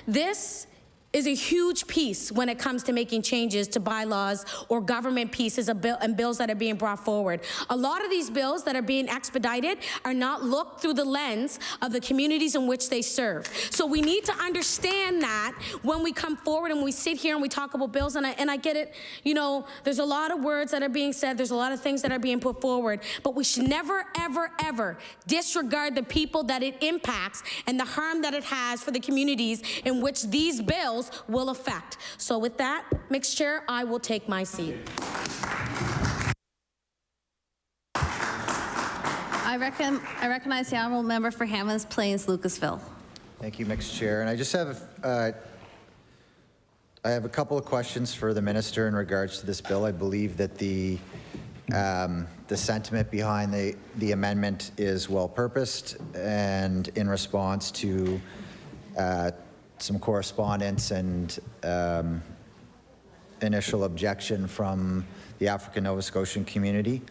This is a huge piece when it comes to making changes to bylaws or government pieces of bills that are being brought forward. A lot of these bills that are being expedited are not looked through the lens of the communities in which they serve. So we need to understand that when we come forward and we sit here and we talk about bills, and I get it, you know, there's a lot of words that are being said, there's a lot of things that are being put forward, but we should never, ever, ever disregard the people that it impacts and the harm that it has for the communities in which these bills will affect. So with that, Mixed Chair, I will take my seat. I recognize the honourable member for Hammonds Plains, Lucasville. Thank you, Mixed Chair. And I just have I have a couple of questions for the minister in regards to this bill. I believe that the sentiment behind the amendment is well-purposed and in response to some correspondence and initial objection from the African Nova Scotian community.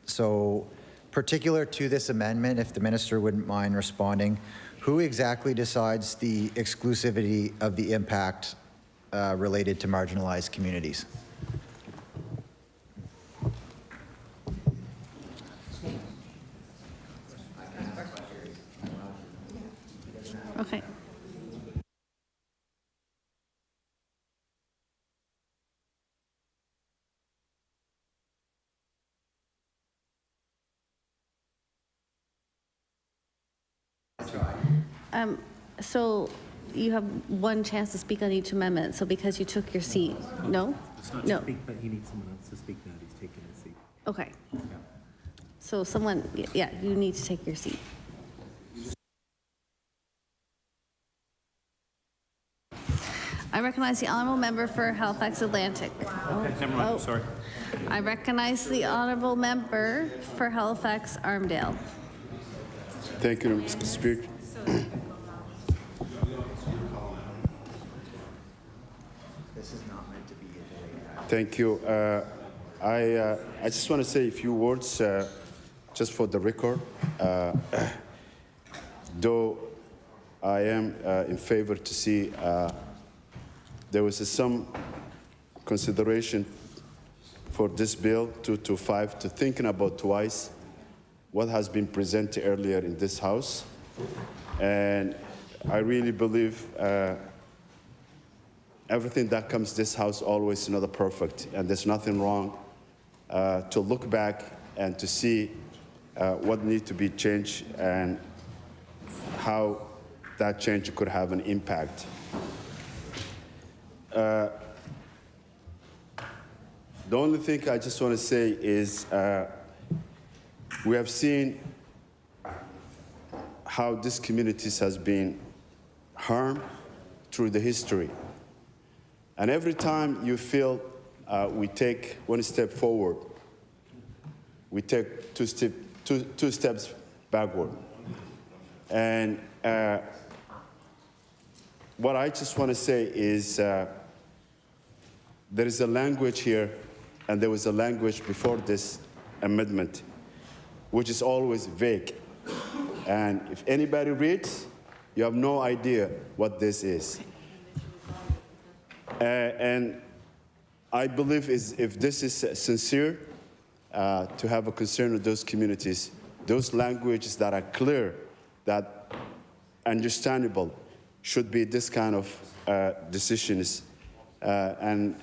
So particular to this amendment, if the minister wouldn't mind responding, who exactly decides the exclusivity of the impact related to marginalized communities? Okay. So you have one chance to speak on each amendment. So because you took your seat, no? No. Speak, but he needs someone else to speak now. He's taking his seat. Okay. So someone, yeah, you need to take your seat. I recognize the honourable member for Halifax Atlantic. Okay, never mind, sorry. I recognize the honourable member for Halifax Armdale. Thank you, Mr. Speaker. This is not meant to be a debate. Thank you. I just want to say a few words just for the record. Though I am in favor to see there was some consideration for this bill 225 to thinking about twice what has been presented earlier in this House. And I really believe everything that comes to this House always not perfect, and there's nothing wrong to look back and to see what needs to be changed and how that change could have an impact. The only thing I just want to say is we have seen how this community has been harmed through the history. And every time you feel we take one step forward, we take two steps backward. And what I just want to say is there is a language here, and there was a language before this amendment, which is always vague. And if anybody reads, you have no idea what this is. And I believe if this is sincere, to have a concern with those communities, those languages that are clear, that understandable, should be this kind of decisions. And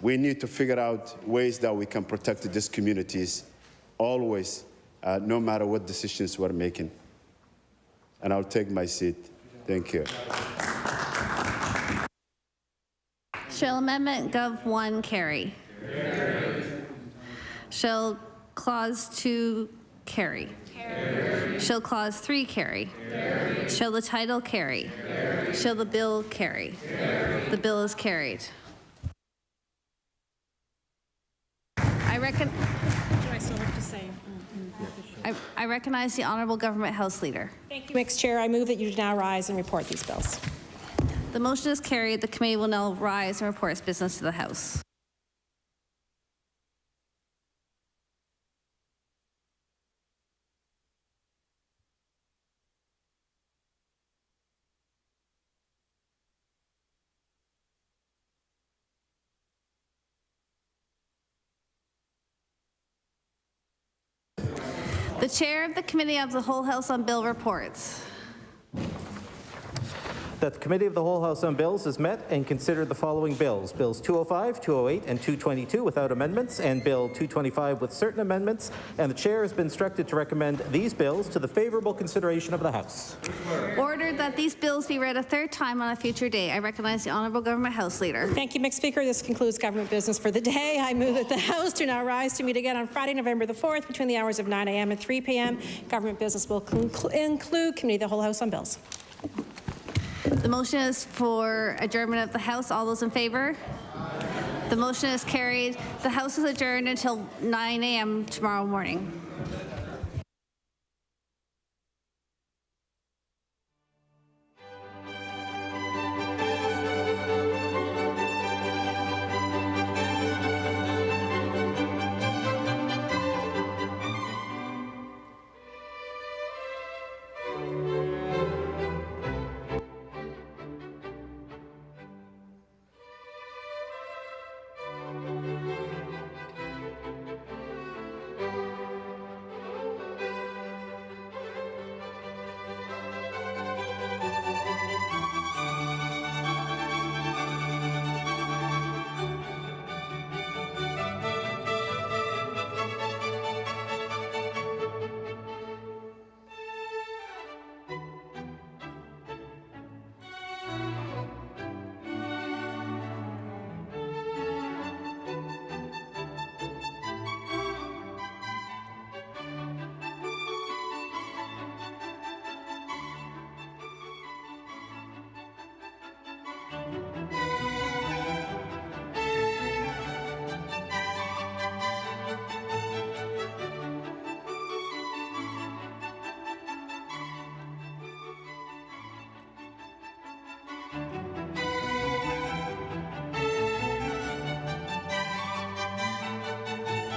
we need to figure out ways that we can protect these communities always, no matter what decisions we're making. And I'll take my seat. Thank you. Shall Amendment Gov 1 carry? Shall Clause 2 carry? Shall Clause 3 carry? Shall the title carry? Shall the bill carry? The bill is carried. I recognize the Honourable Government House Leader. Thank you, Mixed Chair. I move that you now rise and report these bills. The motion is carried. The committee will now rise and report its business to the House. The Chair of the Committee of the Whole House on Bill reports that the Committee of the Whole House on Bills has met and considered the following bills. Bills 205, 208, and 222 without amendments, and Bill 225 with certain amendments, and the Chair has been instructed to recommend these bills to the favorable consideration of the House. Ordered that these bills be read a third time on a future day. I recognize the Honourable Government House Leader. Thank you, Mr. Speaker. This concludes government business for the day. I move that the House do now rise to meet again on Friday, November the 4th, between the hours of 9 a.m. and 3 p.m. Government business will include Committee of the Whole House on Bills. The motion is for adjournment of the House. All those in favor? The motion is carried. The House is adjourned until 9 a.m. tomorrow morning.